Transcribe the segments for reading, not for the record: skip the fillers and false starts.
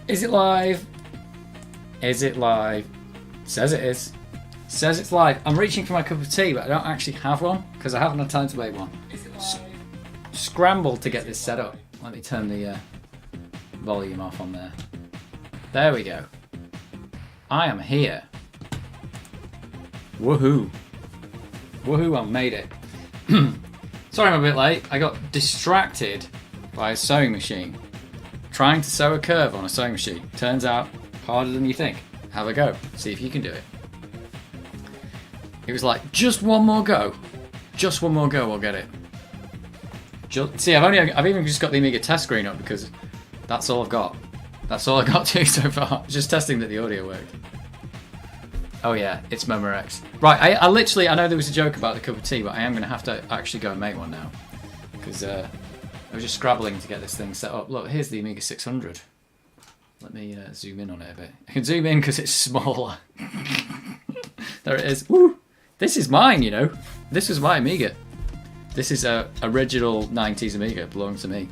Is it live? Is it live? Says it is. Says it's live. I'm reaching for my cup of tea, but I don't actually have one because I haven't had time to make one. Is it live? Scrambled to get this set up. Let me turn the volume off on there. There we go. I am here. Woohoo. Woohoo, I made it. Sorry I'm a bit late. I got distracted by a sewing machine. Trying to sew a curve on a sewing machine. Turns out harder than you think. Have a go. See if you can do it. It was like, just one more go. Just one more go, we'll get it. See, I've even just got the Amiga test screen up because that's all I've got. That's all I got to so far. Just testing that the audio worked. Oh yeah, it's Momorex. Right, I know there was a joke about the cup of tea, but I am going to have to actually go and make one now. Because I was just scrabbling to get this thing set up. Look, here's the Amiga 600. Let me zoom in on it a bit. I can zoom in because it's smaller. There it is. Woo! This is mine, you know. This was my Amiga. This is a original 90s Amiga. It belonged to me.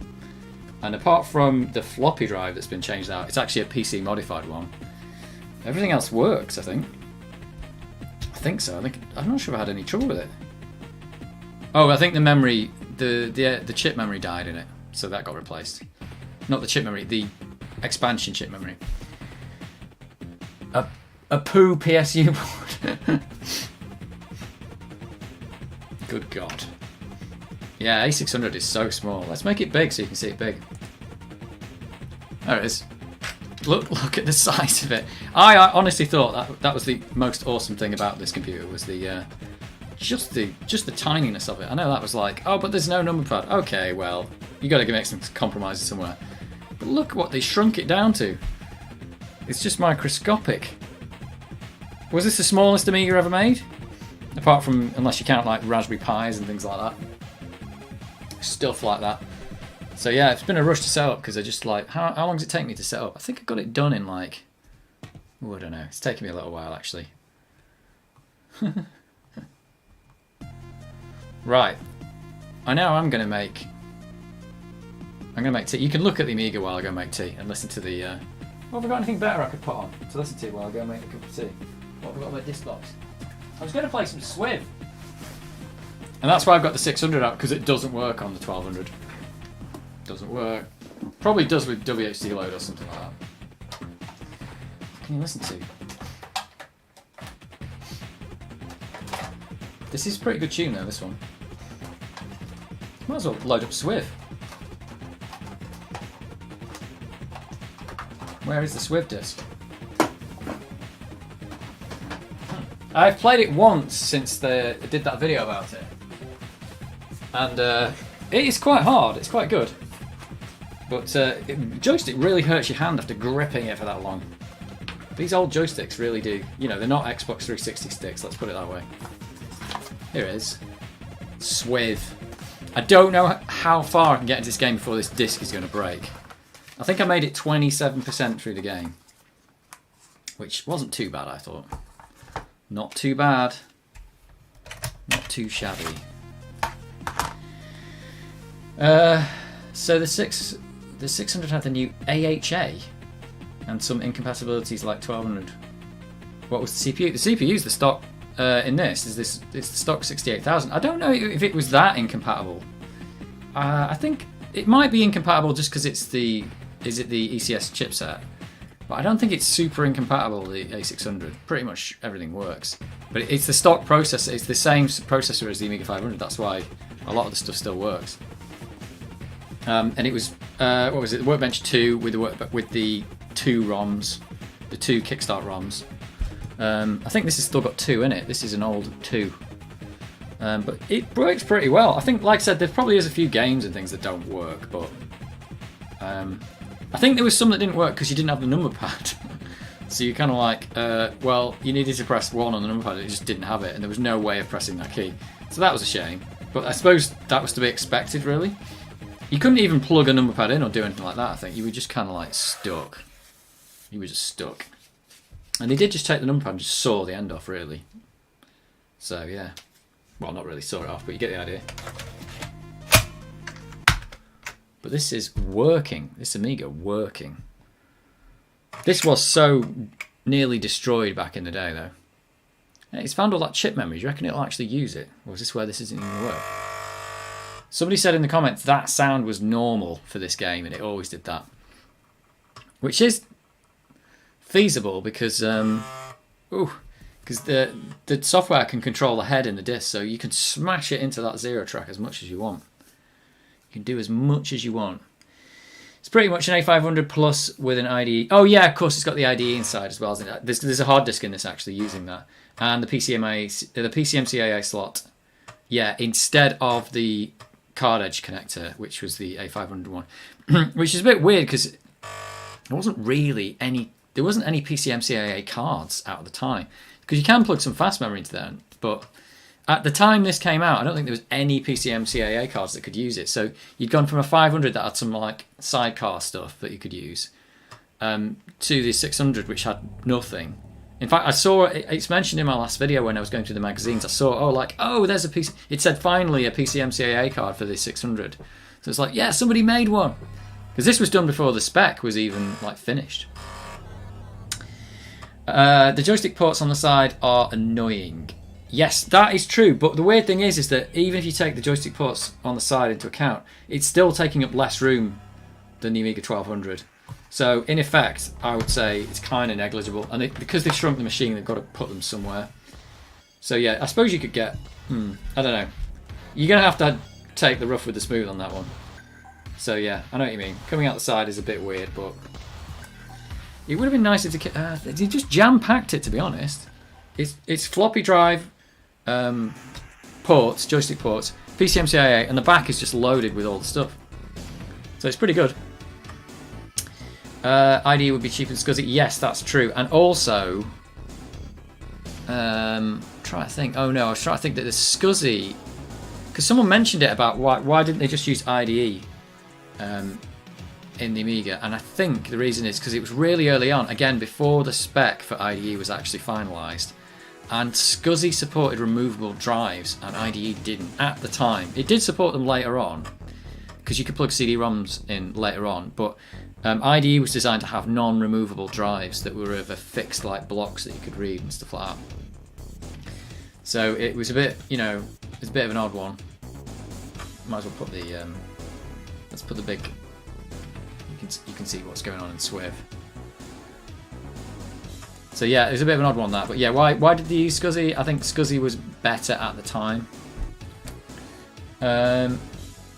And apart from the floppy drive that's been changed out, it's actually a PC modified one. Everything else works, I think. I think so. I'm not sure if I had any trouble with it. Oh, I think the memory, the chip memory died in it, so that got replaced. Not the chip memory, the expansion chip memory. A poo PSU board. Good God. Yeah, A600 is so small. Let's make it big so you can see it big. There it is. Look at the size of it. I honestly thought that was the most awesome thing about this computer was the just the tininess of it. I know that was like, oh, but there's no number pad. Okay, well, you got to make some compromises somewhere. But look what they shrunk it down to. It's just microscopic. Was this the smallest Amiga ever made? Apart from, unless you count like Raspberry Pis and things like that. Stuff like that. So yeah, it's been a rush to set up because I just like, how long does it take me to set up? I think I got it done in like, oh, I don't know. It's taken me a little while actually. Right. I know I'm going to make tea. You can look at the Amiga while I go make tea and listen to the... Well, have I got anything better I could put on to listen to while I go make a cup of tea? What have I got on my disc box? I was going to play some Swiv. And that's why I've got the 600 out, because it doesn't work on the 1200. Doesn't work. Probably does with WHD load or something like that. What can you listen to? This is a pretty good tune though, this one. Might as well load up Swiv. Where is the Swiv disc? I've played it once since they did that video about it. And it is quite hard, it's quite good. But joystick really hurts your hand after gripping it for that long. These old joysticks really do. You know, they're not Xbox 360 sticks, let's put it that way. Here it is. Swiv. I don't know how far I can get into this game before this disc is going to break. I think I made it 27% through the game. Which wasn't too bad, I thought. Not too bad. Not too shabby. So the 600 had the new AHA and some incompatibilities like 1200. What was the CPU? The CPU is the stock in this. It's the stock 68,000. I don't know if it was that incompatible. I think it might be incompatible just because it's the ECS chipset. But I don't think it's super incompatible, the A600. Pretty much everything works. But it's the stock processor. It's the same processor as the Amiga 500. That's why a lot of the stuff still works. And it was, what was it? The Workbench 2 with the two ROMs, the two Kickstart ROMs. I think this has still got 2 in it. This is an old 2. But it works pretty well. I think, like I said, there probably is a few games and things that don't work, but I think there was some that didn't work because you didn't have the number pad. So you're kind of like, well, you needed to press 1 on the number pad, it just didn't have it, and there was no way of pressing that key. So that was a shame. But I suppose that was to be expected, really. You couldn't even plug a number pad in or do anything like that, I think. You were just kind of like stuck. You were just stuck. And they did just take the number pad and just saw the end off, really. So, yeah. Well, not really saw it off, but you get the idea. But this is working. This Amiga working. This was so nearly destroyed back in the day, though. It's found all that chip memory. Do you reckon it'll actually use it? Or is this where this isn't even going to work? Somebody said in the comments that sound was normal for this game, and it always did that. Which is feasible because the software can control the head in the disc, so you can smash it into that zero track as much as you want. You can do as much as you want. It's pretty much an A500 Plus with an IDE. Oh yeah, of course it's got the IDE inside as well. There's a hard disk in this actually using that, and the PCMCIA slot. Yeah, instead of the card edge connector, which was the A500 one, which is a bit weird because there wasn't any PCMCIA cards out at the time, because you can plug some fast memory into there, but at the time this came out, I don't think there was any PCMCIA cards that could use it. So you'd gone from a 500 that had some like sidecar stuff that you could use, to the 600 which had nothing. In fact, I saw it's mentioned in my last video when I was going through the magazines. I saw there's a PC. It said finally a PCMCIA card for the 600. So it's like, yeah, somebody made one, because this was done before the spec was even like finished. The joystick ports on the side are annoying. Yes, that is true, but the weird thing is that even if you take the joystick ports on the side into account, it's still taking up less room than the Amiga 1200. So in effect, I would say it's kind of negligible, and because they've shrunk the machine, they've got to put them somewhere. So yeah, I suppose you could get, I don't know. You're going to have to take the rough with the smooth on that one. So yeah, I know what you mean. Coming out the side is a bit weird, but it would have been nice if they just jam-packed it, to be honest. It's floppy drive, ports, joystick ports, PCMCIA, and the back is just loaded with all the stuff. So it's pretty good. IDE would be cheaper than SCSI. Yes, that's true. And also, trying to think. Oh no, I was trying to think that the SCSI, because someone mentioned it about why didn't they just use IDE in the Amiga, and I think the reason is because it was really early on, again before the spec for IDE was actually finalised, and SCSI supported removable drives and IDE didn't at the time. It did support them later on because you could plug CD-ROMs in later on, but IDE was designed to have non-removable drives that were of a fixed like blocks that you could read and stuff like that. So it was a bit, it's a bit of an odd one. Might as well put the let's put the big. You can see what's going on in Swift. So yeah, it was a bit of an odd one that, but yeah, why did they use SCSI? I think SCSI was better at the time.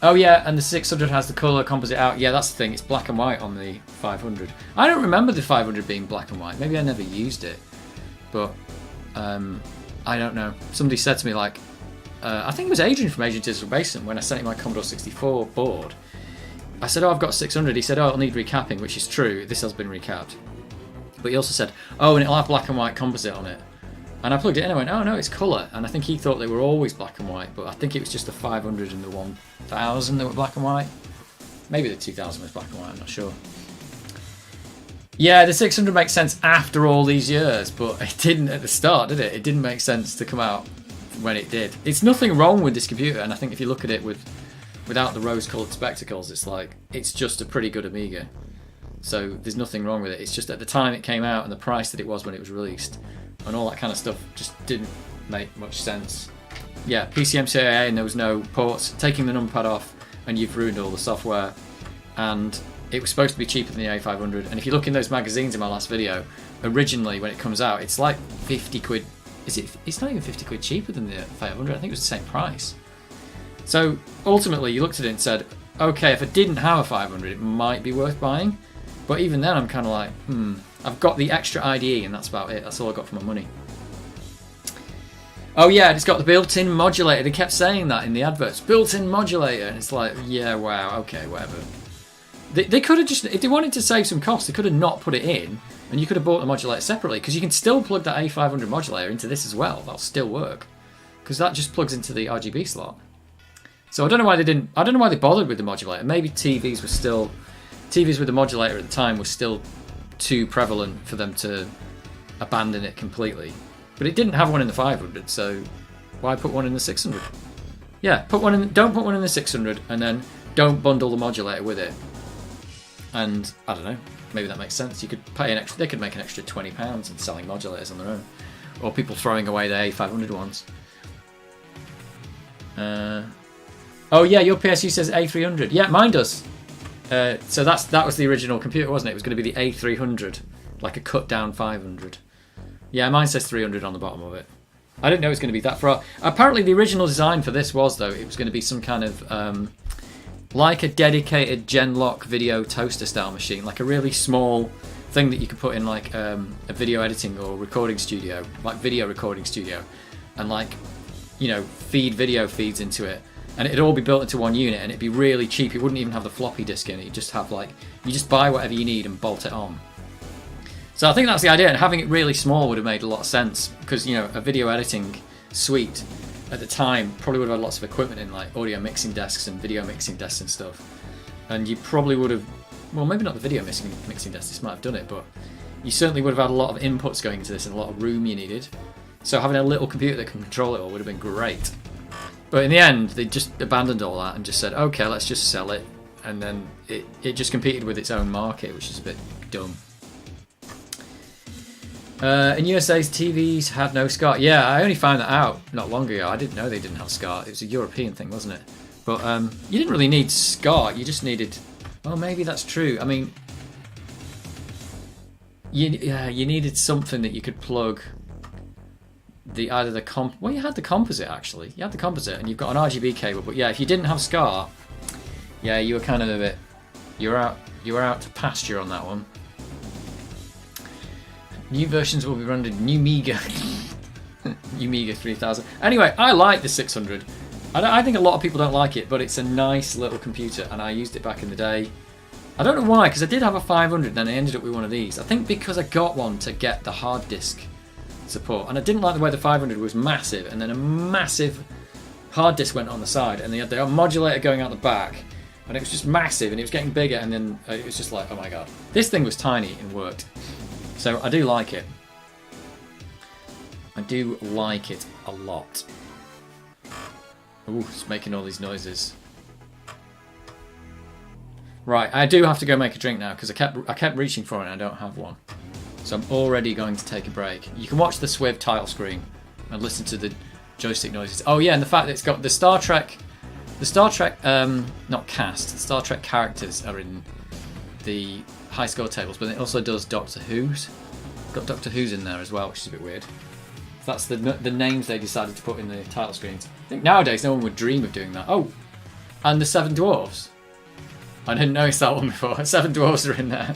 Oh yeah, and the 600 has the colour composite out. Yeah, that's the thing. It's black and white on the 500. I don't remember the 500 being black and white. Maybe I never used it, but I don't know. Somebody said to me like, I think it was Adrian from Adrian Digital Basin when I sent him my Commodore 64 board. I said, oh, I've got 600. He said, oh, it'll need recapping, which is true. This has been recapped. But he also said, oh, and it'll have black and white composite on it. And I plugged it in and I went, oh no, it's colour. And I think he thought they were always black and white, but I think it was just the 500 and the 1000 that were black and white. Maybe the 2000 was black and white, I'm not sure. Yeah, the 600 makes sense after all these years, but it didn't at the start, did it? It didn't make sense to come out when it did. It's nothing wrong with this computer, and I think if you look at it without the rose-coloured spectacles, it's just a pretty good Amiga. So there's nothing wrong with it. It's just at the time it came out and the price that it was when it was released and all that kind of stuff just didn't make much sense. Yeah, PCMCIA and there was no ports. Taking the numpad off and you've ruined all the software. And it was supposed to be cheaper than the A500. And if you look in those magazines in my last video, originally when it comes out, it's like 50 quid. It's not even 50 quid cheaper than the 500. I think it was the same price. So ultimately you looked at it and said, okay, if I didn't have a 500, it might be worth buying. But even then I'm kind of like, I've got the extra IDE and that's about it. That's all I got for my money. Oh yeah, it's got the built-in modulator. They kept saying that in the adverts. Built-in modulator. And it's like, yeah, wow, okay, whatever. They could have just, if they wanted to save some costs, they could have not put it in and you could have bought the modulator separately, because you can still plug that A500 modulator into this as well. That'll still work because that just plugs into the RGB slot. So I don't know why they bothered with the modulator. Maybe TVs with the modulator at the time was still too prevalent for them to abandon it completely. But it didn't have one in the 500, so why put one in the 600? Yeah, don't put one in the 600 and then don't bundle the modulator with it. And I don't know, maybe that makes sense. You could pay an extra. They could make an extra £20 in selling modulators on their own, or people throwing away their A500 ones. Oh yeah, your PSU says A300. Yeah, mine does. So that was the original computer, wasn't it? It was going to be the A300, like a cut down 500. Yeah, mine says 300 on the bottom of it. I didn't know it was going to be that far. Apparently, the original design for this was, though, it was going to be some kind of like a dedicated Genlock video toaster style machine, like a really small thing that you could put in like a video editing or recording studio, like video recording studio, and like, you know, feed video feeds into it, and it'd all be built into one unit, and it'd be really cheap. It wouldn't even have the floppy disk in it. You'd just have like, you just buy whatever you need and bolt it on. So I think that's the idea, and having it really small would have made a lot of sense, because, you know, a video editing suite at the time probably would have had lots of equipment in, like audio mixing desks and video mixing desks and stuff. And you probably would have, well, maybe not the video mixing desk, this might have done it, but you certainly would have had a lot of inputs going into this and a lot of room you needed. So having a little computer that can control it all would have been great. But in the end, they just abandoned all that and just said, okay, let's just sell it. And then it just competed with its own market, which is a bit dumb. In USA's TVs had no SCART. Yeah, I only found that out not long ago. I didn't know they didn't have SCART. It was a European thing, wasn't it? But you didn't really need SCART. You just needed... Well, maybe that's true. I mean, you needed something that you could plug either the comp... Well, you had the composite, actually. You had the composite, and you've got an RGB cable. But yeah, if you didn't have SCART, yeah, you were kind of a bit... You were out to pasture on that one. New versions will be rendered New Amiga. New Amiga 3000. Anyway, I like the 600. I think a lot of people don't like it, but it's a nice little computer, and I used it back in the day. I don't know why, because I did have a 500, then I ended up with one of these. I think because I got one to get the hard disk support, and I didn't like the way the 500 was massive, and then a massive hard disk went on the side, and they had the modulator going out the back, and it was just massive, and it was getting bigger, and then it was just like, oh my god. This thing was tiny and worked. So I do like it. I do like it a lot. Ooh, it's making all these noises. Right, I do have to go make a drink now because I kept reaching for it and I don't have one. So I'm already going to take a break. You can watch the Swiv title screen and listen to the joystick noises. Oh yeah, and the fact that it's got the Star Trek, not cast, the Star Trek characters are in the high score tables, but it also does Doctor Who's. Got Doctor Who's in there as well, which is a bit weird. That's the names they decided to put in the title screens. I think nowadays no one would dream of doing that. Oh, and the Seven Dwarfs. I didn't notice that one before. Seven Dwarfs are in there.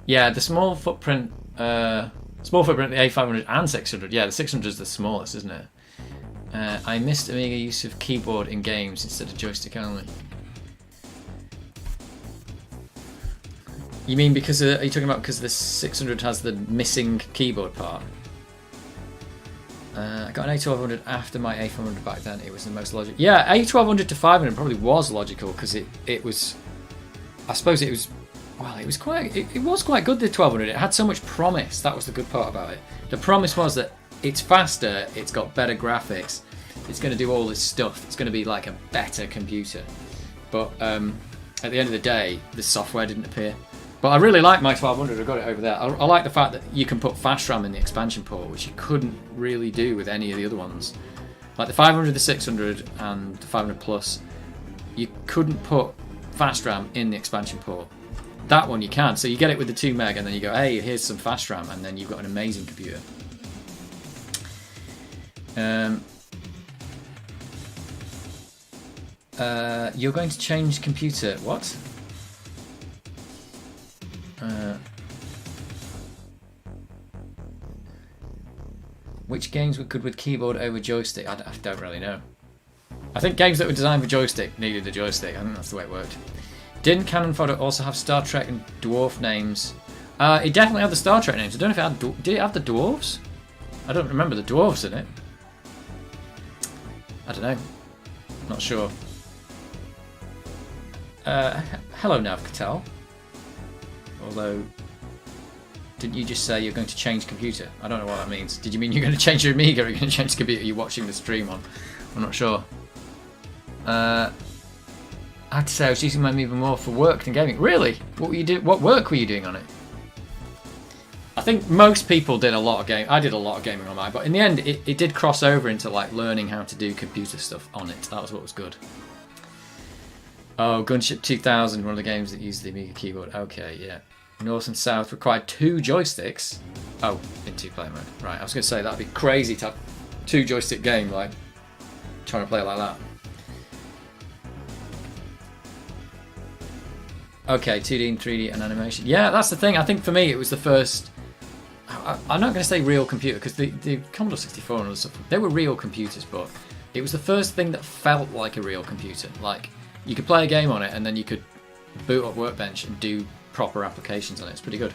Yeah, the small footprint, the A500 and 600. Yeah, the 600 is the smallest, isn't it? I missed Amiga use of keyboard in games instead of joystick only. You mean because are you talking about because the 600 has the missing keyboard part? I got an A1200 after my A500 back then. It was the most logical. Yeah, A1200 to 500 probably was logical because it was. I suppose it was. Well, it was quite good. The 1200. It had so much promise. That was the good part about it. The promise was that it's faster. It's got better graphics. It's going to do all this stuff. It's going to be like a better computer. But at the end of the day, the software didn't appear. But I really like my 1200. I've got it over there. I like the fact that you can put fast RAM in the expansion port, which you couldn't really do with any of the other ones. Like the 500, the 600, and the 500 Plus, you couldn't put fast RAM in the expansion port. That one you can. So you get it with the 2 meg, and then you go, hey, here's some fast RAM, and then you've got an amazing computer. You're going to change computer. What? Which games were good with keyboard over joystick? I don't really know. I think games that were designed for joystick needed a joystick. I think that's the way it worked. Didn't Cannon Fodder also have Star Trek and dwarf names? It definitely had the Star Trek names. I don't know if it had... Did it have the dwarves? I don't remember the dwarves in it. I don't know. Not sure. Hello, Navcatel. Although, didn't you just say you're going to change computer? I don't know what that means. Did you mean you're going to change your Amiga or you're going to change the computer you're watching the stream on? I'm not sure. I have to say I was using my Amiga more for work than gaming. Really? What were you do? What work were you doing on it? I think most people did a lot of gaming. I did a lot of gaming on mine, but in the end, it did cross over into like learning how to do computer stuff on it. That was what was good. Oh, Gunship 2000, one of the games that used the Amiga keyboard. Okay, yeah. North and South required 2 joysticks. Oh, in 2-player mode. Right, I was going to say that'd be crazy to have 2 joystick game, like trying to play it like that. Okay, 2D and 3D and animation. Yeah, that's the thing. I think for me it was the first... I'm not going to say real computer, because the Commodore 64 and all stuff, they were real computers, but it was the first thing that felt like a real computer. Like, you could play a game on it and then you could boot up Workbench and do proper applications on it. It's pretty good.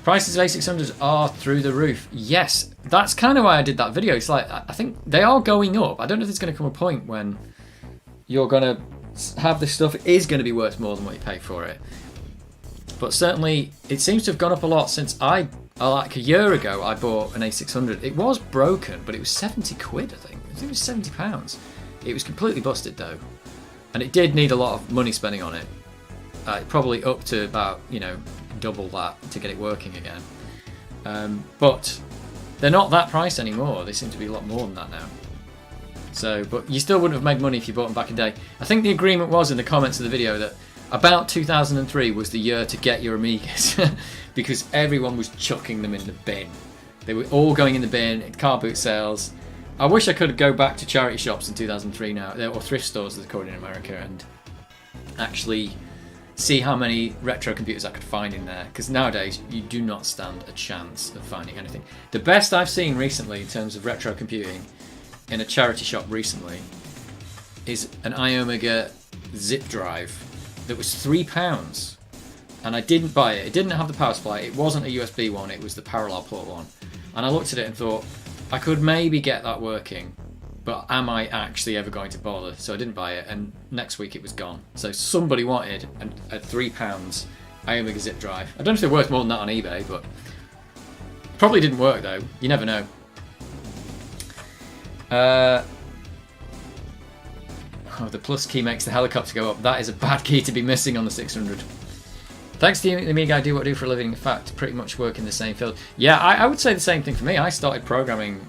Prices of A600s are through the roof. Yes, that's kind of why I did that video. It's like, I think they are going up. I don't know if there's going to come a point when you're going to have this stuff is going to be worth more than what you pay for it. But certainly, it seems to have gone up a lot since like a year ago, I bought an A600. It was broken, but it was 70 quid, I think. I think it was 70 pounds. It was completely busted though. And it did need a lot of money spending on it. Probably up to about, double that to get it working again. But they're not that price anymore. They seem to be a lot more than that now. So, but you still wouldn't have made money if you bought them back in the day. I think the agreement was in the comments of the video that about 2003 was the year to get your Amigas because everyone was chucking them in the bin. They were all going in the bin at car boot sales. I wish I could go back to charity shops in 2003 now, or thrift stores as they're called in America, and actually see how many retro computers I could find in there, because nowadays you do not stand a chance of finding anything. The best I've seen recently in terms of retro computing in a charity shop recently is an Amiga zip drive that was £3, and I didn't buy it. It didn't have the power supply, it wasn't a USB one, it was the parallel port one, and I looked at it and thought I could maybe get that working, but am I actually ever going to bother? So I didn't buy it, and next week it was gone. So somebody wanted a £3 Amiga zip drive. I don't know if they're worth more than that on eBay, but probably didn't work though. You never know. Oh, the plus key makes the helicopter go up. That is a bad key to be missing on the 600. Thanks to the Amiga, I do what I do for a living. In fact, pretty much work in the same field. Yeah, I would say the same thing for me. I started programming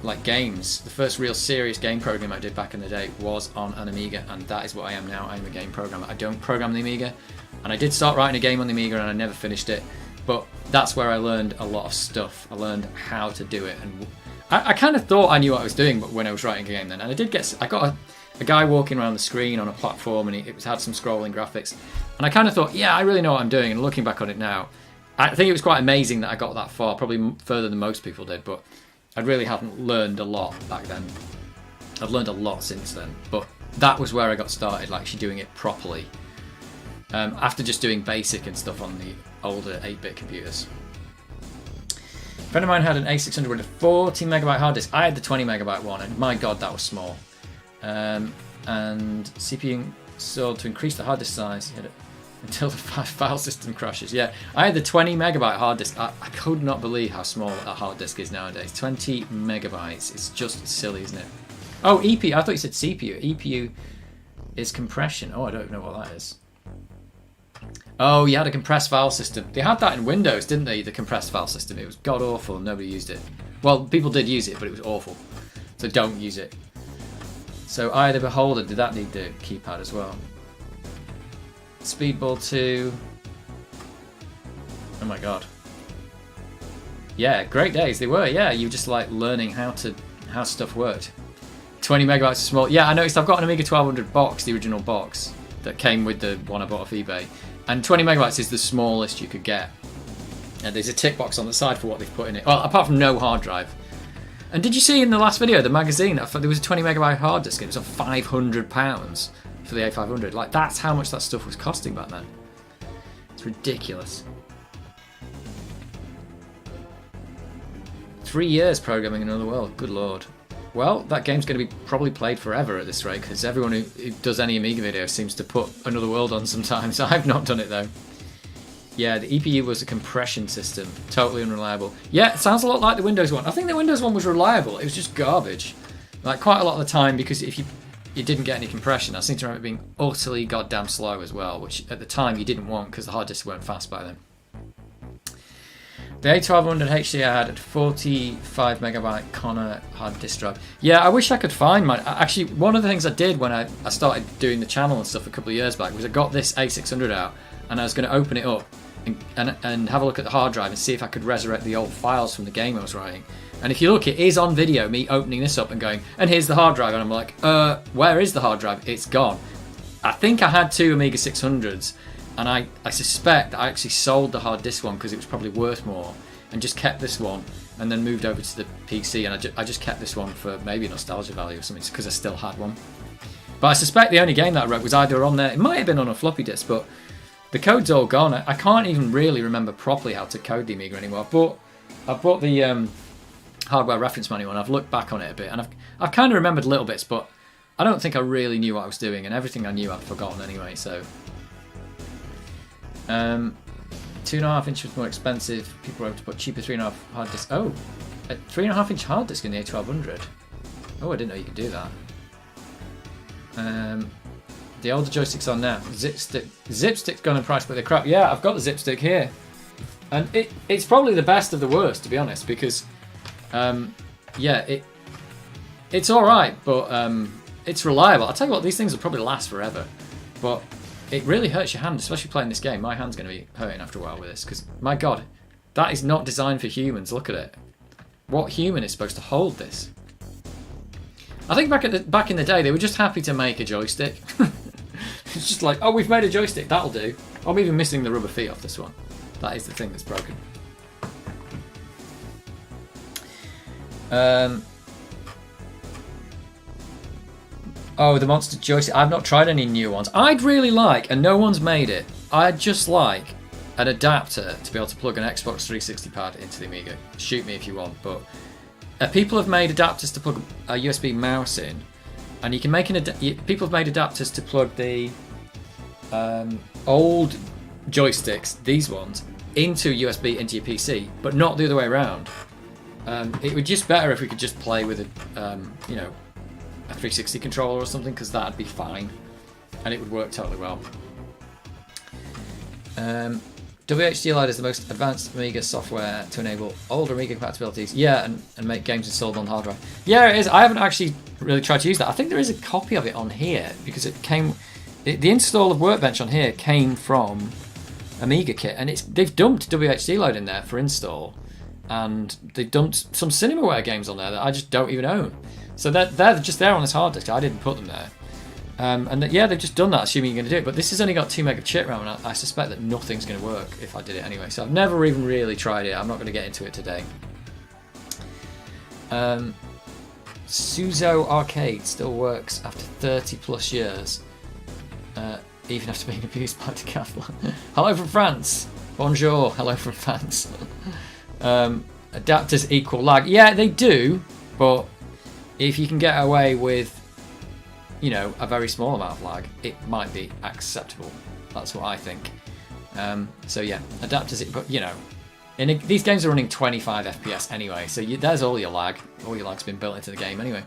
like games. The first real serious game program I did back in the day was on an Amiga, and that is what I am now. I'm a game programmer. I don't program the Amiga, and I did start writing a game on the Amiga and I never finished it, but that's where I learned a lot of stuff. I learned how to do it, and I kind of thought I knew what I was doing when I was writing a game then, and I got a guy walking around the screen on a platform, and it had some scrolling graphics, and I kind of thought, yeah, I really know what I'm doing. And looking back on it now, I think it was quite amazing that I got that far, probably further than most people did, but I really hadn't learned a lot back then. I've learned a lot since then, but that was where I got started, like actually doing it properly, after just doing basic and stuff on the older 8-bit computers. A friend of mine had an A600 with a 40MB hard disk. I had the 20MB one, and my god, that was small. And CPU sold to increase the hard disk size until the file system crashes. Yeah, I had the 20MB hard disk. I could not believe how small that hard disk is nowadays. 20MB. It's just silly, isn't it? Oh, EPU. I thought you said CPU. EPU is compression. Oh, I don't know what that is. Oh, you had a compressed file system. They had that in Windows, didn't they? The compressed file system. It was god awful. Nobody used it. Well, people did use it, but it was awful. So don't use it. So Eye of the Beholder, did that need the keypad as well? Speedball 2. Oh my god. Yeah, great days they were. Yeah, you were just like learning how stuff worked. 20MB is small. Yeah, I noticed I've got an Amiga 1200 box, the original box that came with the one I bought off eBay, and 20MB is the smallest you could get. And there's a tick box on the side for what they've put in it. Well, apart from no hard drive. And did you see in the last video, the magazine, there was a 20MB hard disk, and it was £500 for the A500. Like, that's how much that stuff was costing back then. It's ridiculous. 3 years programming Another World, good lord. Well, that game's going to be probably played forever at this rate, because everyone who does any Amiga video seems to put Another World on sometimes. I've not done it though. Yeah, the EPU was a compression system. Totally unreliable. Yeah, it sounds a lot like the Windows one. I think the Windows one was reliable. It was just garbage. Like, quite a lot of the time, because if you it didn't get any compression. I seem to remember it being utterly goddamn slow as well, which at the time you didn't want because the hard disks weren't fast by then. The A1200 HD I had a 45 megabyte Connor hard disk drive. Yeah, I wish I could find mine. Actually, one of the things I did when I started doing the channel and stuff a couple of years back was I got this A600 out and I was going to open it up and have a look at the hard drive and see if I could resurrect the old files from the game I was writing. And if you look, it is on video, me opening this up and going, and here's the hard drive. And I'm like, where is the hard drive? It's gone. I think I had 2 Amiga 600s. And I suspect that I actually sold the hard disk one because it was probably worth more and just kept this one and then moved over to the PC and I just kept this one for maybe nostalgia value or something because I still had one. But I suspect the only game that I wrote was either on there, it might have been on a floppy disk, but the code's all gone. I can't even really remember properly how to code the Amiga anymore. I've bought the hardware reference manual and I've looked back on it a bit and I've kind of remembered little bits, but I don't think I really knew what I was doing and everything I knew I'd forgotten anyway, so... 2.5 inch was more expensive. People were able to put cheaper 3.5 hard disk. Oh, a 3.5 inch hard disk in the A1200. Oh, I didn't know you could do that. The older joysticks on now. Zipstick's gone in price, but they're crap. Yeah, I've got the Zipstick here, and it's probably the best of the worst, to be honest, because yeah, it's all right, but it's reliable. I'll tell you what, these things will probably last forever, but it really hurts your hand, especially playing this game. My hand's going to be hurting after a while with this, because, my God, that is not designed for humans. Look at it. What human is supposed to hold this? I think back in the day, they were just happy to make a joystick. It's just like, oh, we've made a joystick, that'll do. I'm even missing the rubber feet off this one. That is the thing that's broken. Oh, the monster joystick. I've not tried any new ones. I'd really like, and no one's made it, I'd just like an adapter to be able to plug an Xbox 360 pad into the Amiga. Shoot me if you want, but people have made adapters to plug a USB mouse in, and you can make people have made adapters to plug the old joysticks, these ones, into USB into your PC, but not the other way around. It would just better if we could just play with a, you know, a 360 controller or something, because that'd be fine and it would work totally well. WHD Lite is the most advanced Amiga software to enable older Amiga compatibilities. Yeah, and make games installed on hard drive. Yeah, it is. I haven't actually really tried to use that. I think there is a copy of it on here because it came. The install of Workbench on here came from Amiga Kit, and they've dumped WHD Lite in there for install, and they've dumped some Cinemaware games on there that I just don't even own. So they're just there on this hard disk. I didn't put them there. Yeah, they've just done that, assuming you're going to do it. But this has only got 2 meg of chip RAM, and I suspect that nothing's going to work if I did it anyway. So I've never even really tried it. I'm not going to get into it today. Suzo Arcade still works after 30 plus years, even after being abused by Decathlon. Hello from France. Bonjour. Hello from France. Adapters equal lag. Yeah, they do, but if you can get away with, you know, a very small amount of lag, it might be acceptable. That's what I think. So yeah, adapters, but you know, these games are running 25 FPS anyway, so there's all your lag. All your lag's been built into the game anyway.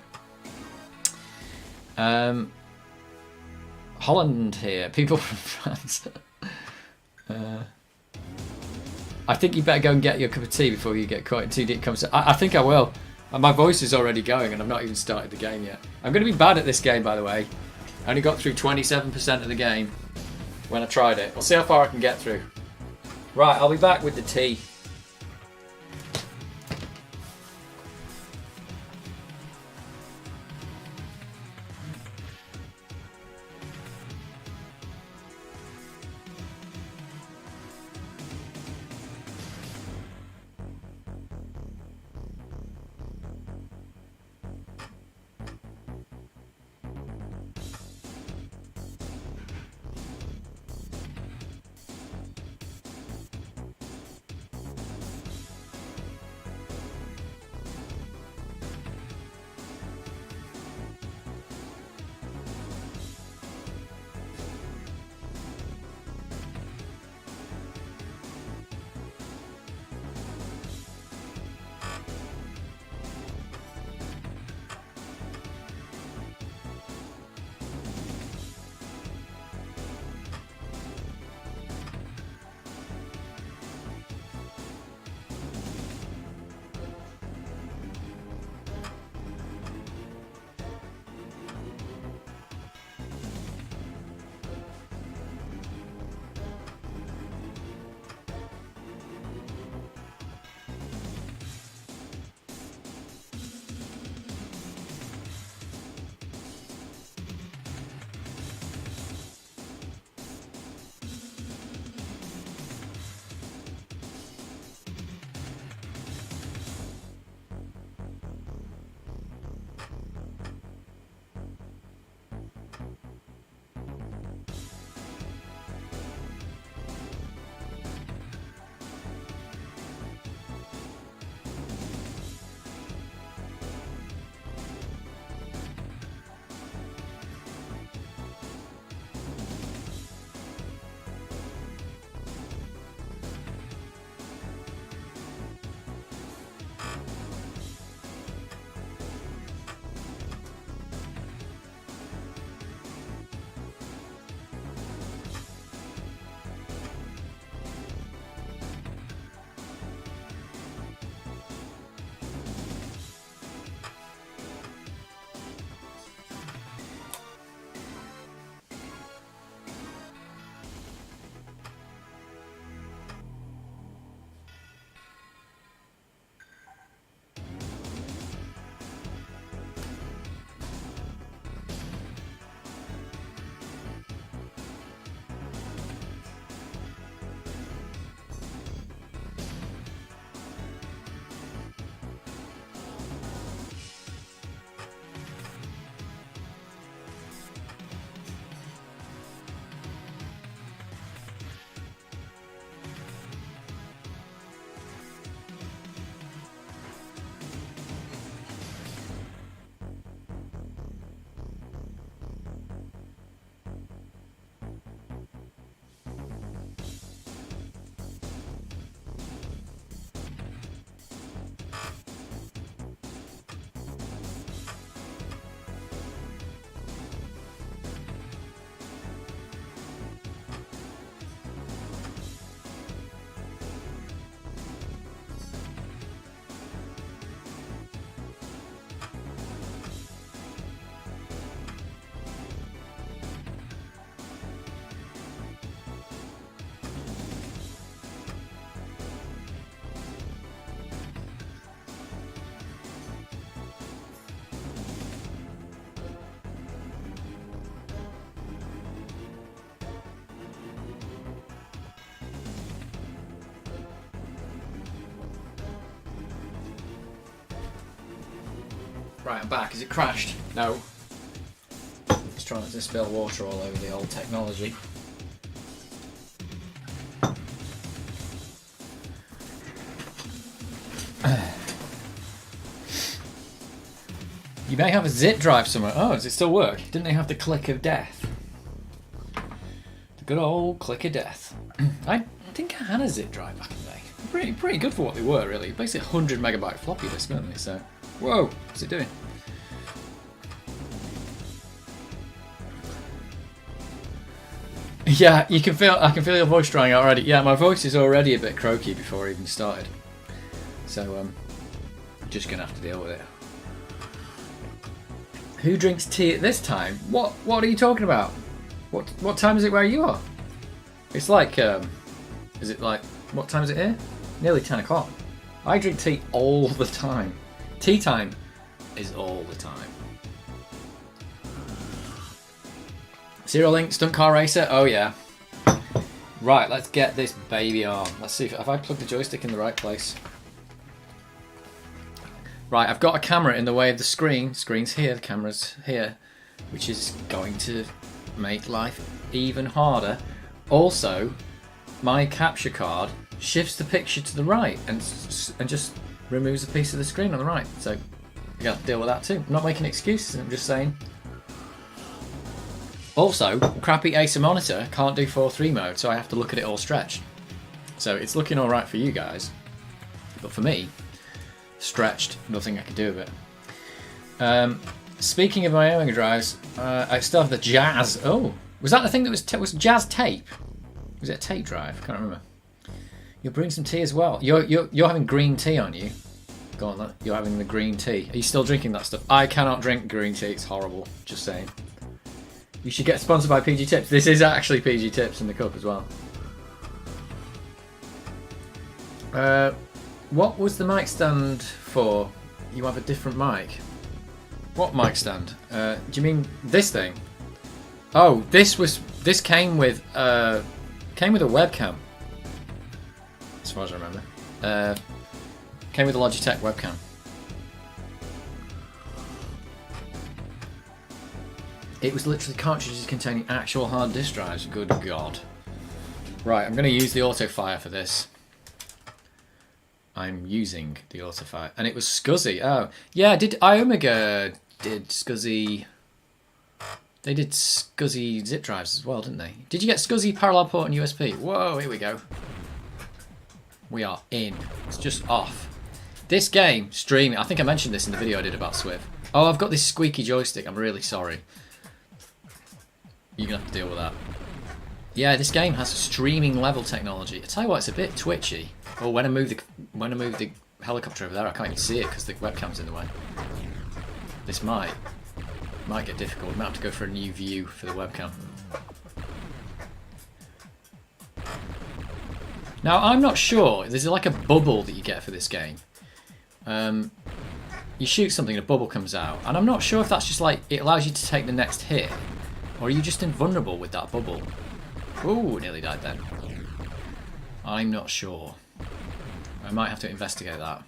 Holland here, people from France. I think you better go and get your cup of tea before you get caught in too deep conversation. I think I will. And my voice is already going and I've not even started the game yet. I'm going to be bad at this game, by the way. I only got through 27% of the game when I tried it. We'll see how far I can get through. Right, I'll be back with the tea. Right, I'm back. Is it crashed? No. Just trying not to spill water all over the old technology. You may have a zip drive somewhere. Oh, does it still work? Didn't they have the click of death? The good old click of death. I think I had a zip drive back in the day. Pretty good for what they were, really. Basically 100 megabyte floppy disk, weren't they? So, whoa, what's it doing? Yeah, you can feel. I can feel your voice drying out already. Yeah, my voice is already a bit croaky before I even started. So, I'm just gonna have to deal with it. Who drinks tea at this time? What are you talking about? What time is it where you are? It's like, is it like, what time is it here? Nearly 10 o'clock. I drink tea all the time. Tea time is all the time. Serial Link, Stunt Car Racer, oh yeah. Right, let's get this baby on. Let's see, have I plugged the joystick in the right place? Right, I've got a camera in the way of the screen. Screen's here, the camera's here, which is going to make life even harder. Also, my capture card shifts the picture to the right and just removes a piece of the screen on the right. So you got to deal with that too. I'm not making excuses, I'm just saying. Also, crappy Acer monitor can't do 4:3 mode, so I have to look at it all stretched. So it's looking alright for you guys, but for me, stretched, nothing I can do with it. Speaking of my Amiga drives, I still have the Jazz. Oh, was that the thing that was Jazz tape? Was it a tape drive? I can't remember. You'll bring some tea as well. You're having green tea, aren't you? Go on, you're having the green tea. Are you still drinking that stuff? I cannot drink green tea. It's horrible. Just saying. You should get sponsored by PG Tips. This is actually PG Tips in the cup as well. What was the mic stand for? You have a different mic. What mic stand? Do you mean this thing? Oh, this came with a webcam. As far as I remember, came with a Logitech webcam. It was literally cartridges containing actual hard disk drives. Good God! Right, I'm going to use the autofire for this. I'm using the autofire, and it was SCSI. Oh, yeah. Amiga did SCSI? They did SCSI zip drives as well, didn't they? Did you get SCSI parallel port and USB? Whoa, here we go. We are in. It's just off. This game streaming. I think I mentioned this in the video I did about Swift. Oh, I've got this squeaky joystick. I'm really sorry. You're gonna have to deal with that. Yeah, this game has streaming level technology. I tell you what, it's a bit twitchy. Oh, when I move the helicopter over there, I can't even see it because the webcam's in the way. This might get difficult. We might have to go for a new view for the webcam. Now, I'm not sure. There's like a bubble that you get for this game. You shoot something and a bubble comes out, and I'm not sure if that's just like it allows you to take the next hit, or are you just invulnerable with that bubble? Ooh, nearly died then. I'm not sure. I might have to investigate that.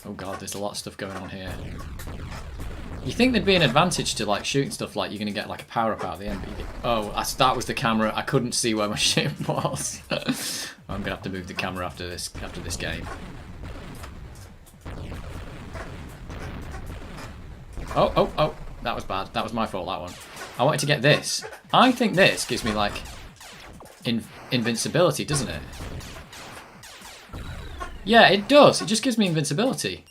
Oh God, there's a lot of stuff going on here. You think there'd be an advantage to like shooting stuff like you're going to get like a power up out at the end, but you get, oh, that was the camera. I couldn't see where my ship was. I'm going to have to move the camera after this game. Oh, that was bad. That was my fault, that one. I wanted to get this. I think this gives me like invincibility, doesn't it? Yeah, it does. It just gives me invincibility.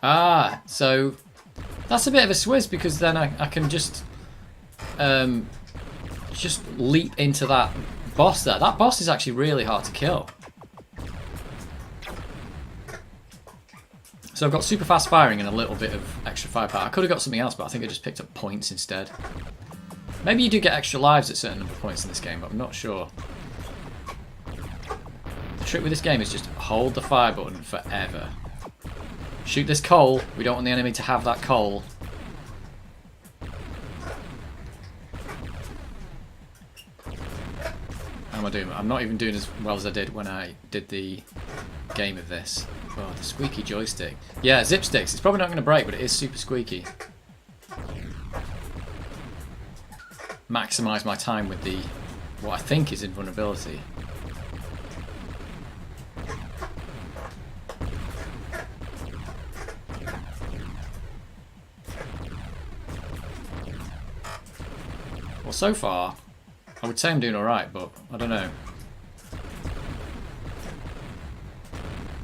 Ah, so that's a bit of a swizz because then I can just leap into that boss there. That boss is actually really hard to kill. So I've got super fast firing and a little bit of extra firepower. I could have got something else, but I think I just picked up points instead. Maybe you do get extra lives at certain number of points in this game, but I'm not sure. The trick with this game is just hold the fire button forever. Shoot this coal. We don't want the enemy to have that coal. How am I doing? I'm not even doing as well as I did when I did the game of this. Oh, the squeaky joystick. Yeah, zip sticks. It's probably not going to break, but it is super squeaky. Maximise my time with the what I think is invulnerability. Well, so far, I would say I'm doing alright, but I don't know.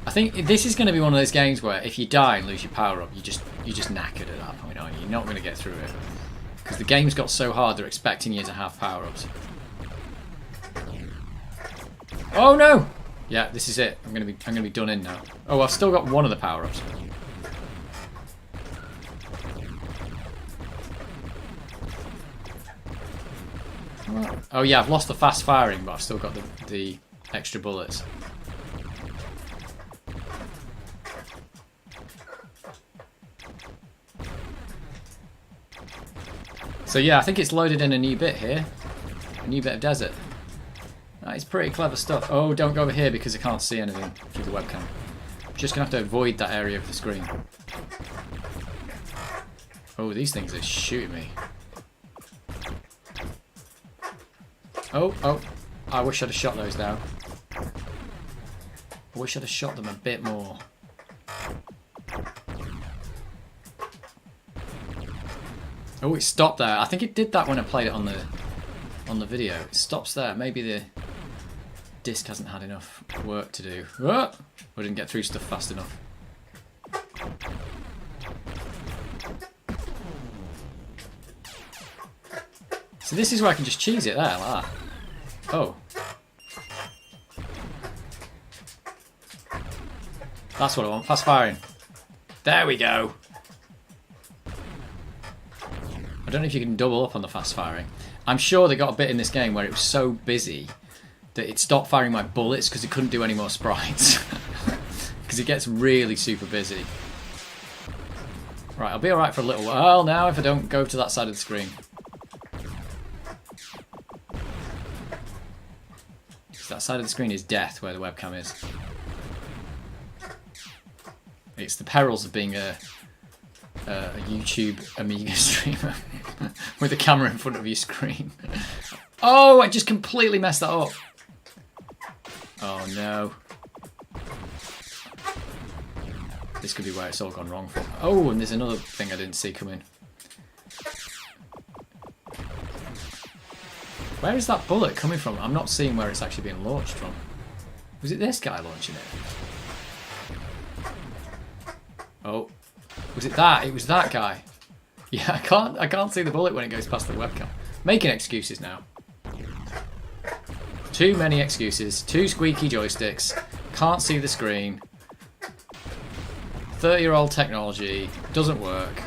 I think this is going to be one of those games where if you die and lose your power up, you're just knackered at that point, aren't you? You're not going to get through it. Because the game's got so hard, they're expecting you to have power-ups. Oh no! Yeah, this is it. I'm gonna be done in now. Oh, I've still got one of the power-ups. Oh yeah, I've lost the fast firing, but I've still got the extra bullets. So yeah, I think it's loaded in a new bit here. A new bit of desert. That is pretty clever stuff. Oh, don't go over here because I can't see anything through the webcam. I'm just going to have to avoid that area of the screen. Oh, these things are shooting me. Oh. I wish I'd have shot those down. I wish I'd have shot them a bit more. Oh, it stopped there. I think it did that when I played it on the video. It stops there. Maybe the disc hasn't had enough work to do. Oh! I didn't get through stuff fast enough. So this is where I can just cheese it there, like that. Oh. That's what I want. Fast firing. There we go. I don't know if you can double up on the fast firing. I'm sure they got a bit in this game where it was so busy that it stopped firing my bullets because it couldn't do any more sprites. Because it gets really super busy. Right, I'll be alright for a little while now if I don't go to that side of the screen. That side of the screen is death where the webcam is. It's the perils of being a YouTube Amiga streamer with a camera in front of your screen. Oh, I just completely messed that up. Oh no. This could be where it's all gone wrong for. Oh, and there's another thing I didn't see coming. Where is that bullet coming from? I'm not seeing where it's actually being launched from. Was it this guy launching it? Oh. Was it that? It was that guy. Yeah, I can't see the bullet when it goes past the webcam. Making excuses now. Too many excuses. Too squeaky joysticks. Can't see the screen. 30-year-old technology. Doesn't work.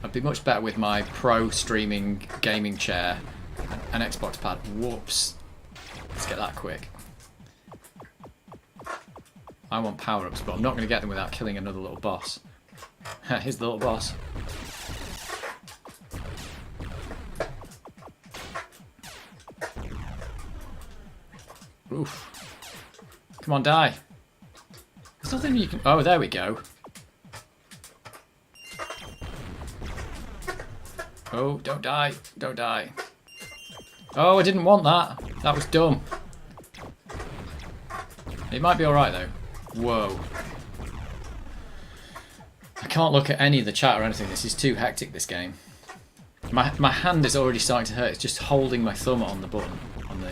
I'd be much better with my pro streaming gaming chair. An Xbox pad. Whoops. Let's get that quick. I want power-ups, but I'm not going to get them without killing another little boss. Here's the little boss. Oof. Come on, die. There's nothing you can... Oh, there we go. Oh, don't die. Don't die. Oh, I didn't want that. That was dumb. It might be alright, though. Whoa. I can't look at any of the chat or anything. This is too hectic, this game. My hand is already starting to hurt. It's just holding my thumb on the button. On the,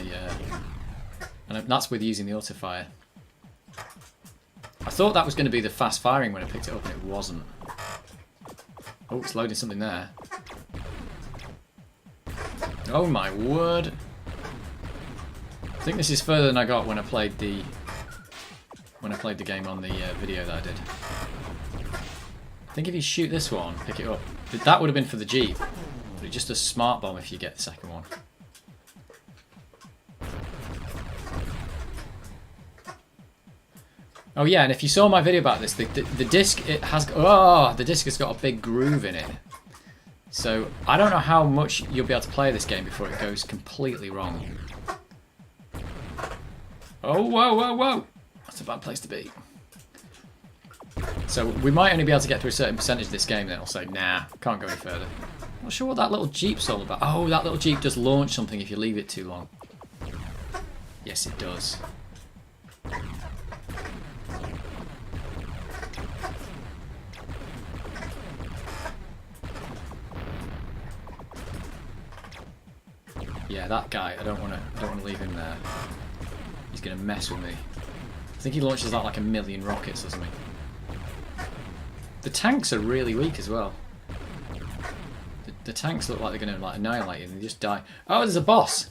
and that's with using the autofire. I thought that was going to be the fast firing when I picked it up, and it wasn't. Oh, it's loading something there. Oh my word. I think this is further than I got when I played the game on the video that I did. I think if you shoot this one, pick it up. That would have been for the Jeep. But it's just a smart bomb if you get the second one. Oh yeah, and if you saw my video about this, the disc the disc has got a big groove in it. So I don't know how much you'll be able to play this game before it goes completely wrong. Oh, whoa, whoa, whoa. That's a bad place to be. So we might only be able to get to a certain percentage of this game, then I'll say, nah, can't go any further. Not sure what that little Jeep's all about. Oh, that little Jeep does launch something if you leave it too long. Yes, it does. Yeah, that guy, I don't want to leave him there. He's going to mess with me. I think he launches like a million rockets or something. The tanks are really weak as well. The tanks look like they're going to like annihilate you and they just die. Oh, there's a boss!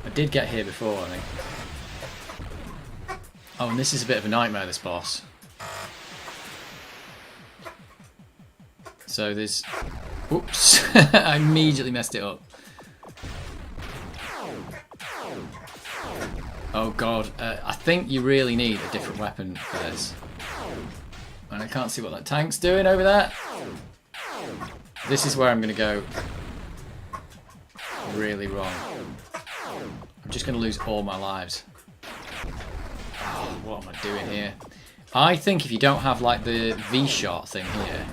I did get here before, I think. Oh, and this is a bit of a nightmare, this boss. So there's... Oops! I immediately messed it up. Oh god, I think you really need a different weapon for this. And I can't see what that tank's doing over there. This is where I'm going to go really wrong. I'm just going to lose all my lives. Oh, what am I doing here? I think if you don't have like the V-shot thing here,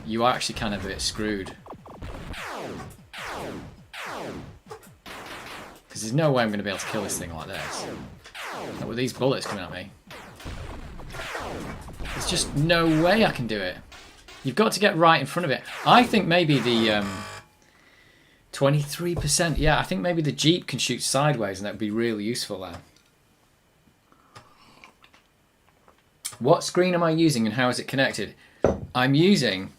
you are actually kind of a bit screwed. Because there's no way I'm going to be able to kill this thing like this. Not with these bullets coming at me. There's just no way I can do it. You've got to get right in front of it. I think maybe the 23%, yeah, I think maybe the Jeep can shoot sideways and that would be really useful there. What screen am I using and how is it connected? I'm using,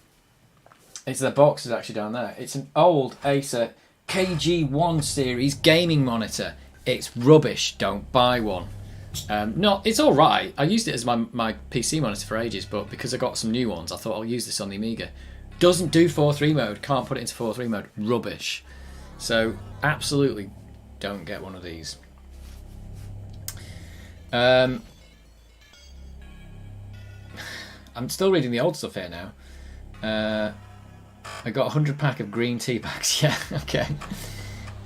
it's the box is actually down there. It's an old Acer KG1 series gaming monitor. It's rubbish, don't buy one. It's alright. I used it as my PC monitor for ages, but because I got some new ones, I thought I'll use this on the Amiga. Doesn't do 4:3 mode, can't put it into 4:3 mode, rubbish. So, absolutely don't get one of these. I'm still reading the old stuff here now. I got a 100 pack of green tea bags, yeah, okay.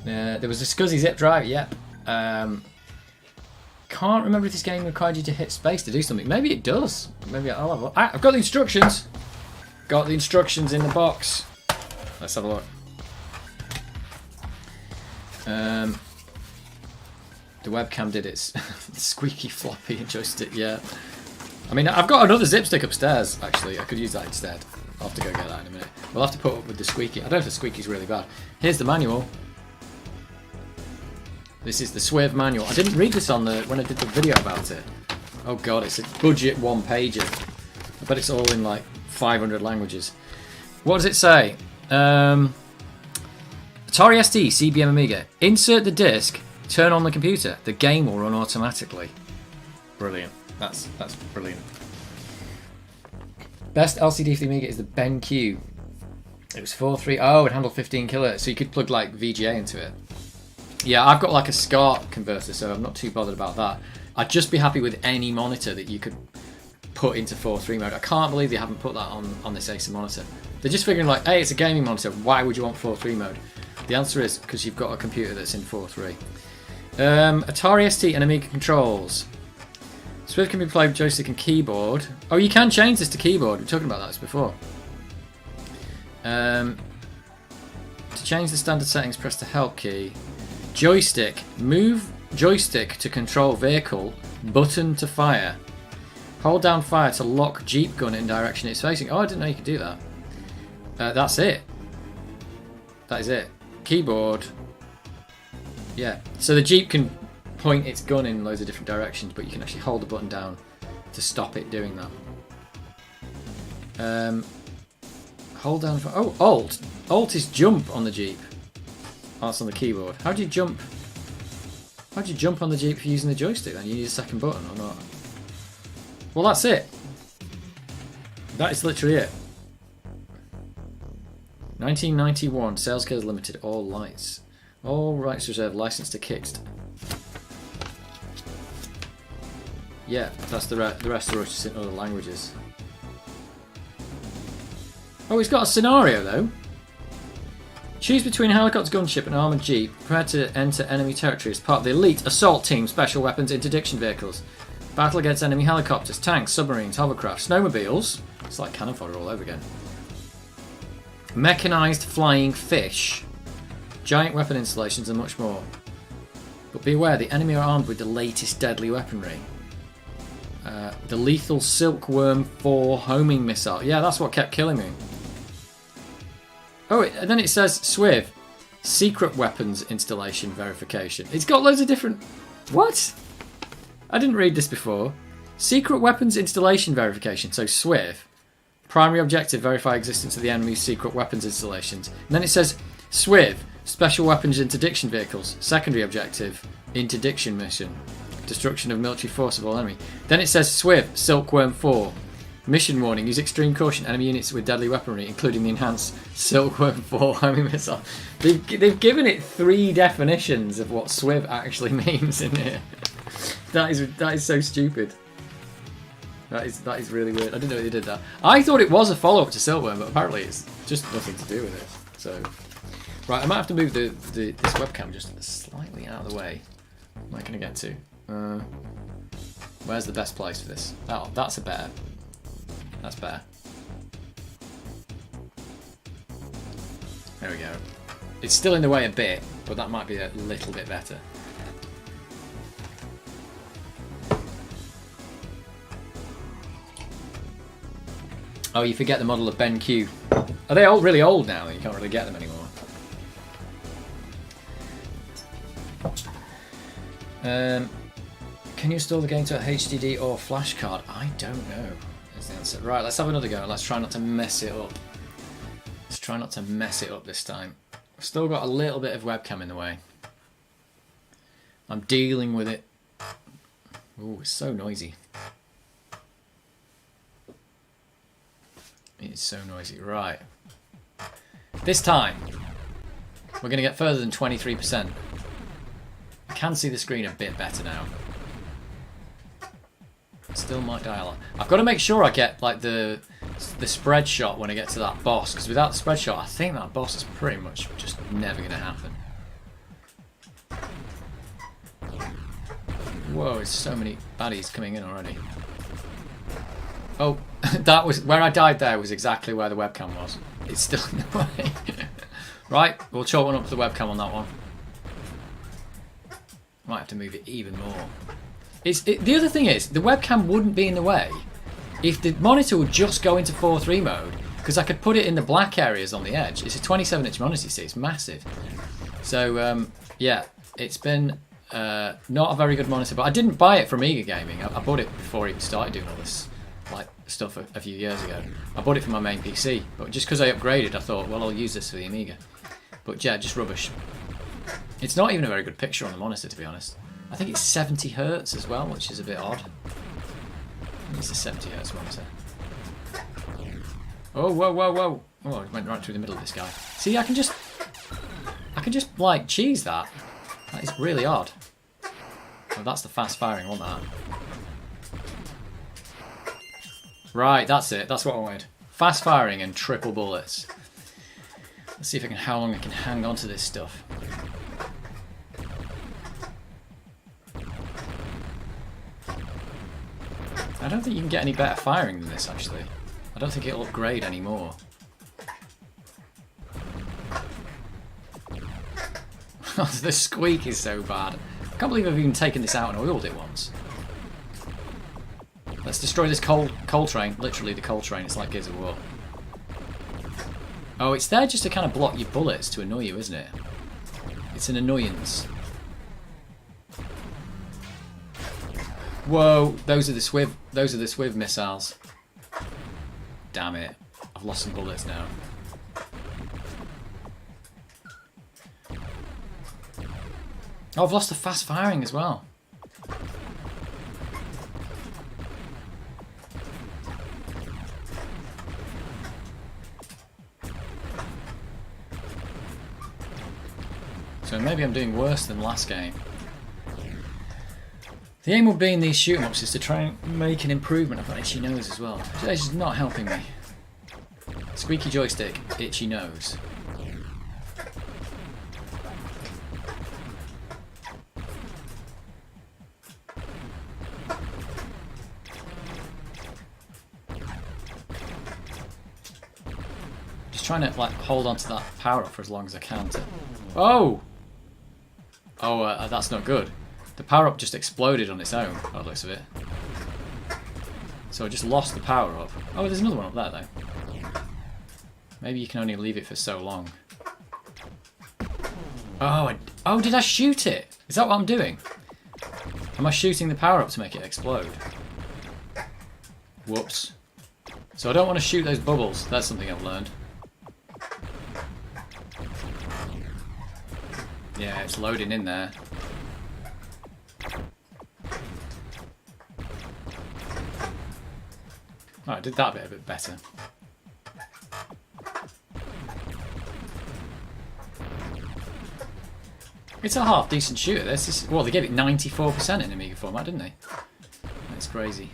There was a SCSI zip drive, yep. Can't remember if this game required you to hit space to do something. Maybe it does. Maybe I'll have a look. Ah, I've got the instructions. Got the instructions in the box. Let's have a look. The webcam did its squeaky floppy joystick, yeah. I mean, I've got another zip stick upstairs, actually. I could use that instead. I'll have to go get that in a minute. We'll have to put up with the squeaky. I don't know if the squeaky's really bad. Here's the manual. This is the Swiv manual. I didn't read this on when I did the video about it. Oh god, it's a budget one-pager. I bet it's all in like 500 languages. What does it say? Atari ST, CBM Amiga. Insert the disc, turn on the computer. The game will run automatically. Brilliant. That's brilliant. Best LCD for the Amiga is the BenQ. It was 4.3. Oh, it handled 15 kHz, so you could plug like VGA into it. Yeah, I've got like a SCART converter, so I'm not too bothered about that. I'd just be happy with any monitor that you could put into 4.3 mode. I can't believe they haven't put that on this Acer monitor. They're just figuring like, hey, it's a gaming monitor, why would you want 4.3 mode? The answer is because you've got a computer that's in 4.3. Atari ST and Amiga controls. Swift can be played with joystick and keyboard. Oh, you can change this to keyboard. We were talking about this before. To change the standard settings, press the help key. Joystick. Move joystick to control vehicle. Button to fire. Hold down fire to lock Jeep gun in direction it's facing. Oh, I didn't know you could do that. That's it. That is it. Keyboard. Yeah. So the Jeep can point its gun in loads of different directions, but you can actually hold the button down to stop it doing that. Hold down for... Oh, Alt. Alt is jump on the Jeep. Oh, that's on the keyboard. How do you jump? How do you jump on the Jeep using the joystick then? You need a second button or not? Well, that's it. That is literally it. 1991. Sales Kills Limited. All lights. All rights reserved. License to Kixt. Yeah, that's the rest are just in other languages. Oh, it's got a scenario though. Choose between a helicopter gunship and armoured jeep. Prepare to enter enemy territory as part of the elite assault team special weapons interdiction vehicles. Battle against enemy helicopters, tanks, submarines, hovercraft, snowmobiles. It's like cannon fodder all over again. Mechanised flying fish. Giant weapon installations and much more. But be aware, the enemy are armed with the latest deadly weaponry. The lethal Silkworm 4 homing missile. Yeah, that's what kept killing me. Oh, and then it says SWIV. Secret weapons installation verification. It's got loads of different... What? I didn't read this before. Secret weapons installation verification. So SWIV. Primary objective, verify existence of the enemy's secret weapons installations. And then it says SWIV. Special weapons interdiction vehicles. Secondary objective, interdiction mission. Destruction of military force of all enemy. Then it says SWIV, Silkworm 4. Mission warning, use extreme caution, enemy units with deadly weaponry, including the enhanced Silkworm 4 homing missile. They've given it 3 definitions of what SWIV actually means in here. That is so stupid. That is really weird. I didn't know they did that. I thought it was a follow-up to Silkworm, but apparently it's just nothing to do with it. So, right, I might have to move this webcam just slightly out of the way. What am I going to get to? Where's the best place for this? Oh, that's a better. That's better. There we go. It's still in the way a bit, but that might be a little bit better. Oh, you forget the model of Ben Q. Are they all really old now? You can't really get them anymore. Can you install the game to a HDD or flash card? I don't know. Is the answer. Right, let's have another go. Let's try not to mess it up. Let's try not to mess it up this time. I've still got a little bit of webcam in the way. I'm dealing with it. Ooh, it's so noisy. It's so noisy. Right. This time, we're going to get further than 23%. I can see the screen a bit better now. Still might die a lot. I've got to make sure I get like the spread shot when I get to that boss, because without the spread shot, I think that boss is pretty much just never going to happen. Whoa, there's so many baddies coming in already. Oh, that was where I died. There was exactly where the webcam was. It's still in the way. Right, we'll chalk one up to the webcam on that one. Might have to move it even more. The other thing is, the webcam wouldn't be in the way if the monitor would just go into 4:3 mode, because I could put it in the black areas on the edge. It's a 27-inch monitor, you see, it's massive. So, yeah, it's been not a very good monitor, but I didn't buy it from Amiga Gaming. I bought it before it started doing all this like stuff a few years ago. I bought it for my main PC, but just because I upgraded, I thought, well, I'll use this for the Amiga. But yeah, just rubbish. It's not even a very good picture on the monitor, to be honest. I think it's 70 Hz as well, which is a bit odd. I think it's a 70 Hz monitor. Oh, whoa, whoa, whoa! Oh, I went right through the middle of this guy. See, I can just like cheese that. That is really odd. Oh, that's the fast firing, wasn't that? Right, that's it. That's what I wanted. Fast firing and triple bullets. Let's see if how long I can hang on to this stuff. I don't think you can get any better firing than this, actually. I don't think it'll upgrade anymore. The squeak is so bad. I can't believe I've even taken this out and oiled it once. Let's destroy this coal train. Literally the coal train. It's like Gears of War. Oh, it's there just to kind of block your bullets to annoy you, isn't it? It's an annoyance. Whoa, those are the SWIV missiles. Damn it. I've lost some bullets now. Oh, I've lost the fast firing as well. So maybe I'm doing worse than last game. The aim will be in these shoot-em-ups is to try and make an improvement. I've got itchy nose as well. This is not helping me. Squeaky joystick, itchy nose. trying to like hold on to that power up for as long as I can. Oh! Oh, that's not good. The power up just exploded on its own, by the looks of it. So I just lost the power up. Oh, there's another one up there though. Maybe you can only leave it for so long. Oh, oh, did I shoot it? Is that what I'm doing? Am I shooting the power up to make it explode? Whoops. So I don't want to shoot those bubbles. That's something I've learned. Yeah, it's loading in there. Oh, I did that bit a bit better. It's a half decent shooter. This is, well, they gave it 94% in Amiga format, didn't they? That's crazy.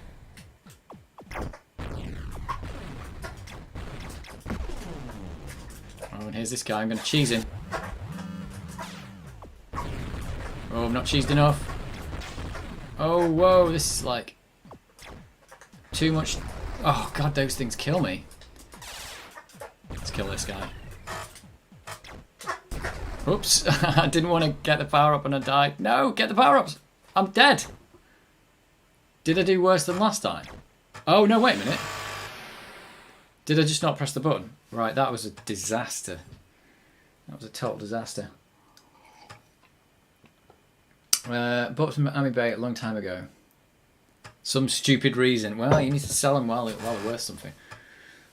Oh, and here's this guy. I'm going to cheese him. Oh, I'm not cheesed enough. Oh, whoa, this is like too much. Oh, God, those things kill me. Let's kill this guy. Oops, I didn't want to get the power up and I died. No, get the power ups. I'm dead. Did I do worse than last time? Oh, no, wait a minute. Did I just not press the button? Right, that was a disaster. That was a total disaster. Bought some Amiga a long time ago. Some stupid reason. Well, you need to sell them while they're worth something.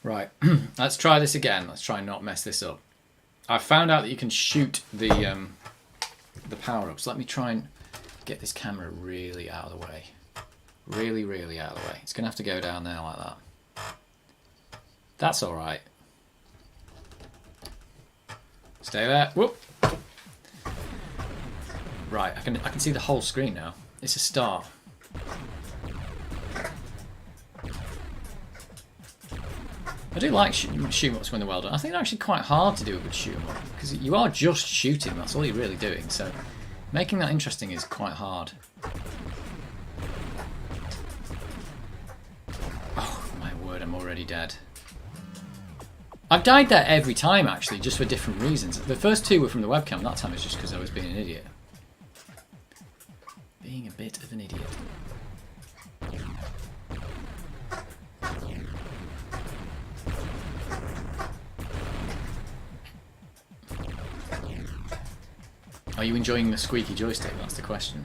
Right, let's try this again. Let's try and not mess this up. I found out that you can shoot the power-ups. Let me try and get this camera really out of the way. Really, really out of the way. It's going to have to go down there like that. That's alright. Stay there. Whoop. Right, I can see the whole screen now. It's a start. I do like shoot-em-ups when they're well done. I think they're actually quite hard to do a good shoot-em-up because you are just shooting. That's all you're really doing. So making that interesting is quite hard. Oh my word! I'm already dead. I've died there every time actually, just for different reasons. The first two were from the webcam. That time it was just because I was being an idiot. Being a bit of an idiot. Are you enjoying the squeaky joystick? That's the question.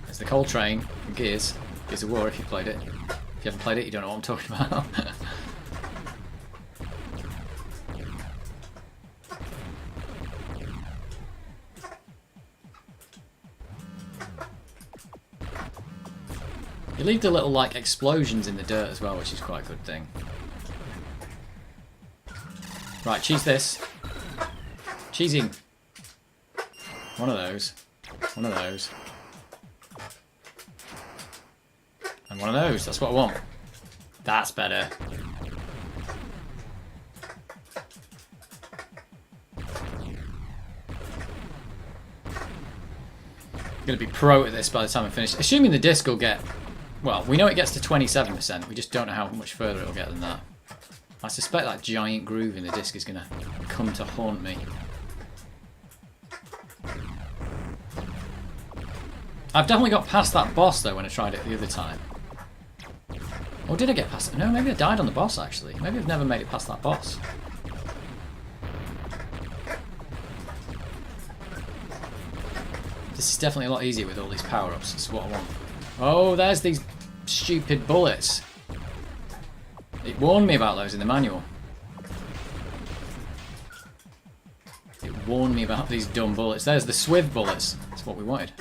There's the Coal Train from Gears of War if you've played it. If you haven't played it, you don't know what I'm talking about. You leave the little like explosions in the dirt as well, which is quite a good thing. Right, cheese this. Cheesing. One of those. One of those. And one of those. That's what I want. That's better. I'm going to be pro at this by the time I finish. Assuming the disc will get... Well, we know it gets to 27%. We just don't know how much further it'll get than that. I suspect that giant groove in the disc is going to come to haunt me. I've definitely got past that boss though when I tried it the other time. Or did I get past it? No, maybe I died on the boss actually. Maybe I've never made it past that boss. This is definitely a lot easier with all these power-ups. This is what I want. Oh, there's these stupid bullets. It warned me about those in the manual. It warned me about these dumb bullets. There's the Swiv bullets. That's what we wanted.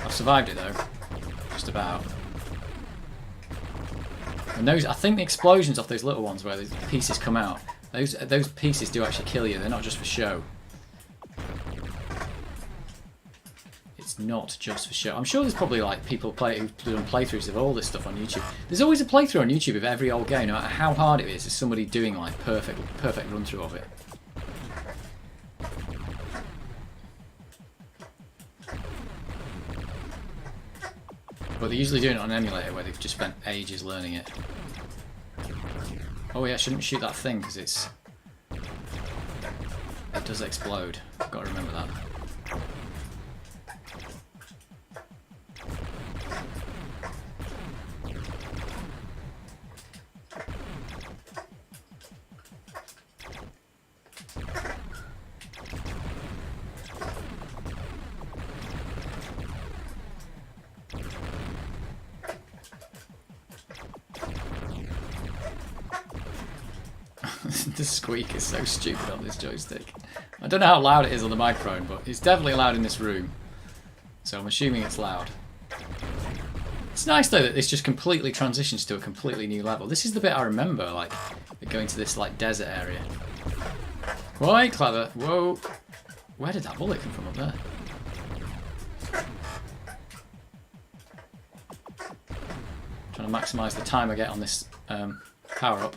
I've survived it though. Just about. And those, I think the explosions off those little ones where the pieces come out, those pieces do actually kill you. They're not just for show. It's not just for show. I'm sure there's probably like people who've done playthroughs of all this stuff on YouTube. There's always a playthrough on YouTube of every old game, no matter how hard it is. There's somebody doing like perfect run through of it. But they're usually doing it on an emulator where they've just spent ages learning it. Oh yeah, I shouldn't shoot that thing because it does explode. I've got to remember that. The squeak is so stupid on this joystick. I don't know how loud it is on the microphone, but it's definitely loud in this room. So I'm assuming it's loud. It's nice though that this just completely transitions to a completely new level. This is the bit I remember, like going to this like desert area. Quite clever. Whoa. Where did that bullet come from up there? Trying to maximise the time I get on this power up.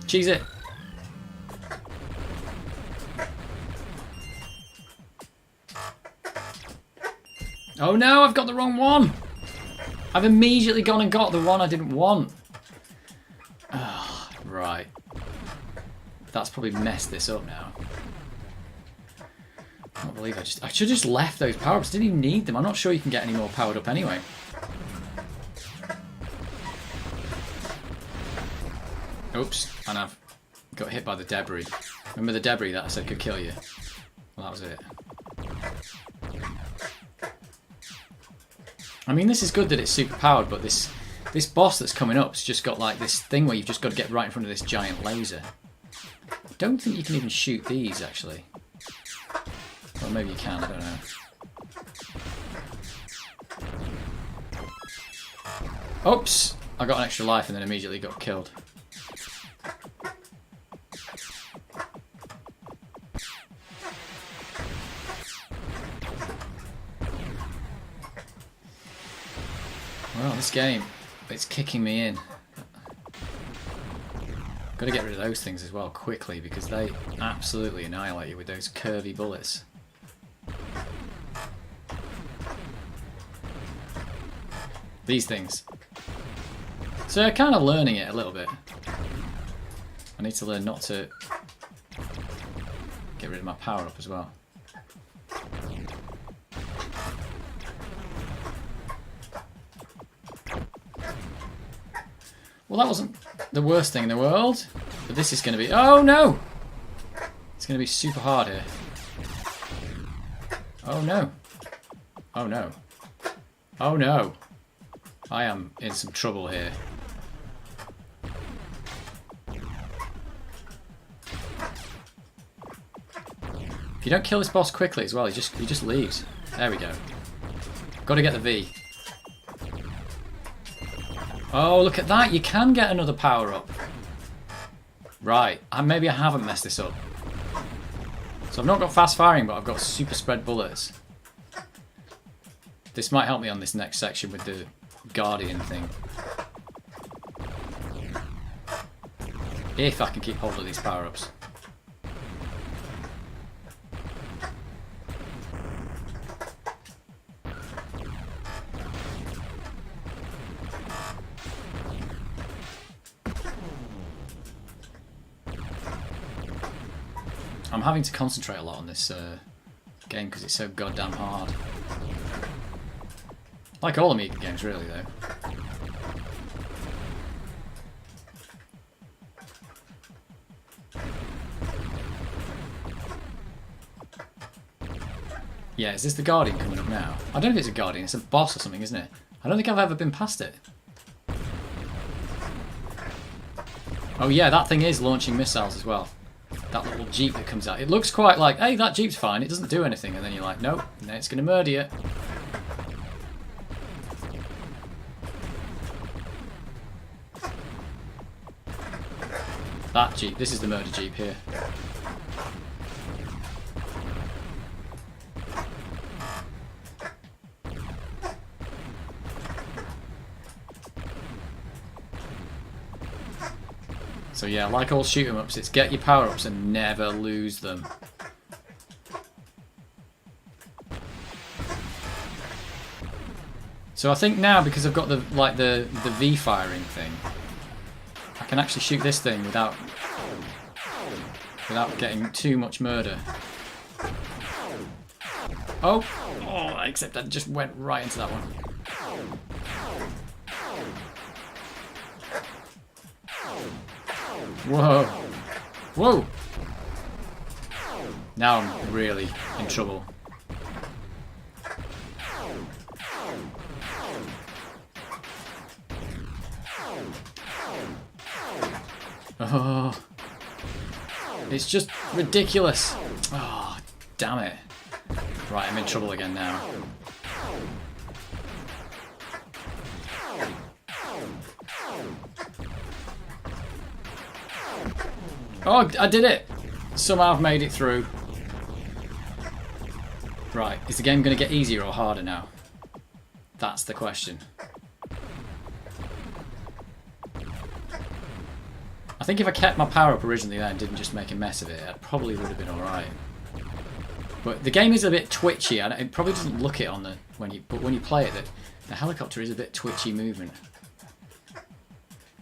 Cheese it. Oh no, I've got the wrong one. I've immediately gone and got the one I didn't want. Oh, right. That's probably messed this up now. I can't believe I should have just left those power-ups. Didn't even need them. I'm not sure you can get any more powered up anyway. Oops, and I've got hit by the debris. Remember the debris that I said could kill you? Well, that was it. I mean, this is good that it's super powered, but this boss that's coming up's just got like this thing where you've just got to get right in front of this giant laser. I don't think you can even shoot these, actually. Or maybe you can, I don't know. Oops! I got an extra life and then immediately got killed. Well, this game, it's kicking me in. Got to get rid of those things as well quickly because they absolutely annihilate you with those curvy bullets. These things. So I'm kind of learning it a little bit. I need to learn not to get rid of my power up as well. Well, that wasn't the worst thing in the world, but this is going to be... Oh, no! It's going to be super hard here. Oh, no. Oh, no. Oh, no. I am in some trouble here. If you don't kill this boss quickly as well, he just leaves. There we go. Got to get the V. Oh, look at that. You can get another power-up. Right. Maybe I haven't messed this up. So I've not got fast firing, but I've got super spread bullets. This might help me on this next section with the Guardian thing. If I can keep hold of these power-ups. I'm having to concentrate a lot on this game because it's so goddamn hard. Like all Amiga games, really, though. Yeah, is this the Guardian coming up now? I don't know if it's a Guardian, it's a boss or something, isn't it? I don't think I've ever been past it. Oh yeah, that thing is launching missiles as well. That little jeep that comes out. It looks quite like, hey, that jeep's fine, it doesn't do anything. And then you're like, nope, and then it's going to murder you. That jeep, this is the murder jeep here. So yeah, like all shoot 'em ups, it's get your power ups and never lose them. So I think now, because I've got the V firing thing, I can actually shoot this thing without getting too much murder. Oh, except I just went right into that one. Whoa. Whoa. Now I'm really in trouble. Oh. It's just ridiculous. Oh, damn it. Right, I'm in trouble again now. Oh, I did it! Somehow I've made it through. Right, is the game going to get easier or harder now? That's the question. I think if I kept my power up originally there and didn't just make a mess of it, I probably would have been alright. But the game is a bit twitchy, and it probably doesn't look it on the when you play it, the helicopter is a bit twitchy movement.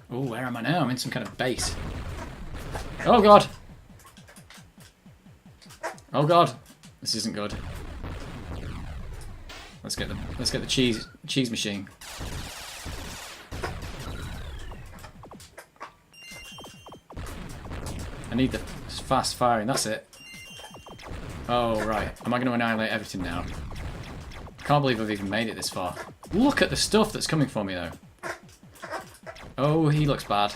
Oh, where am I now? I'm in some kind of base. Oh god! Oh god! This isn't good. Let's get the cheese machine. I need the fast firing, that's it. Oh, right. Am I going to annihilate everything now? I can't believe I've even made it this far. Look at the stuff that's coming for me, though. Oh, he looks bad.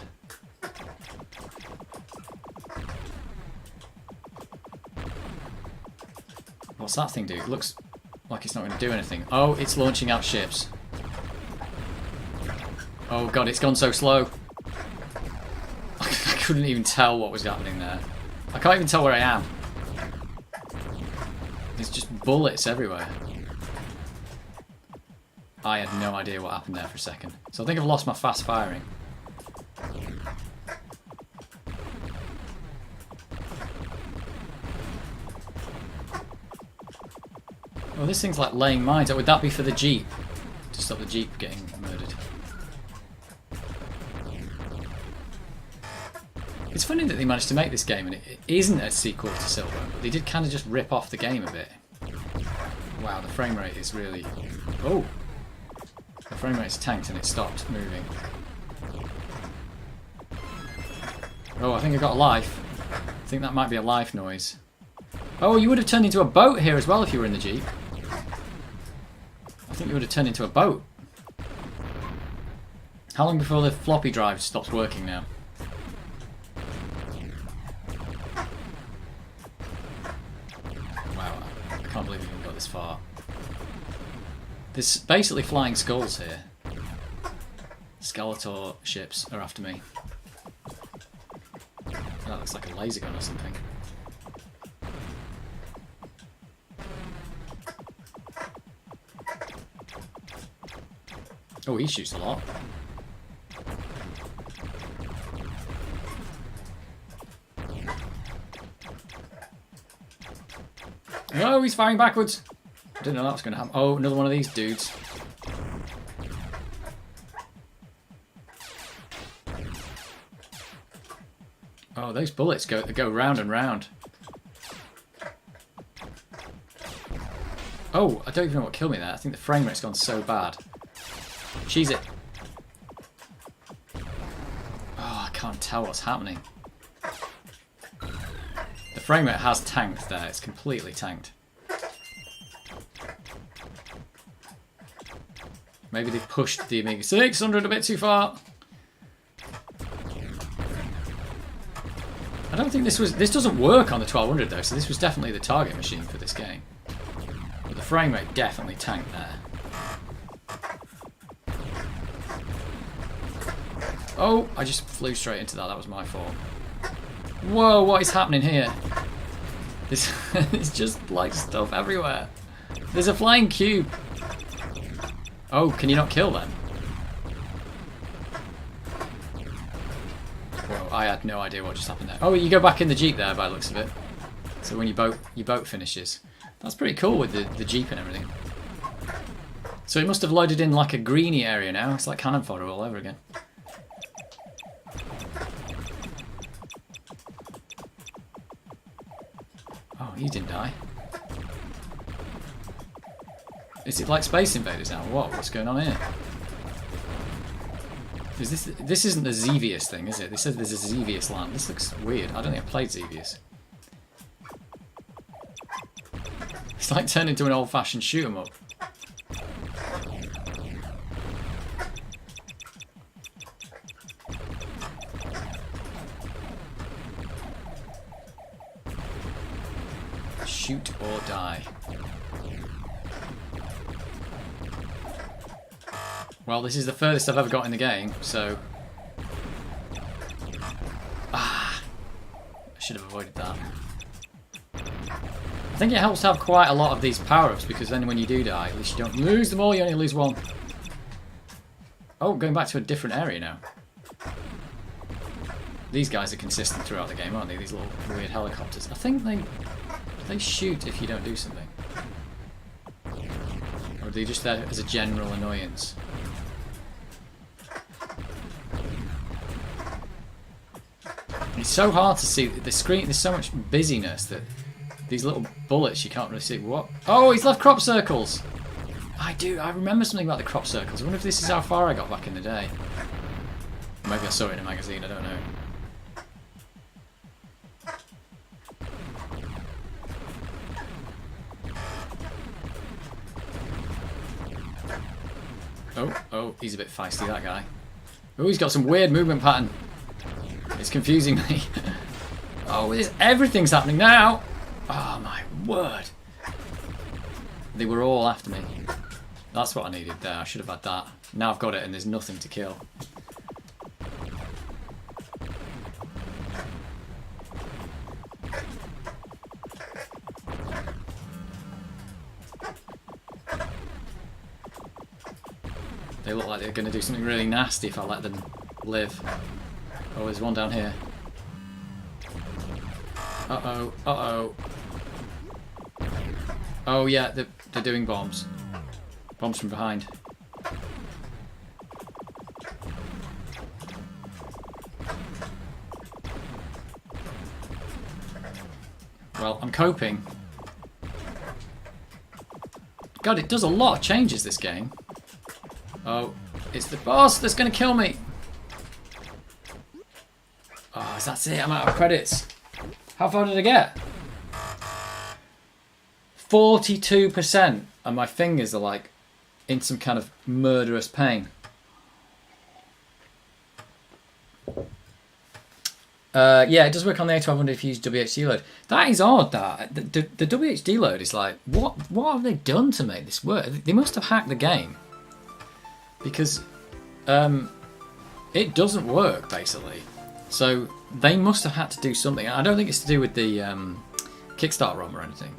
What's that thing do? It looks like it's not going to do anything. Oh, it's launching out ships. Oh, God, it's gone so slow. I couldn't even tell what was happening there. I can't even tell where I am. There's just bullets everywhere. I had no idea what happened there for a second. So I think I've lost my fast firing. Oh, this thing's like laying mines. Would that be for the Jeep? To stop the Jeep getting murdered. It's funny that they managed to make this game and it isn't a sequel to Silver, but they did kind of just rip off the game a bit. Wow, the frame rate is really... Oh! The frame rate's tanked and it stopped moving. Oh, I think I got a life. I think that might be a life noise. Oh, you would have turned into a boat here as well if you were in the Jeep. I think you would have turned into a boat. How long before the floppy drive stops working now? Wow, I can't believe we even got this far. There's basically flying skulls here. Skeletor ships are after me. That looks like a laser gun or something. Oh, he shoots a lot. Oh, he's firing backwards. I didn't know that was going to happen. Oh, another one of these dudes. Oh, those bullets go round and round. Oh, I don't even know what killed me there. I think the frame rate's gone so bad. Cheese it. Oh, I can't tell what's happening. The frame rate has tanked there. It's completely tanked. Maybe they've pushed the Amiga 600 a bit too far. I don't think this doesn't work on the 1200 though, so this was definitely the target machine for this game. But the frame rate definitely tanked there. Oh, I just flew straight into that. That was my fault. Whoa, what is happening here? It's just like stuff everywhere. There's a flying cube. Oh, can you not kill them? Whoa, I had no idea what just happened there. Oh, you go back in the Jeep there by the looks of it. So when your boat finishes. That's pretty cool with the Jeep and everything. So it must have loaded in like a greeny area now. It's like cannon fodder all over again. Oh, he didn't die. Is it like Space Invaders now? What's going on here? Is this isn't the Xevious thing, is it? They said there's a Xevious land. This looks weird. I don't think I've played Xevious. It's like turned into an old-fashioned shoot 'em up. Shoot or die. Well, this is the furthest I've ever got in the game, so... I should have avoided that. I think it helps to have quite a lot of these power-ups, because then when you do die, at least you don't lose them all, you only lose one. Oh, going back to a different area now. These guys are consistent throughout the game, aren't they? These little weird helicopters. I think they shoot if you don't do something. Or are they just there as a general annoyance? It's so hard to see the screen. There's so much busyness that these little bullets you can't really see. What? Oh, he's left crop circles. I remember something about the crop circles. I wonder if this is how far I got back in the day. Maybe I saw it in a magazine. I don't know. Oh, he's a bit feisty, that guy. Oh, he's got some weird movement pattern. It's confusing me. Oh, everything's happening now. Oh, my word. They were all after me. That's what I needed there. I should have had that. Now I've got it and there's nothing to kill. They look like they're going to do something really nasty if I let them live. Oh, there's one down here. Uh-oh, uh-oh. Oh yeah, they're doing bombs. Bombs from behind. Well, I'm coping. God, it does a lot of changes, this game. Oh, it's the boss that's going to kill me. Oh, that's it? I'm out of credits. How far did I get? 42%, and my fingers are like in some kind of murderous pain. Yeah, it does work on the A1200 if you use WHD load. That is odd, that. The WHD load is like, what have they done to make this work? They must have hacked the game. Because it doesn't work, basically. So they must have had to do something. I don't think it's to do with the Kickstarter ROM or anything.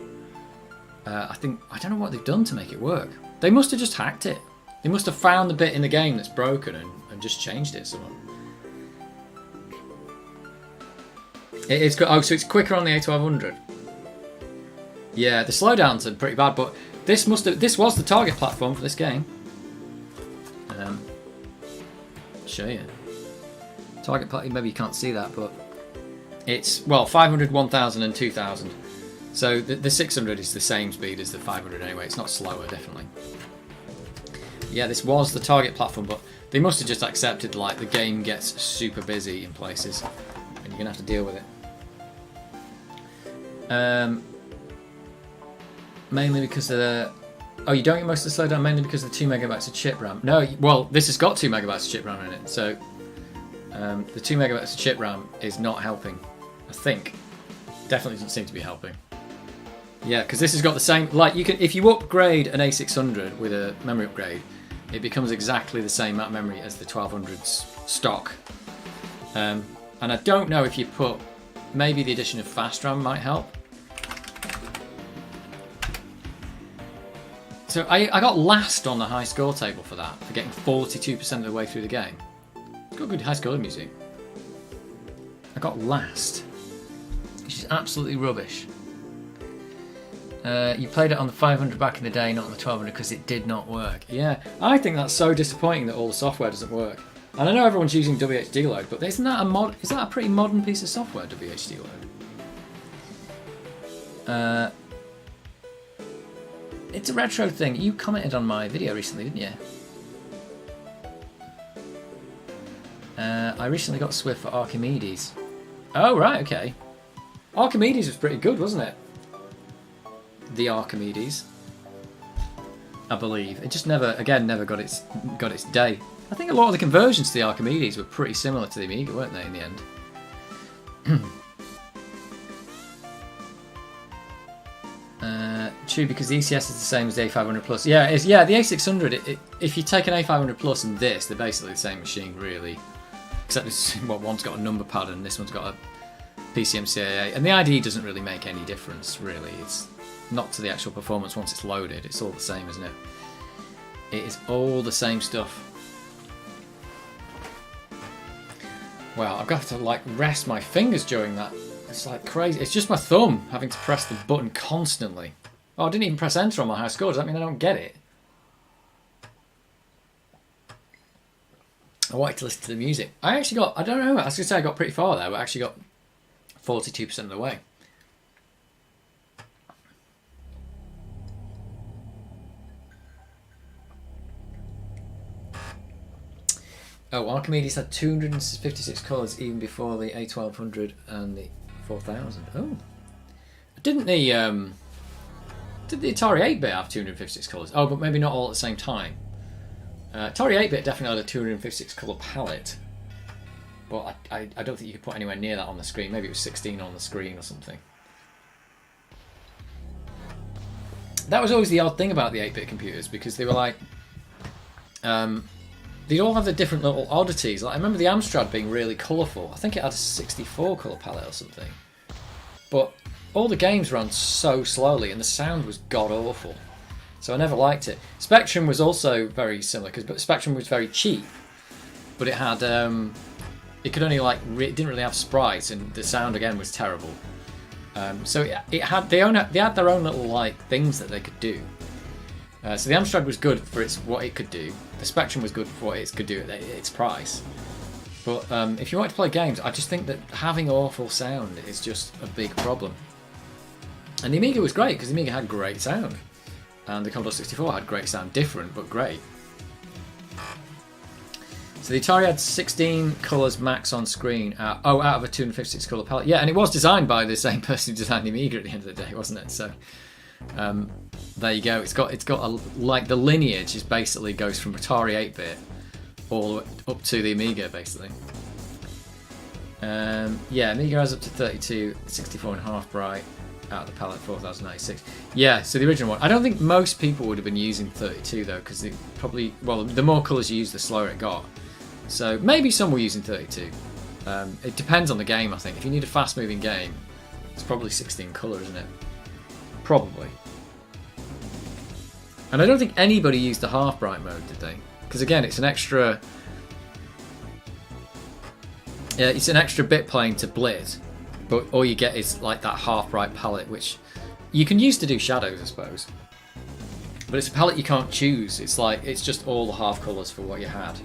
I don't know what they've done to make it work. They must have just hacked it. They must have found the bit in the game that's broken and just changed it somewhat. So it's quicker on the A1200. Yeah, the slowdowns are pretty bad, but this was the target platform for this game. Show you. Target platform, maybe you can't see that, but it's, well, 500, 1000 and 2000. So the 600 is the same speed as the 500 anyway. It's not slower, definitely. Yeah, this was the target platform, but they must have just accepted, like, the game gets super busy in places and you're gonna have to deal with it. Mainly because of the... Oh, you don't get most of the slowdown mainly because of the 2 megabytes of chip RAM. No, well, this has got 2 megabytes of chip RAM in it, so the 2 megabytes of chip RAM is not helping, I think. Definitely doesn't seem to be helping. Yeah, because this has got the same... Like, you can, if you upgrade an A600 with a memory upgrade, it becomes exactly the same amount of memory as the 1200's stock. And I don't know if you put... Maybe the addition of fast RAM might help. So I got last on the high score table for that, for getting 42% of the way through the game. It's got good high score music. I got last, which is absolutely rubbish. You played it on the 500 back in the day, not on the 1200 because it did not work. Yeah, I think that's so disappointing that all the software doesn't work. And I know everyone's using WHD load, but isn't that is that a pretty modern piece of software, WHD load? It's a retro thing. You commented on my video recently, didn't you? I recently got Swift for Archimedes. Oh, right, okay. Archimedes was pretty good, wasn't it? The Archimedes, I believe. It just never got its day. I think a lot of the conversions to the Archimedes were pretty similar to the Amiga, weren't they, in the end? True, because the ECS is the same as the A500 Plus. Yeah, the A600. If you take an A500 Plus and this, they're basically the same machine, really. Except one's got a number pad and this one's got a PCMCIA, and the ID doesn't really make any difference, really. It's not to the actual performance once it's loaded. It's all the same, isn't it? It is all the same stuff. Wow, I've got to like rest my fingers during that. It's like crazy. It's just my thumb having to press the button constantly. Oh, I didn't even press enter on my high score. Does that mean I don't get it? I wanted to listen to the music. I actually got, I don't know, I was going to say I got pretty far there, but I actually got 42% of the way. Oh, Archimedes had 256 colours even before the A1200 and the 4000. Oh. Did the Atari 8-bit have 256 colours? Oh, but maybe not all at the same time. Atari 8-bit definitely had a 256 colour palette, but I don't think you could put anywhere near that on the screen. Maybe it was 16 on the screen or something. That was always the odd thing about the 8-bit computers, because they were like, they'd all have the different little oddities. Like, I remember the Amstrad being really colourful. I think it had a 64 colour palette or something. But all the games ran so slowly and the sound was god awful. So I never liked it. Spectrum was also very similar, because Spectrum was very cheap, but it had it could only it didn't really have sprites, and the sound again was terrible. So it had they had their own little like things that they could do. So the Amstrad was good for what it could do. The Spectrum was good for what it could do at its price. But if you want to play games, I just think that having awful sound is just a big problem. And the Amiga was great, because the Amiga had great sound. And the Commodore 64 had great sound. Different, but great. So the Atari had 16 colours max on screen. Out of a 256 colour palette. Yeah, and it was designed by the same person who designed the Amiga at the end of the day, wasn't it? So there you go. It's got like the lineage is basically goes from Atari 8-bit all the way up to the Amiga, basically. Yeah, Amiga has up to 32, 64.5 bright out of the palette, 4096. Yeah, so the original one. I don't think most people would have been using 32 though, because the more colours you use, the slower it got. So maybe some were using 32. It depends on the game, I think. If you need a fast-moving game, it's probably 16 colour, isn't it? Probably. And I don't think anybody used the half bright mode, did they? Because again, it's an extra. Yeah, it's an extra bit plane to blit, but all you get is like that half bright palette, which you can use to do shadows, I suppose. But it's a palette you can't choose. It's just all the half colours for what you had.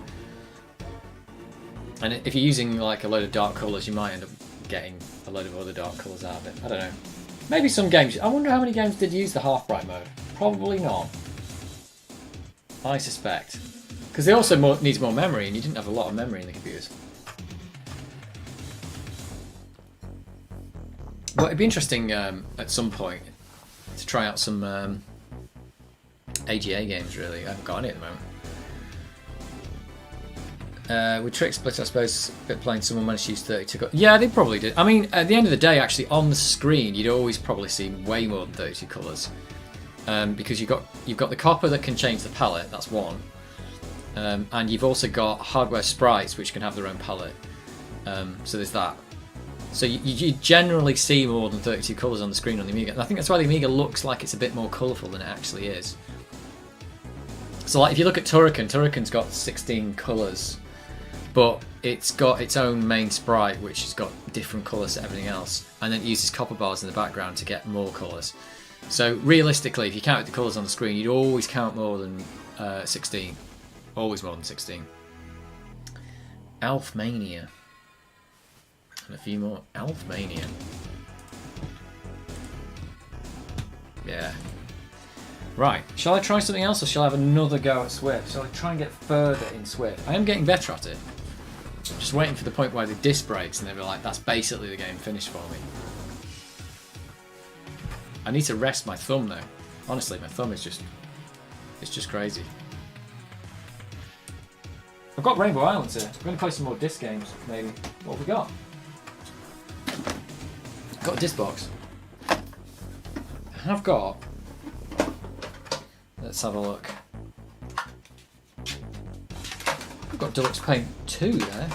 And if you're using like a load of dark colours, you might end up getting a load of other dark colours out of it. I don't know. Maybe some games. I wonder how many games did use the half bright mode. Probably not. I suspect. Because they also needs more memory, and you didn't have a lot of memory in the computers. Well, it'd be interesting at some point to try out some AGA games, really. I haven't got any at the moment. With Trick Split, I suppose, bit playing, someone managed to use 32. Yeah, they probably did. I mean, at the end of the day, actually, on the screen, you'd always probably see way more than 32 colours. Because you've got the copper that can change the palette, that's one. And you've also got hardware sprites, which can have their own palette. So there's that. So you generally see more than 32 colours on the screen on the Amiga. And I think that's why the Amiga looks like it's a bit more colourful than it actually is. So like if you look at Turrican's got 16 colours, but it's got its own main sprite, which has got different colours to everything else. And then it uses copper bars in the background to get more colours. So realistically, if you counted the colours on the screen, you'd always count more than 16. Always more than 16. Elfmania. And a few more. Elfmania. Yeah. Right. Shall I try something else or shall I have another go at Swift? Shall I try and get further in Swift? I am getting better at it. Just waiting for the point where the disc breaks and they'll be like, that's basically the game finished for me. I need to rest my thumb though. Honestly, my thumb is just... it's just crazy. I've got Rainbow Islands here. I'm going to play some more disc games, maybe. What have we got? Got a disc box. I've got... let's have a look. I've got Deluxe Paint 2 there.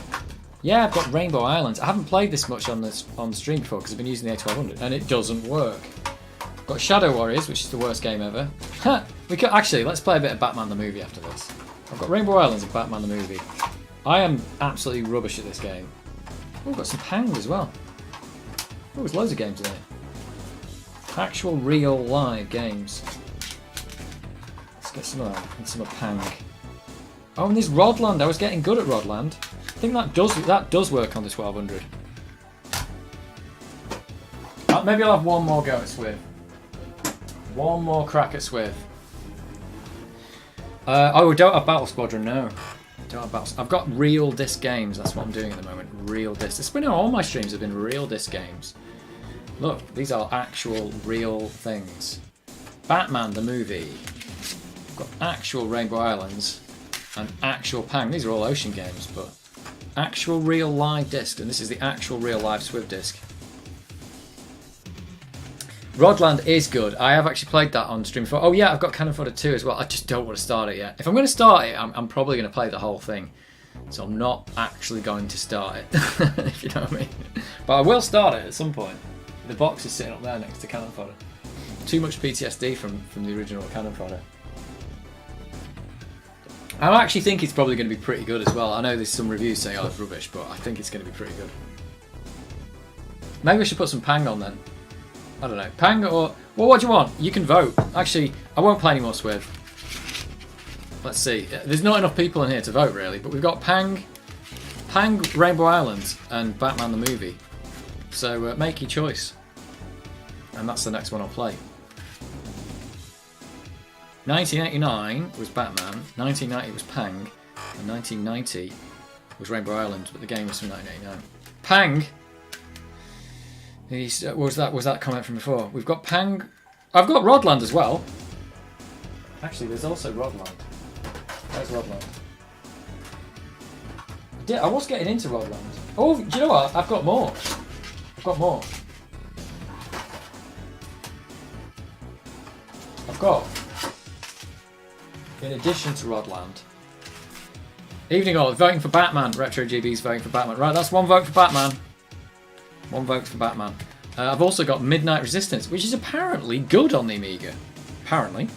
Yeah, I've got Rainbow Islands. I haven't played this much on the stream before because I've been using the A1200 and it doesn't work. I've got Shadow Warriors, which is the worst game ever. We could actually, let's play a bit of Batman the movie after this. I've got Rainbow Islands and Batman the movie. I am absolutely rubbish at this game. Oh, we've got some Pang as well. Oh, there's loads of games in there. Actual real live games. Let's get some of that and some of Pang. Oh, and there's Rodland. I was getting good at Rodland. I think that does work on the 1200. Maybe I'll have one more go at Swift. One more crack at Swift. Oh, we don't have Battle Squadron, no. Don't have Battle. I've got real disc games. That's what I'm doing at the moment. Real disc. It's been all my streams have been real disc games. Look, these are actual real things. Batman the movie. I've got actual Rainbow Islands and actual Pang. These are all Ocean games, but actual real live disc, and this is the actual real live Swift disc. Rodland is good. I have actually played that on stream before. Oh yeah, I've got Cannon Fodder 2 as well. I just don't want to start it yet. If I'm going to start it, I'm probably going to play the whole thing. So I'm not actually going to start it, if you know what I mean. But I will start it at some point. The box is sitting up there next to Cannon Fodder. Too much PTSD from the original Cannon Fodder. I actually think it's probably going to be pretty good as well. I know there's some reviews saying, oh, it's rubbish, but I think it's going to be pretty good. Maybe I should put some Pang on then. I don't know. Pang or... well, what do you want? You can vote. Actually, I won't play any more Swift. Let's see. There's not enough people in here to vote, really, but we've got Pang, Rainbow Islands, and Batman the movie. So make your choice. And that's the next one I'll play. 1989 was Batman, 1990 was Pang, and 1990 was Rainbow Islands, but the game was from 1989. Pang! Was that comment from before? We've got Pang. I've got Rodland as well. Actually, there's also Rodland. There's Rodland. I was getting into Rodland. Oh, do you know what? I've got more. I've got, in addition to Rodland, Evening All, voting for Batman. Retro GB's voting for Batman. Right, that's one vote for Batman. One vote for Batman. I've also got Midnight Resistance, which is apparently good on the Amiga. Apparently.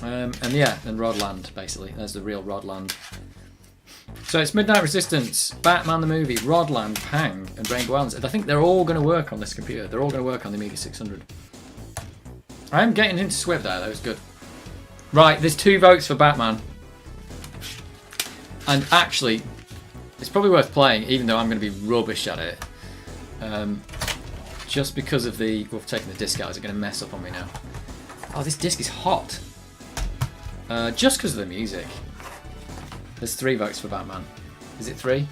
And yeah, and Rodland, basically. There's the real Rodland. So it's Midnight Resistance, Batman the movie, Rodland, Pang, and Rainbow Islands. I think they're all going to work on this computer. They're all going to work on the Amiga 600. I am getting into Swift there, that was good. Right, there's 2 votes for Batman. And actually, it's probably worth playing, even though I'm going to be rubbish at it. Just because of the... we've taken the disc out, is it going to mess up on me now? Oh, this disc is hot. Just because of the music. There's 3 votes for Batman. Is it 3?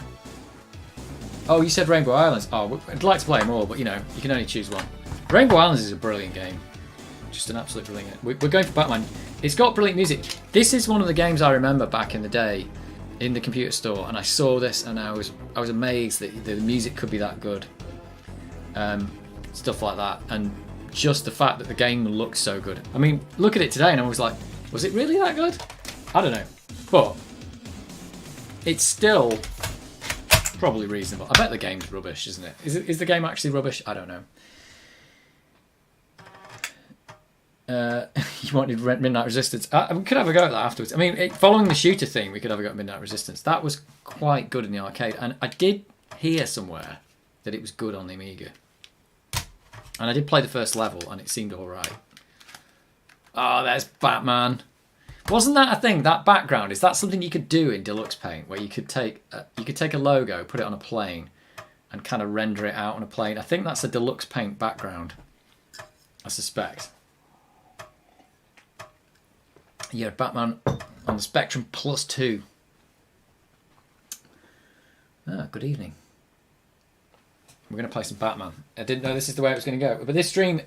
Oh, you said Rainbow Islands. Oh, I'd like to play more, but you know, you can only choose one. Rainbow Islands is a brilliant game. Just an absolute brilliant... we're going for Batman. It's got brilliant music. This is one of the games I remember back in the day in the computer store, and I saw this and I was amazed that the music could be that good. Stuff like that, and just the fact that the game looked so good. I mean, look at it today and I was like, was it really that good? I don't know, but it's still probably reasonable. I bet the game's rubbish, isn't it? Is the game actually rubbish? I don't know. You wanted Midnight Resistance. We could have a go at that afterwards. I mean, following the shooter thing, we could have a go at Midnight Resistance. That was quite good in the arcade, and I did hear somewhere that it was good on the Amiga. And I did play the first level, and it seemed alright. Oh, there's Batman. Wasn't that a thing? That background, is that something you could do in Deluxe Paint, where you could take a logo, put it on a plane, and kind of render it out on a plane? I think that's a Deluxe Paint background. I suspect. Yeah, Batman on the Spectrum Plus 2. Ah, good evening. We're going to play some Batman. I didn't know this is the way it was going to go. But this stream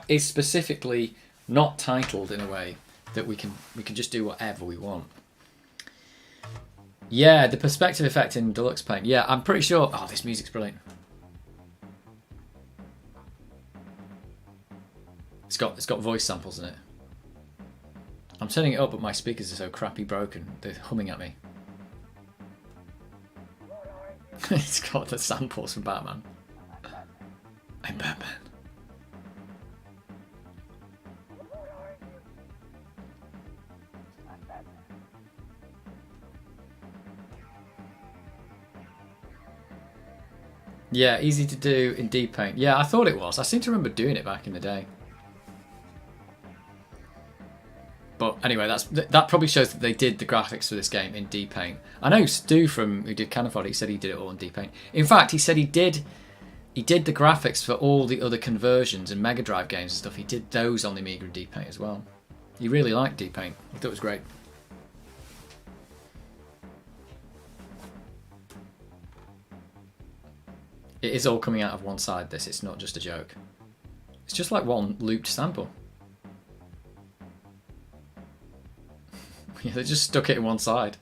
is specifically not titled in a way that we can just do whatever we want. Yeah, the perspective effect in Deluxe Paint. Yeah, I'm pretty sure... Oh, this music's brilliant. It's got voice samples in it. I'm turning it up, but my speakers are so crappy broken. They're humming at me. It's got the samples from Batman. I'm Batman. Yeah, easy to do in deep paint. Yeah, I thought it was. I seem to remember doing it back in the day. But anyway, that probably shows that they did the graphics for this game in deep paint. I know Stu who did Canafod, he said he did it all in deep paint. In fact, he said he did the graphics for all the other conversions and Mega Drive games and stuff. He did those on the Amiga in deep paint as well. He really liked deep paint. I thought it was great. It is all coming out of one side, this. It's not just a joke. It's just like one looped sample. Yeah, they just stuck it in one side.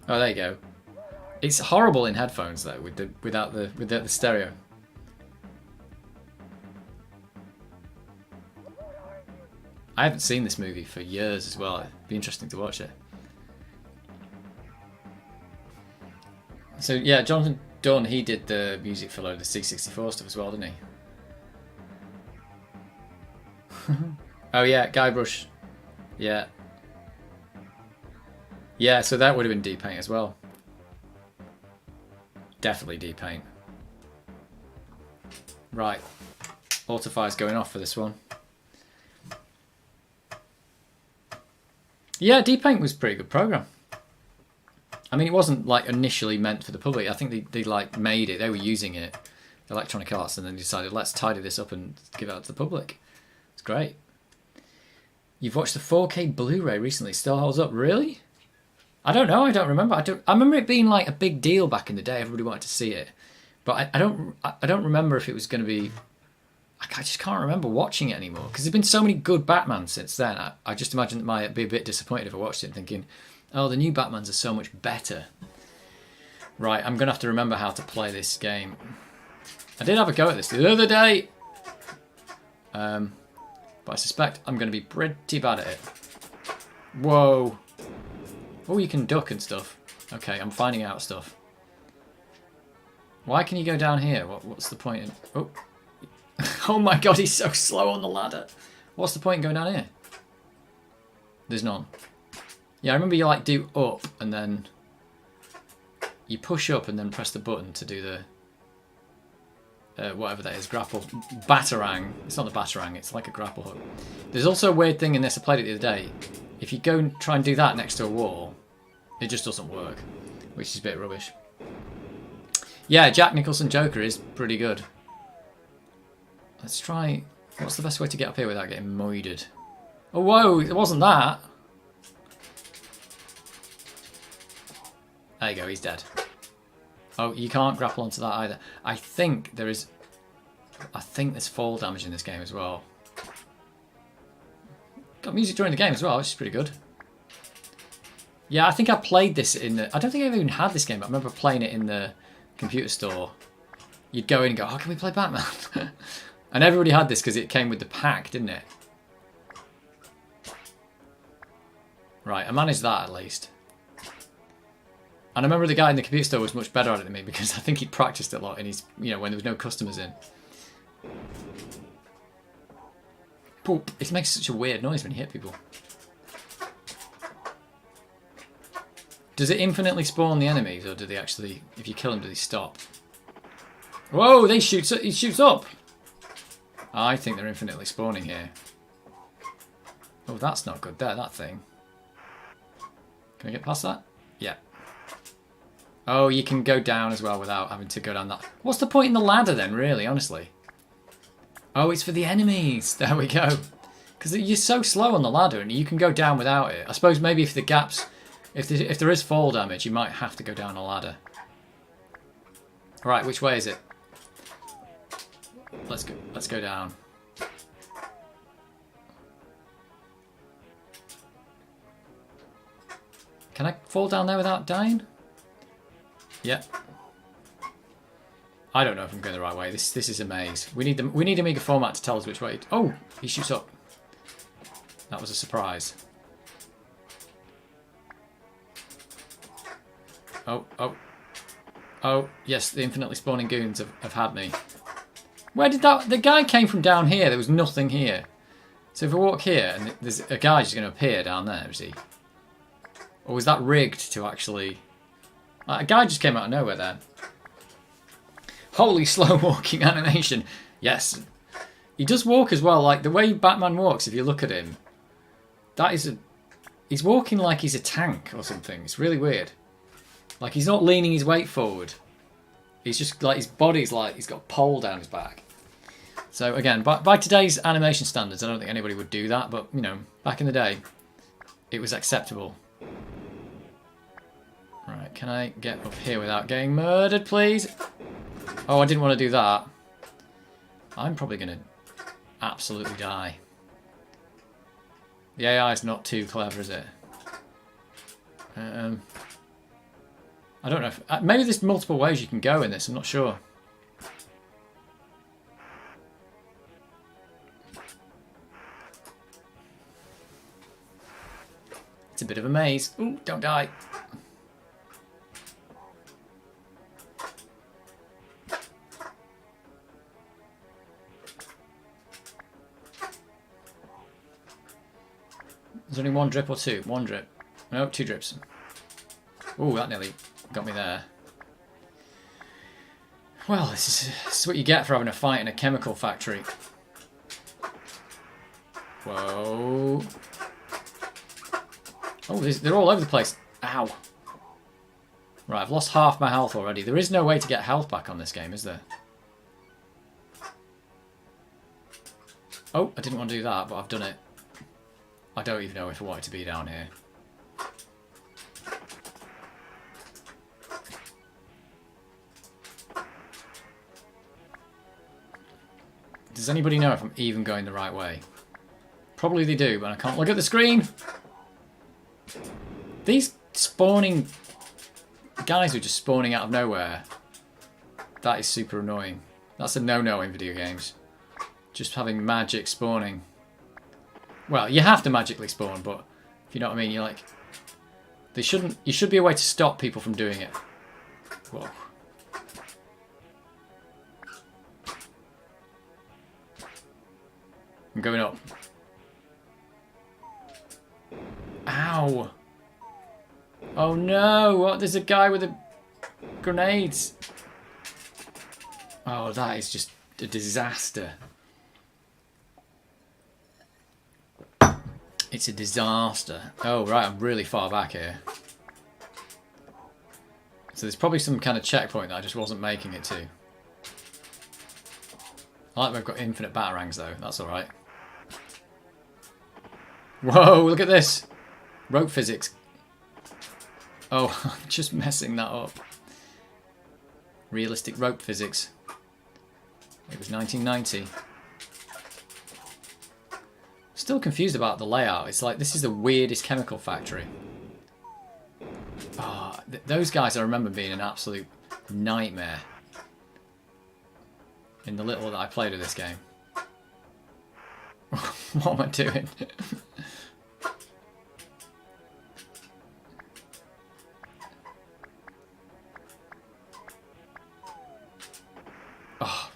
Oh, there you go. It's horrible in headphones though, without the stereo. I haven't seen this movie for years as well. It'd be interesting to watch it. So yeah, Jonathan Dunn, he did the music for a load of the C64 stuff as well, didn't he? Oh yeah, Guybrush. Yeah. Yeah, so that would have been deep paint as well. Definitely deep paint. Right. Autofire's going off for this one. Yeah, deep paint was a pretty good program. I mean, it wasn't like initially meant for the public. I think they like made it. They were using it, Electronic Arts, and then decided, let's tidy this up and give it out to the public. It's great. You've watched the 4K Blu-ray recently. Still holds up, really? I don't know. I don't remember. I remember it being like a big deal back in the day. Everybody wanted to see it, but I don't remember if it was going to be. I just can't remember watching it anymore because there's been so many good Batman since then. I just imagine that might be a bit disappointed if I watched it thinking, oh, the new Batmans are so much better. Right, I'm going to have to remember how to play this game. I did have a go at this the other day. But I suspect I'm going to be pretty bad at it. Whoa. Oh, you can duck and stuff. Okay, I'm finding out stuff. Why can you go down here? What's the point in... Oh. Oh my god, he's so slow on the ladder. What's the point in going down here? There's none. Yeah, I remember you like do up and then... You push up and then press the button to do the... whatever that is, grapple, batarang. It's not the batarang, it's like a grapple hook. There's also a weird thing in this, I played it the other day. If you go and try and do that next to a wall, it just doesn't work, which is a bit rubbish. Yeah, Jack Nicholson Joker is pretty good. Let's try, what's the best way to get up here without getting moided? Oh, whoa, it wasn't that. There you go, he's dead. Oh, you can't grapple onto that either. I think there's fall damage in this game as well. Got music during the game as well, which is pretty good. Yeah, I think I played this in the... I don't think I've even had this game, but I remember playing it in the computer store. You'd go in and go, oh, can we play Batman? And everybody had this because it came with the pack, didn't it? Right, I managed that at least. And I remember the guy in the computer store was much better at it than me because I think he'd practiced a lot in his, when there was no customers in. Poop. It makes such a weird noise when you hit people. Does it infinitely spawn the enemies or do they actually, if you kill them, do they stop? Whoa, he shoots up. I think they're infinitely spawning here. Oh, that's not good there, that thing. Can I get past that? Yeah. Oh, you can go down as well without having to go down that. What's the point in the ladder then, really, honestly? Oh, it's for the enemies. There we go. Because you're so slow on the ladder and you can go down without it. I suppose maybe if the gaps, if there is fall damage, you might have to go down a ladder. Right, which way is it? Let's go down. Can I fall down there without dying? Yeah. I don't know if I'm going the right way. This is a maze. We need Amiga format to tell us which way. Oh, he shoots up. That was a surprise. Oh, yes, the infinitely spawning goons have had me. Where did that... The guy came from down here. There was nothing here. So if I walk here, and there's a guy just going to appear down there, is he? Or was that rigged to actually... A guy just came out of nowhere there. Holy slow walking animation. Yes. He does walk as well. Like the way Batman walks, if you look at him, that is a... He's walking like he's a tank or something. It's really weird. Like he's not leaning his weight forward. He's just like his body's like he's got a pole down his back. So again, by today's animation standards, I don't think anybody would do that. But you know, back in the day, it was acceptable. Right, can I get up here without getting murdered, please? Oh, I didn't want to do that. I'm probably going to absolutely die. The AI is not too clever, is it? I don't know. Maybe there's multiple ways you can go in this. I'm not sure. It's a bit of a maze. Ooh, don't die. There's only one drip or two? One drip. No, two drips. Ooh, that nearly got me there. Well, this is what you get for having a fight in a chemical factory. Whoa. Oh, they're all over the place. Ow. Right, I've lost half my health already. There is no way to get health back on this game, is there? Oh, I didn't want to do that, but I've done it. I don't even know if I wanted to be down here. Does anybody know if I'm even going the right way? Probably they do, but I can't look at the screen. These spawning guys who are just spawning out of nowhere. That is super annoying. That's a no-no in video games. Just having magic spawning. Well, you have to magically spawn, but if you know what I mean, you're like... They shouldn't... You should be a way to stop people from doing it. Whoa. I'm going up. Ow! Oh no! What? There's a guy with a... grenades. Oh, that is just a disaster. It's a disaster. Oh, right, I'm really far back here. So there's probably some kind of checkpoint that I just wasn't making it to. I like we've got infinite batarangs though, that's alright. Whoa, look at this! Rope physics. Oh, I'm just messing that up. Realistic rope physics. It was 1990. Still confused about the layout. It's like this is the weirdest chemical factory. Oh, those guys I remember being an absolute nightmare in the little that I played of this game. What am I doing? Oh,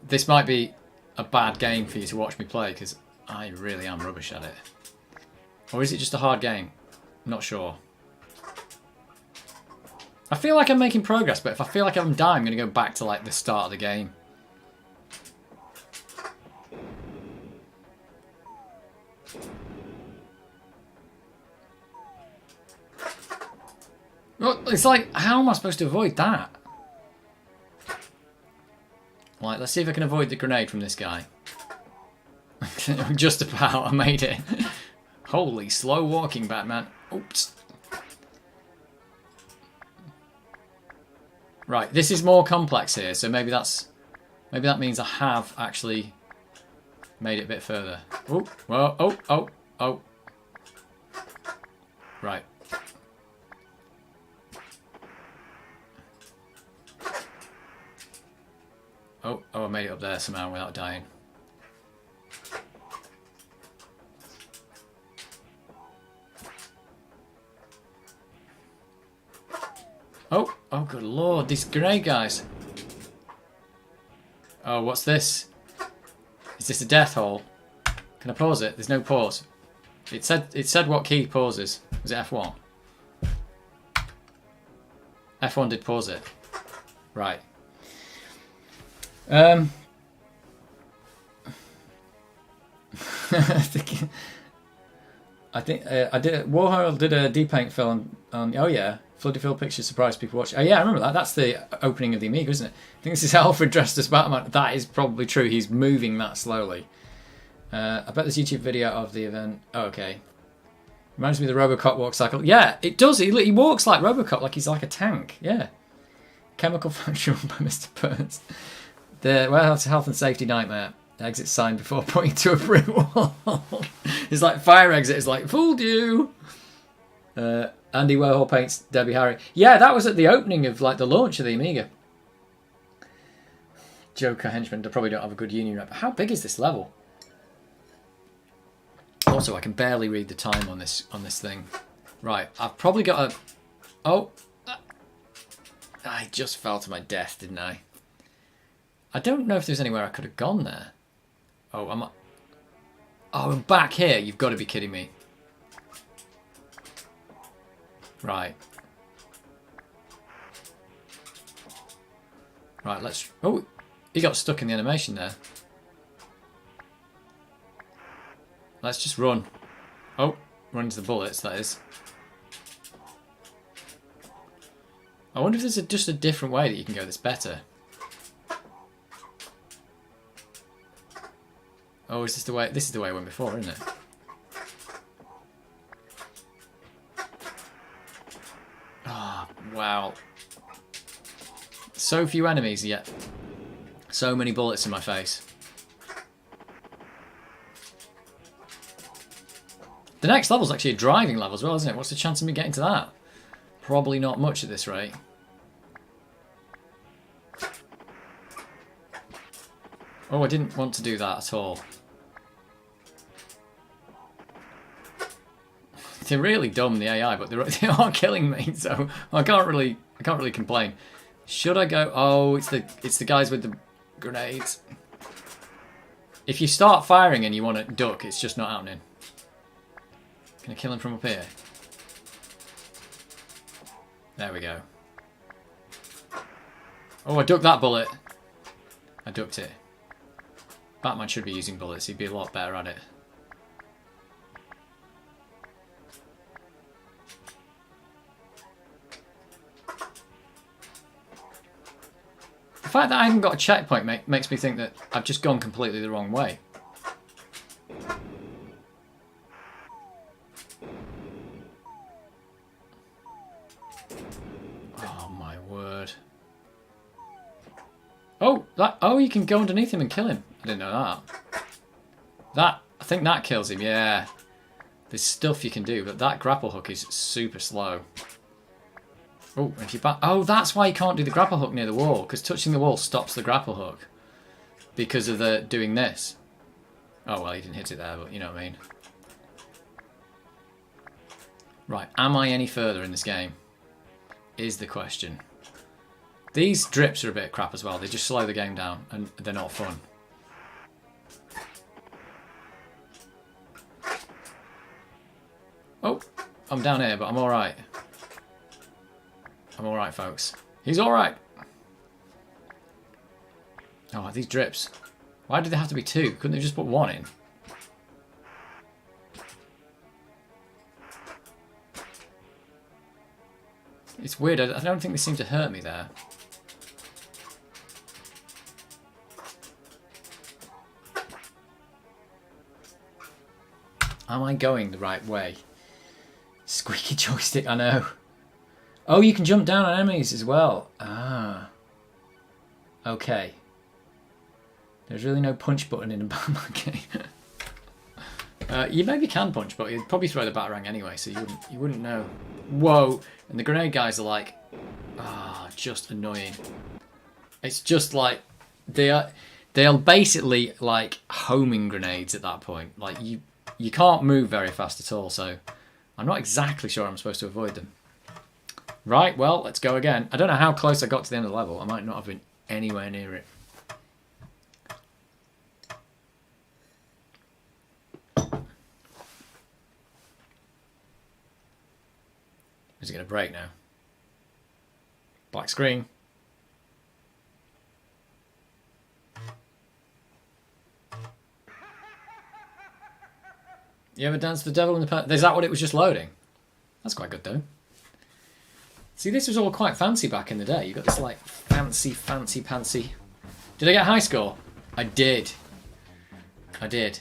this might be a bad game for you to watch me play because I really am rubbish at it. Or is it just a hard game? Not sure. I feel like I'm making progress, but if I feel like I'm dying, I'm going to go back to like the start of the game. Well, it's like, how am I supposed to avoid that? Like, let's see if I can avoid the grenade from this guy. Just about, I made it. Holy slow walking, Batman. Oops. Right, this is more complex here, so maybe that means I have actually made it a bit further. Oh, whoa, oh. Right. Oh, I made it up there somehow without dying. Oh, good lord, these grenade guys. Oh, what's this? Is this a death hole? Can I pause it? There's no pause. It said what key pauses. Was it F1? F1 did pause it. Right. I think Warhol did a depaint film on oh yeah, Floody Field Pictures surprised people watch. Oh yeah, I remember that. That's the opening of the Amiga, isn't it? I think this is Alfred dressed as Batman. That is probably true. He's moving that slowly. I bet this YouTube video of the event. Oh, okay. Reminds me of the Robocop walk cycle. Yeah, it does. He walks like Robocop, like he's like a tank. Yeah. Chemical factory by Mr. Burns. The warehouse health and safety nightmare. Exit sign before pointing to a brick wall. It's like fire exit. It's like fooled you. Andy Warhol paints Debbie Harry. Yeah, that was at the opening of like the launch of the Amiga. Joker henchmen probably don't have a good union rep. How big is this level? Also, I can barely read the time on this thing. Right, I've probably got a. Oh, I just fell to my death, didn't I? I don't know if there's anywhere I could have gone there. Oh, I'm back here. You've got to be kidding me. Right. Right, let's... Oh, he got stuck in the animation there. Let's just run. Oh, run into the bullets, that is. I wonder if there's just a different way that you can go that's better. Oh, is this the way? This is the way I went before, isn't it? Ah, oh, wow. So few enemies, yet so many bullets in my face. The next level's actually a driving level as well, isn't it? What's the chance of me getting to that? Probably not much at this rate. Oh, I didn't want to do that at all. They're really dumb, the AI, but they are killing me, so I can't really complain. Should I go? Oh, it's the guys with the grenades. If you start firing and you want to duck, it's just not happening. Can I kill him from up here? There we go. Oh, I ducked that bullet. I ducked it. Batman should be using bullets. He'd be a lot better at it. The fact that I haven't got a checkpoint makes me think that I've just gone completely the wrong way. Oh my word. Oh, you can go underneath him and kill him. I didn't know that. I think that kills him, yeah. There's stuff you can do, but that grapple hook is super slow. Oh, if you oh, that's why you can't do the grapple hook near the wall, because touching the wall stops the grapple hook because of the doing this. Oh well, he didn't hit it there, but you know what I mean. Right, am I any further in this game? Is the question. These drips are a bit crap as well. They just slow the game down, and they're not fun. Oh, I'm down here, but I'm all right. I'm alright, folks. He's alright. Oh, these drips. Why did they have to be two? Couldn't they just put one in? It's weird. I don't think they seem to hurt me there. Am I going the right way? Squeaky joystick, I know. Oh, you can jump down on enemies as well. Ah. Okay. There's really no punch button in a Batman game. You maybe can punch, but you'd probably throw the Batarang anyway, so you wouldn't know. Whoa! And the grenade guys are like, just annoying. It's just like they are basically like homing grenades at that point. Like you can't move very fast at all, so I'm not exactly sure I'm supposed to avoid them. Right, well, let's go again. I don't know how close I got to the end of the level. I might not have been anywhere near it. Is it going to break now? Black screen. You ever danced the devil in the past? Is that what it was just loading? That's quite good though. See, this was all quite fancy back in the day. You got this like fancy pantsy. Did I get a high score? I did. I did.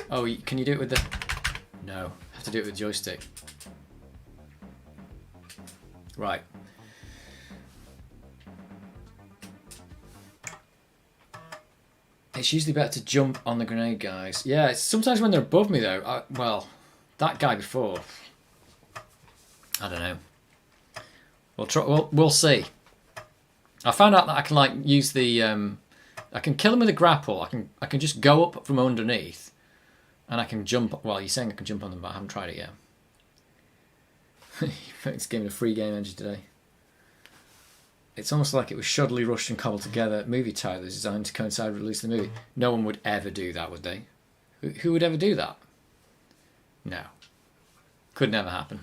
Oh, can you do it with the... No, I have to do it with the joystick. Right. It's usually better to jump on the grenade guys. Yeah, it's sometimes when they're above me though. Well, that guy before. I don't know. We'll see. I found out that I can like use the I can kill him with a grapple. I can just go up from underneath, and I can jump. Well, you're saying I can jump on them, but I haven't tried it yet. It's giving a free game engine today. It's almost like it was shoddily rushed and cobbled together. Movie trailers designed to coincide with the release of the movie. No one would ever do that, would they? Who would ever do that? No. Could never happen.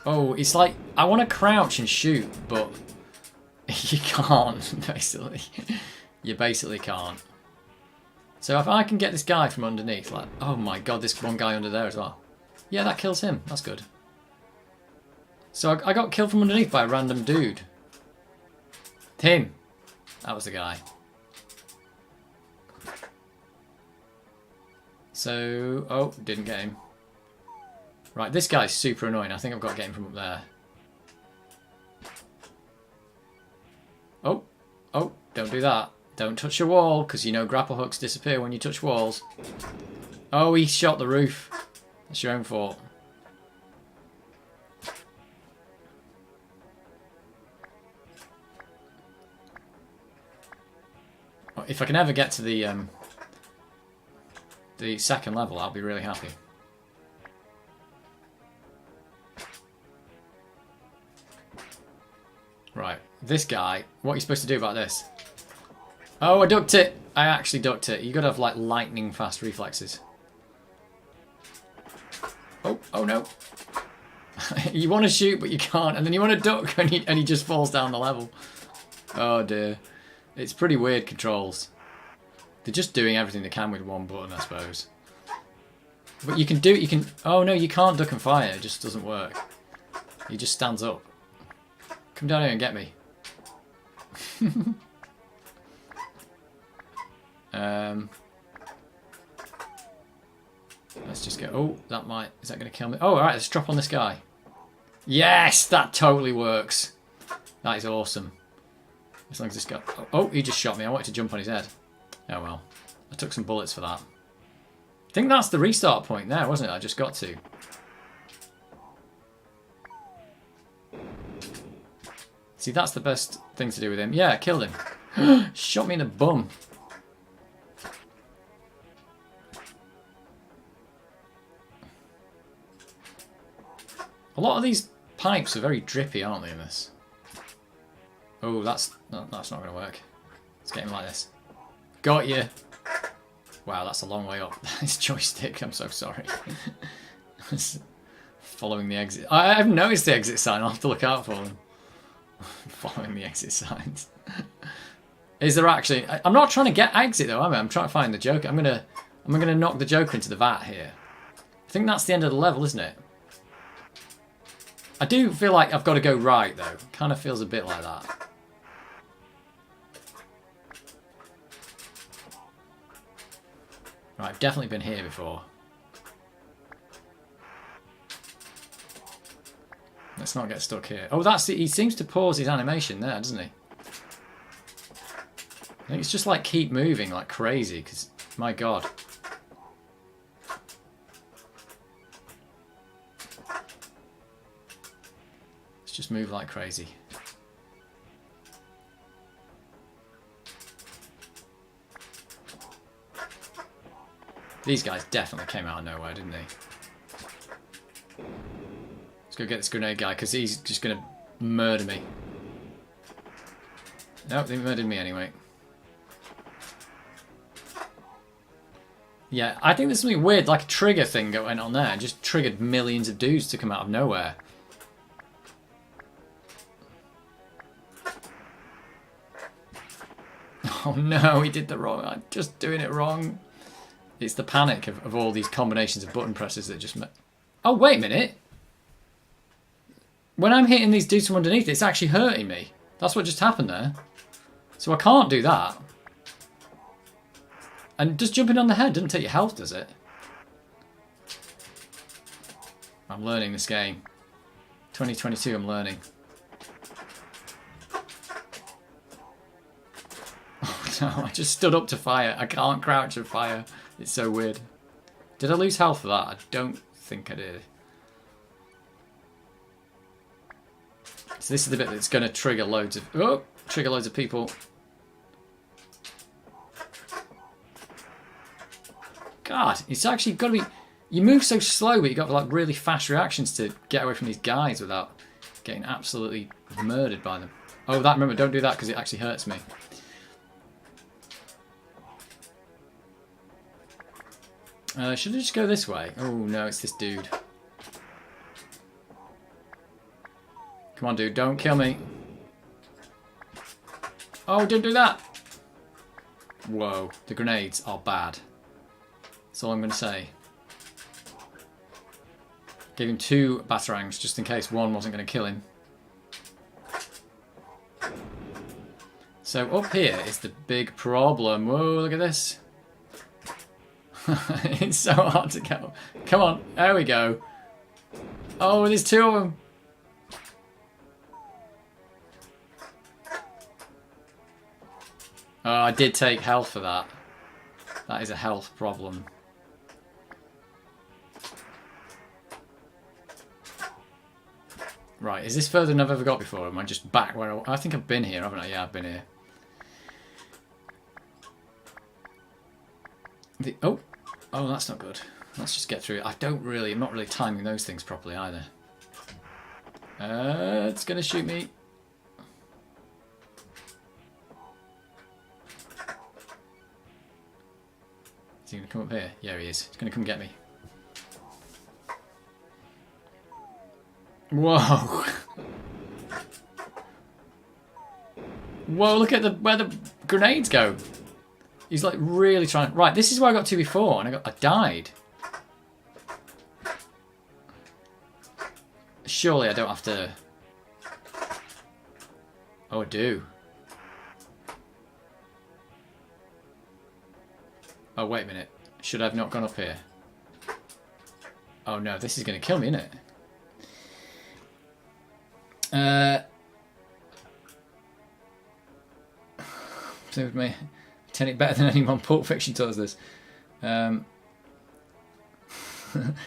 Oh, it's like, I want to crouch and shoot, but you can't, basically. You basically can't. So if I can get this guy from underneath, like, oh my god, this one guy under there as well. Yeah, that kills him. That's good. So I got killed from underneath by a random dude. Him. That was the guy. So, oh, didn't get him. Right, this guy's super annoying. I think I've got to get him from up there. Oh, oh, don't do that. Don't touch your wall, because you know grapple hooks disappear when you touch walls. Oh, he shot the roof. That's your own fault. If I can ever get to the second level, I'll be really happy. Right, this guy, what are you supposed to do about this? Oh, I ducked it! I actually ducked it. You gotta have like lightning fast reflexes. Oh, oh no. You want to shoot but you can't, and then you want to duck and he just falls down the level. Oh dear. It's pretty weird controls. They're just doing everything they can with one button, I suppose. But you can do, oh no, you can't duck and fire, it just doesn't work. He just stands up. Come down here and get me. Let's just go, oh, that might, is that going to kill me? Oh, alright, let's drop on this guy. Yes, that totally works. That is awesome. As long as this guy... Oh, he just shot me. I wanted to jump on his head. Oh well. I took some bullets for that. I think that's the restart point there, wasn't it? I just got to. See, that's the best thing to do with him. Yeah, I killed him. Shot me in the bum. A lot of these pipes are very drippy, aren't they, in this? Oh, that's not going to work. Let's get him like this. Got you. Wow, that's a long way up. This joystick, I'm so sorry. Following the exit. I've noticed the exit sign. I'll have to look out for them. Following the exit signs. Is there actually... I'm not trying to get exit though, am I? I'm trying to find the Joker. I'm gonna knock the Joker into the vat here. I think that's the end of the level, isn't it? I do feel like I've got to go right though. Kind of feels a bit like that. Right, I've definitely been here before. Let's not get stuck here. Oh, that's it. He seems to pause his animation there, doesn't he? I think it's just like keep moving like crazy, because, my God. Let's just move like crazy. These guys definitely came out of nowhere, didn't they? Let's go get this grenade guy, because he's just going to murder me. Nope, they murdered me anyway. Yeah, I think there's something weird, like a trigger thing going on there. It just triggered millions of dudes to come out of nowhere. Oh no, he did the wrong. I'm just doing it wrong. It's the panic of all these combinations of button presses that just... Oh, wait a minute. When I'm hitting these dudes from underneath, it's actually hurting me. That's what just happened there. So I can't do that. And just jumping on the head doesn't take your health, does it? I'm learning this game. 2022, I'm learning. Oh no, I just stood up to fire. I can't crouch and fire. It's so weird. Did I lose health for that? I don't think I did. So this is the bit that's going to trigger loads of... Oh! Trigger loads of people. God, it's actually got to be... You move so slow, but you've got like really fast reactions to get away from these guys without getting absolutely murdered by them. Oh, that, remember, don't do that because it actually hurts me. Should I just go this way? Oh no, it's this dude. Come on, dude, don't kill me. Oh, don't do that. Whoa, the grenades are bad. That's all I'm going to say. Gave him 2 batarangs just in case one wasn't going to kill him. So up here is the big problem. Whoa, look at this. It's so hard to go. Come on, there we go. Oh, there's 2 of them. Oh, I did take health for that. That is a health problem. Right, is this further than I've ever got before? Or am I just back where I think I've been here, haven't I? Yeah, I've been here. Oh, that's not good. Let's just get through it. I'm not really timing those things properly either. It's gonna shoot me. Is he gonna come up here? Yeah, he is. He's gonna come get me. Whoa! Whoa! Look at where the grenades go. He's like really trying. Right, this is where I got to before, and I died. Surely I don't have to. Oh, I do. Oh, wait a minute. Should I have not gone up here? Oh no, this is going to kill me, isn't it? Play with me. It better than anyone Pulp Fiction does this.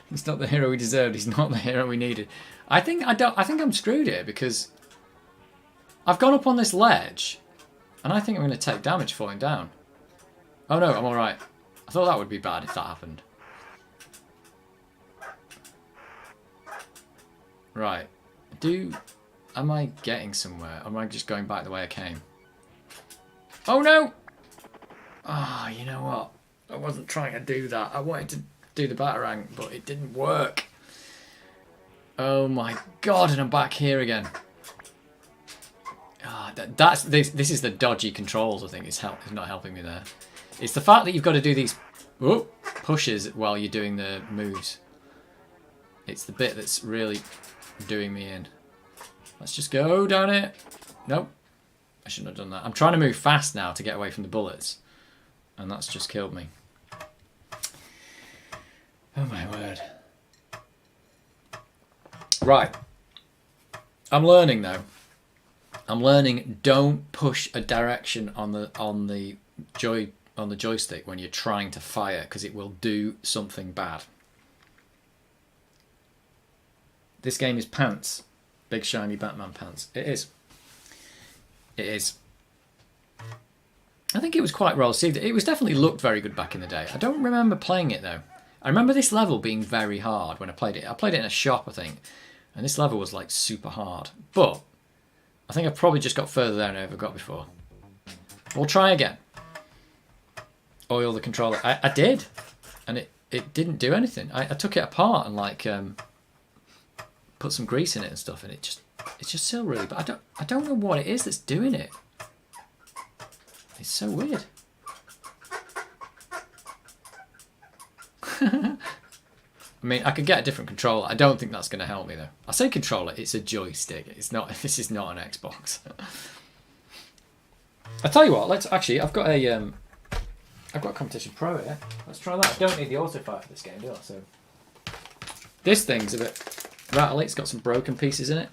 He's not the hero we deserved. He's not the hero we needed. I think I'm screwed here because I've gone up on this ledge, and I think I'm going to take damage falling down. Oh no, I'm all right. I thought that would be bad if that happened. Right. Am I getting somewhere? Or am I just going back the way I came? Oh no! Ah, you know what? I wasn't trying to do that. I wanted to do the batarang, but it didn't work. Oh my god, and I'm back here again. This is the dodgy controls, I think, is not helping me there. It's the fact that you've got to do these pushes while you're doing the moves. It's the bit that's really doing me in. Let's just go down it. Nope. I shouldn't have done that. I'm trying to move fast now to get away from the bullets. And that's just killed me. Oh my word. Right. I'm learning though. I'm learning don't push a direction on the joystick when you're trying to fire, because it will do something bad. This game is pants. Big shiny Batman pants. It is. It is. I think it was quite well received. It was definitely looked very good back in the day. I don't remember playing it though. I remember this level being very hard when I played it. I played it in a shop, I think, and this level was like super hard. But I think I've probably just got further there than I ever got before. We'll try again. Oil the controller. I did, and it didn't do anything. I took it apart and like put some grease in it and stuff, and it's just still really. But I don't know what it is that's doing it. It's so weird. I mean, I could get a different controller. I don't think that's going to help me though. I say controller, it's a joystick. It's not. This is not an Xbox. I tell you what. Let's actually. I've got a Competition Pro here. Let's try that. I don't need the auto fire for this game, do I? So this thing's a bit rattly. It's got some broken pieces in it.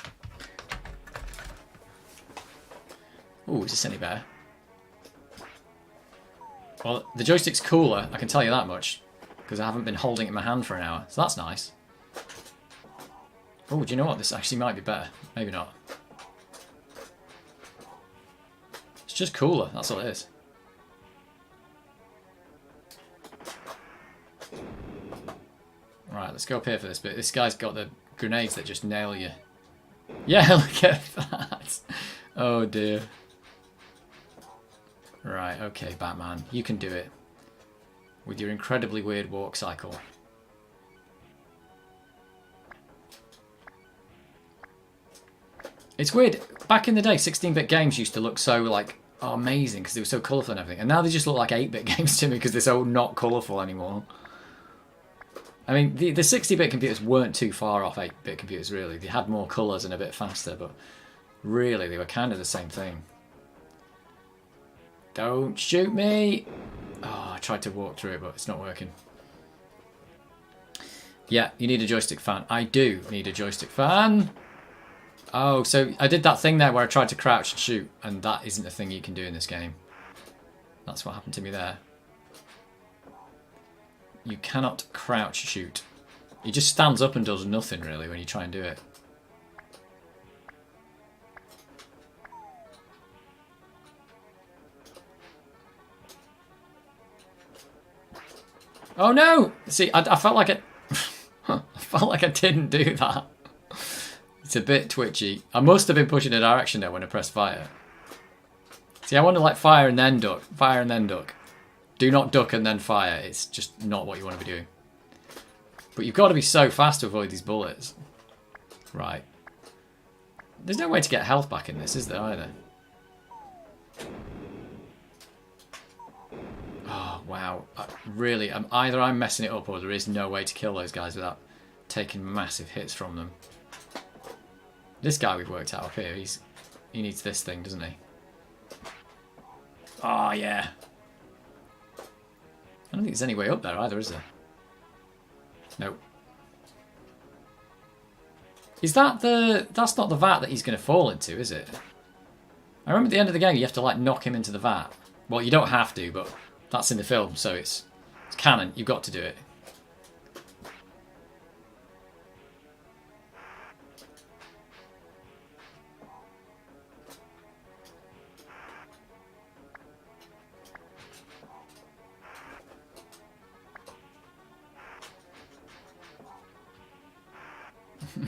Ooh, is this any better? Well, the joystick's cooler. I can tell you that much, because I haven't been holding it in my hand for an hour. So that's nice. Oh, do you know what? This actually might be better. Maybe not. It's just cooler. That's all it is. Right, let's go up here for this bit. This guy's got the grenades that just nail you. Yeah, look at that. Oh dear. Right, okay, Batman. You can do it. With your incredibly weird walk cycle. It's weird. Back in the day, 16-bit games used to look so like amazing because they were so colourful and everything. And now they just look like 8-bit games to me because they're so not colourful anymore. I mean, the 60-bit computers weren't too far off 8-bit computers, really. They had more colours and a bit faster, but really, they were kind of the same thing. Don't shoot me! Oh, I tried to walk through it, but it's not working. Yeah, you need a joystick fan. I do need a joystick fan. Oh, so I did that thing there where I tried to crouch and shoot, and that isn't a thing you can do in this game. That's what happened to me there. You cannot crouch shoot. He just stands up and does nothing really when you try and do it. Oh no! See, I felt like it. I felt like I didn't do that. It's a bit twitchy. I must have been pushing a direction there when I pressed fire. See, I want to like fire and then duck. Fire and then duck. Do not duck and then fire. It's just not what you want to be doing. But you've got to be so fast to avoid these bullets. Right. There's no way to get health back in this, is there, either? Oh, wow. Really, either I'm messing it up or there is no way to kill those guys without taking massive hits from them. This guy we've worked out up here, he needs this thing, doesn't he? Oh, yeah. I don't think there's any way up there either, is there? Nope. Is that that's not the vat that he's going to fall into, is it? I remember at the end of the game you have to like knock him into the vat. Well, you don't have to, but that's in the film, so it's canon. You've got to do it.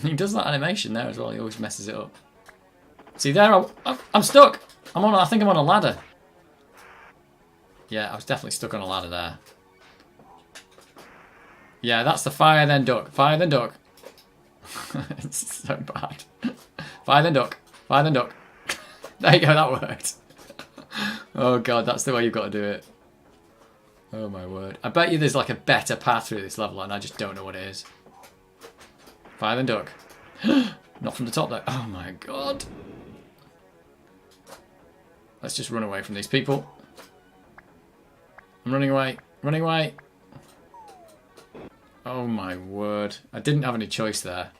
He does that animation there as well. He always messes it up. See there, I'm stuck. I think I'm on a ladder. Yeah, I was definitely stuck on a ladder there. Yeah, that's the fire then duck. Fire then duck. It's so bad. Fire then duck. Fire then duck. There you go, that worked. Oh god, that's the way you've got to do it. Oh my word. I bet you there's like a better path through this level and I just don't know what it is. Fire then duck. Not from the top though. Oh my god. Let's just run away from these people. I'm running away. Running away. Oh my word. I didn't have any choice there.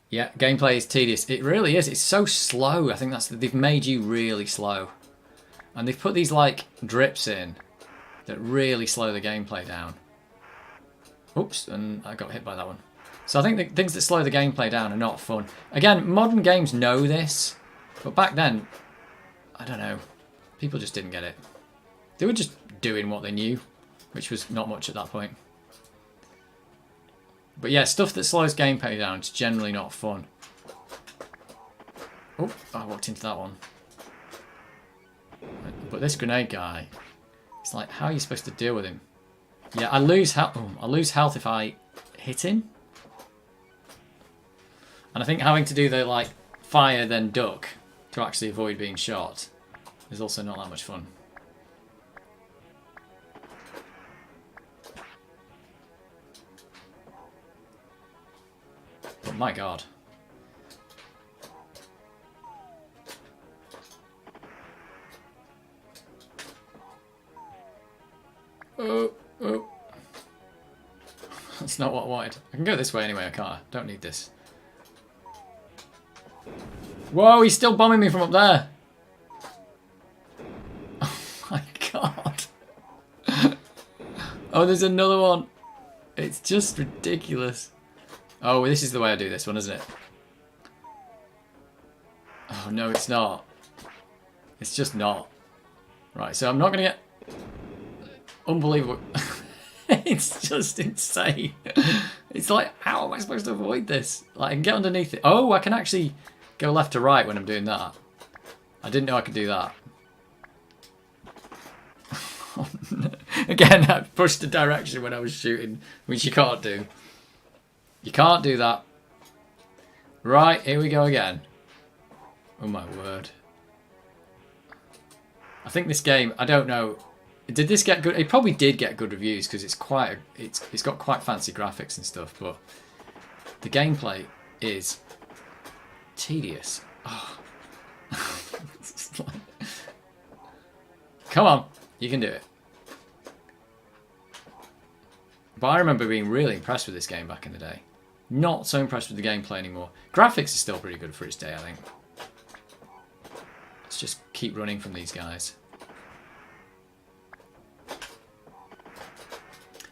Yeah, gameplay is tedious. It really is. It's so slow. I think they've made you really slow. And they've put these like drips in that really slow the gameplay down. Oops, and I got hit by that one. So I think the things that slow the gameplay down are not fun. Again, modern games know this, but back then, I don't know, people just didn't get it. They were just doing what they knew, which was not much at that point. But yeah, stuff that slows gameplay down is generally not fun. Oh, I walked into that one. But this grenade guy, it's like, how are you supposed to deal with him? Yeah, I lose health. I lose health if I hit him. And I think having to do the like fire then duck to actually avoid being shot is also not that much fun. But my god. Oh, oh. That's not what I wanted. I can go this way anyway, I can't. Don't need this. Whoa, he's still bombing me from up there. Oh my god. Oh, there's another one. It's just ridiculous. Oh, this is the way I do this one, isn't it? Oh, no, it's not. It's just not. Right, so I'm not going to get... Unbelievable. It's just insane. It's like, how am I supposed to avoid this? Like, I can get underneath it. Oh, I can actually go left to right when I'm doing that. I didn't know I could do that. Again, I pushed the direction when I was shooting, which you can't do. You can't do that. Right, here we go again. Oh my word. I think this game, I don't know. Did this get good? It probably did get good reviews because it's quite it's got quite fancy graphics and stuff, but the gameplay is tedious. Oh. Come on, you can do it. But I remember being really impressed with this game back in the day. Not so impressed with the gameplay anymore. Graphics is still pretty good for its day, I think. Let's just keep running from these guys.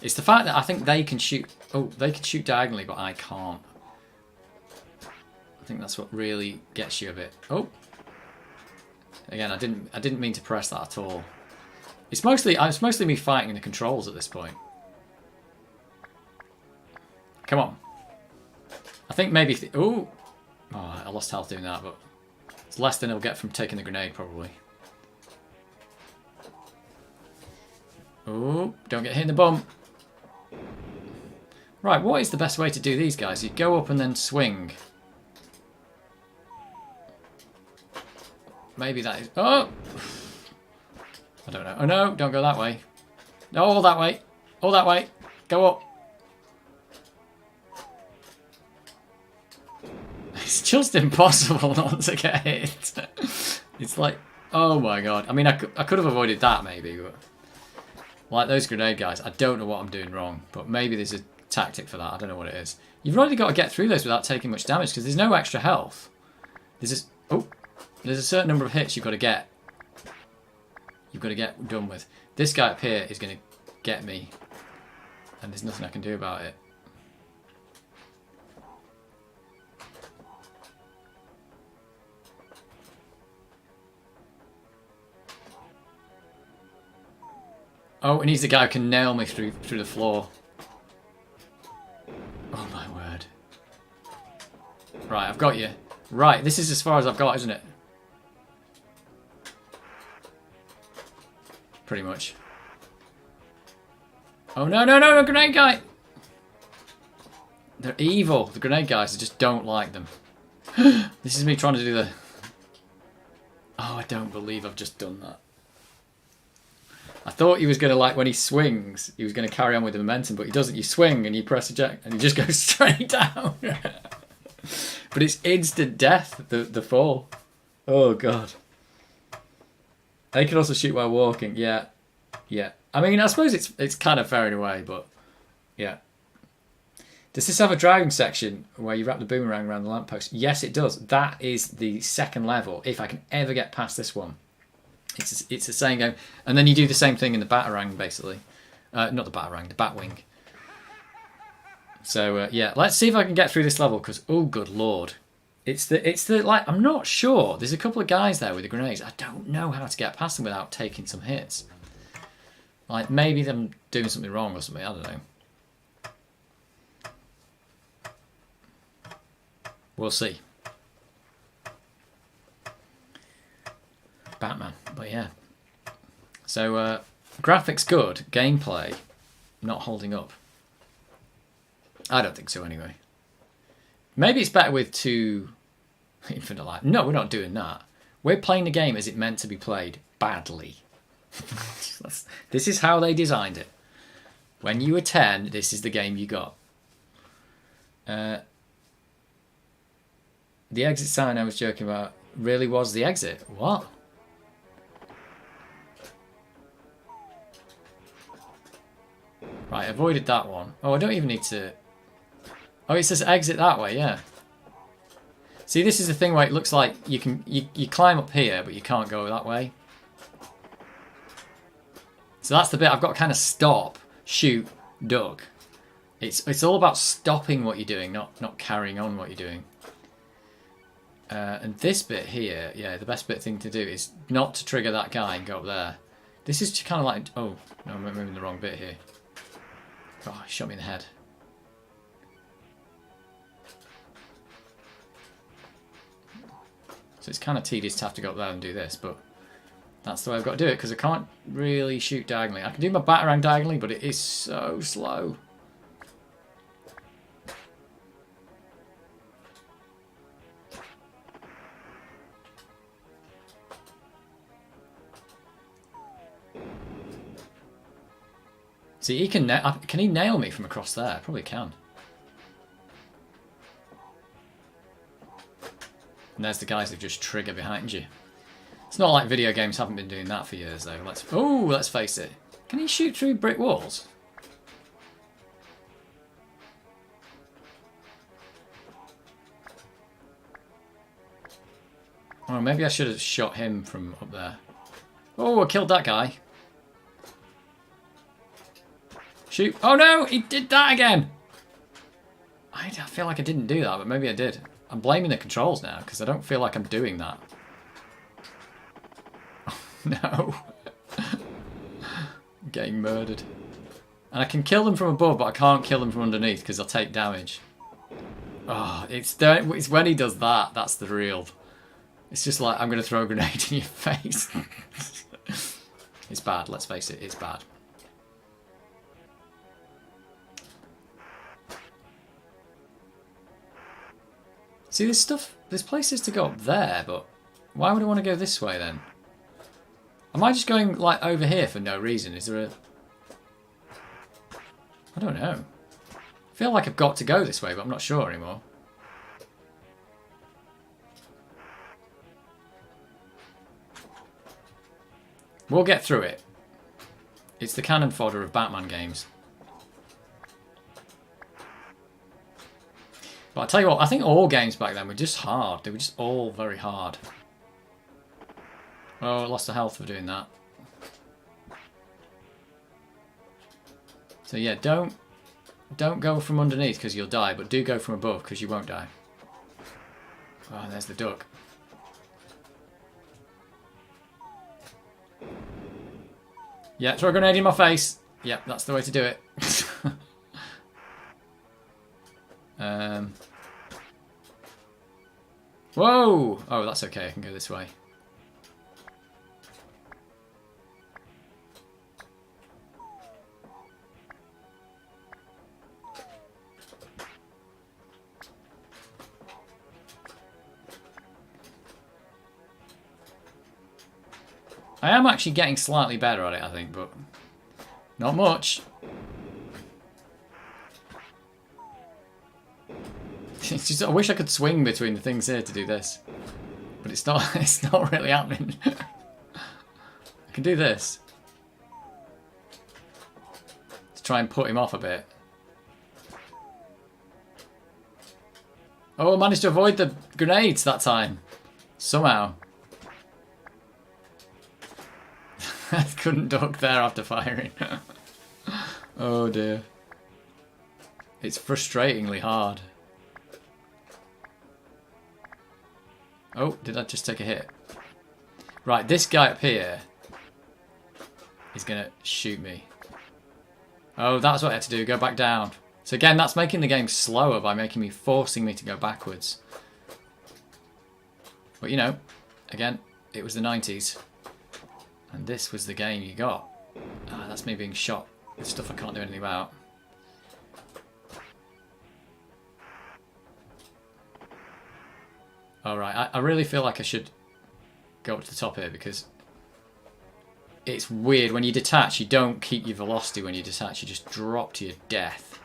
It's the fact that I think they can shoot... Oh, they can shoot diagonally, but I can't. I think that's what really gets you a bit... Oh! Again, I didn't mean to press that at all. It's mostly me fighting the controls at this point. Come on. I think maybe... Ooh! Oh, I lost health doing that, but... It's less than he'll get from taking the grenade, probably. Oh, don't get hit in the bum. Right, what is the best way to do these guys? You go up and then swing. Maybe that is... Oh! I don't know. Oh no, don't go that way. No, all that way. All that way. Go up. It's just impossible not to get hit. It's like... Oh my god. I mean, I could have avoided that maybe, but... Like those grenade guys, I don't know what I'm doing wrong, but maybe there's a tactic for that. I don't know what it is. You've really got to get through those without taking much damage because there's no extra health. There's a certain number of hits you've got to get. You've got to get done with. This guy up here is going to get me, and there's nothing I can do about it. Oh, and he's the guy who can nail me through the floor. Oh my word. Right, I've got you. Right, this is as far as I've got, isn't it? Pretty much. Oh no, no, no, no, grenade guy! They're evil. The grenade guys, I just don't like them. This is me trying to do the... Oh, I don't believe I've just done that. I thought he was going to, like, when he swings, he was going to carry on with the momentum, but he doesn't. You swing and you press eject and he just goes straight down. But it's instant death, the fall. Oh, God. They can also shoot while walking. Yeah. Yeah. I mean, I suppose it's kind of fair in a way, but yeah. Does this have a driving section where you wrap the boomerang around the lamppost? Yes, it does. That is the second level, if I can ever get past this one. It's the same game. And then you do the same thing in the Batarang, basically. Not the Batarang, the Batwing. So, yeah, let's see if I can get through this level, because, oh, good lord. It's the, like, I'm not sure. There's a couple of guys there with the grenades. I don't know how to get past them without taking some hits. Like, maybe them doing something wrong or something, I don't know. We'll see. Batman, but yeah. So, graphics good, gameplay not holding up. I don't think so anyway. Maybe it's better with 2 Infinite Life. No, we're not doing that. We're playing the game as it meant to be played, badly. This is how they designed it. When you were 10, this is the game you got. The exit sign I was joking about really was the exit. What? Right, avoided that one. Oh, I don't even need to... Oh, it says exit that way, yeah. See, this is the thing where it looks like you climb up here, but you can't go that way. So that's the bit I've got to kind of stop, shoot, duck. It's all about stopping what you're doing, not carrying on what you're doing. And this bit here, yeah, the best thing to do is not to trigger that guy and go up there. This is kind of like... Oh, no, I'm moving the wrong bit here. Oh, he shot me in the head. So it's kind of tedious to have to go up there and do this, but that's the way I've got to do it, because I can't really shoot diagonally. I can do my Batarang diagonally, but it is so slow. See, he can he nail me from across there? Probably can. And there's the guys that just trigger behind you. It's not like video games haven't been doing that for years, though. Let's face it. Can he shoot through brick walls? Oh, maybe I should have shot him from up there. Oh, I killed that guy. Shoot. Oh no, he did that again. I feel like I didn't do that, but maybe I did. I'm blaming the controls now, because I don't feel like I'm doing that. Oh, no. I'm getting murdered. And I can kill them from above, but I can't kill them from underneath, because they'll take damage. Oh, it's when he does that, that's the real... It's just like, I'm going to throw a grenade in your face. It's bad, let's face it, it's bad. See, there's places to go up there, but why would I want to go this way then? Am I just going, like, over here for no reason? Is there a... I don't know. I feel like I've got to go this way, but I'm not sure anymore. We'll get through it. It's the cannon fodder of Batman games. But I tell you what, I think all games back then were just hard. They were just all very hard. Oh, I lost the health for doing that. So yeah, don't go from underneath because you'll die, but do go from above because you won't die. Oh, there's the duck. Yeah, throw a grenade in my face. Yep, that's the way to do it. Whoa! Oh, that's okay. I can go this way. I am actually getting slightly better at it, I think, but not much. It's just, I wish I could swing between the things here to do this, but it's not. It's not really happening. I can do this to try and put him off a bit. Oh, I managed to avoid the grenades that time. Somehow. I couldn't duck there after firing. Oh dear. It's frustratingly hard. Oh, did I just take a hit? Right, this guy up here is going to shoot me. Oh, that's what I had to do, go back down. So again, that's making the game slower by forcing me to go backwards. But you know, again, it was the 90s. And this was the game you got. Ah, that's me being shot with stuff I can't do anything about. Alright, I really feel like I should go up to the top here because it's weird. When you detach, you don't keep your velocity when you detach. You just drop to your death.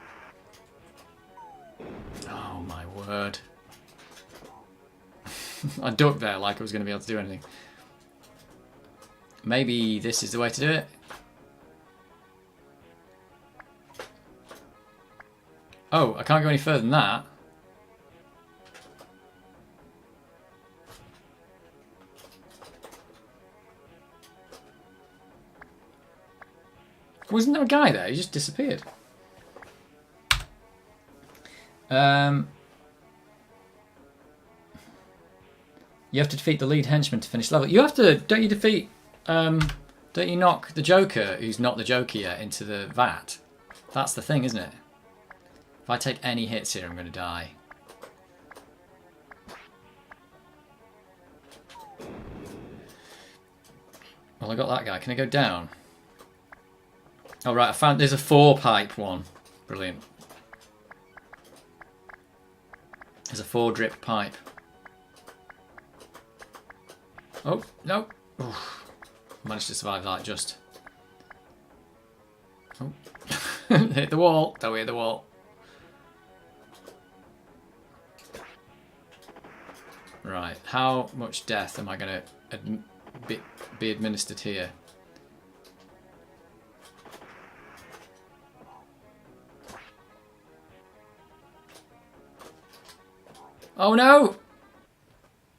Oh my word. I ducked there like I was going to be able to do anything. Maybe this is the way to do it. Oh, I can't go any further than that. Wasn't there a guy there? He just disappeared. You have to defeat the lead henchman to finish level. You have to, don't you defeat, don't you knock the Joker, who's not the Joker yet, into the vat? That's the thing, isn't it? If I take any hits here, I'm going to die. Well, I got that guy. Can I go down? Oh, right, I found there's a 4-pipe one. Brilliant. There's a 4-drip pipe. Oh, no. Oof. Managed to survive that just. Oh. Hit the wall. Don't hit the wall. Right, how much death am I going to be administered here? Oh no!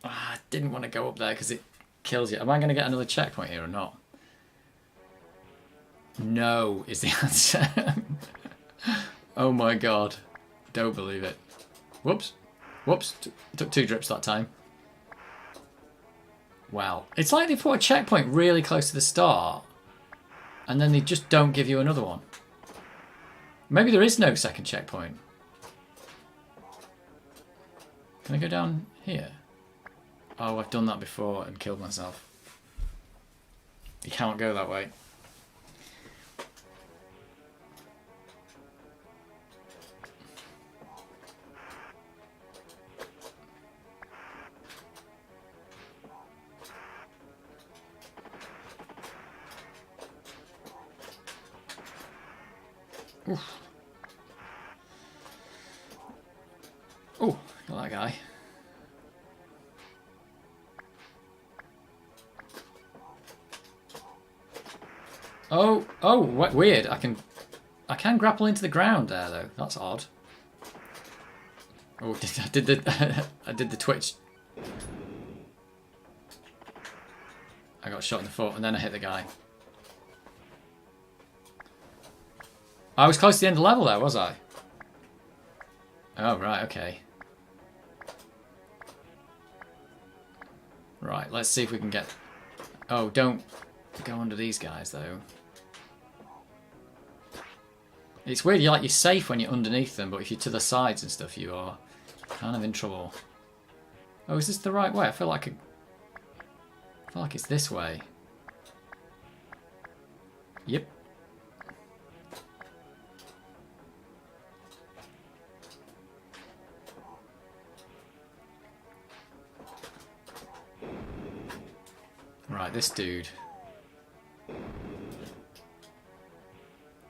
Ah, I didn't want to go up there because it kills you. Am I going to get another checkpoint here or not? No is the answer. Oh my god. Don't believe it. Whoops. Whoops. Took 2 drips that time. Wow. It's like they put a checkpoint really close to the start and then they just don't give you another one. Maybe there is no second checkpoint. Can I go down here? Oh, I've done that before and killed myself. You can't go that way. Oof. Oh, got that guy. Oh, oh, what weird. I can grapple into the ground there though. That's odd. Oh, I did the twitch. I got shot in the foot and then I hit the guy. I was close to the end of the level there, was I? Oh, right, okay. Right, let's see if we can get... Oh, don't go under these guys, though. It's weird, you're safe when you're underneath them, but if you're to the sides and stuff, you are kind of in trouble. Oh, is this the right way? I feel like it's this way. Yep. Right, this dude.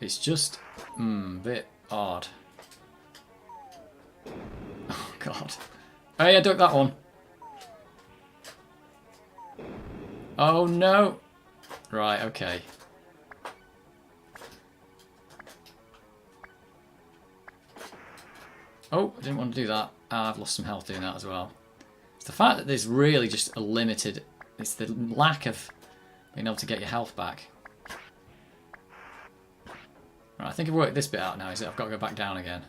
It's just a bit odd. Oh god. Hey, I ducked that one. Oh no. Right, okay. Oh, I didn't want to do that. I've lost some health doing that as well. It's the fact that there's really just a limited... It's the lack of being able to get your health back. Right, I think I've worked this bit out now, is it? I've got to go back down again.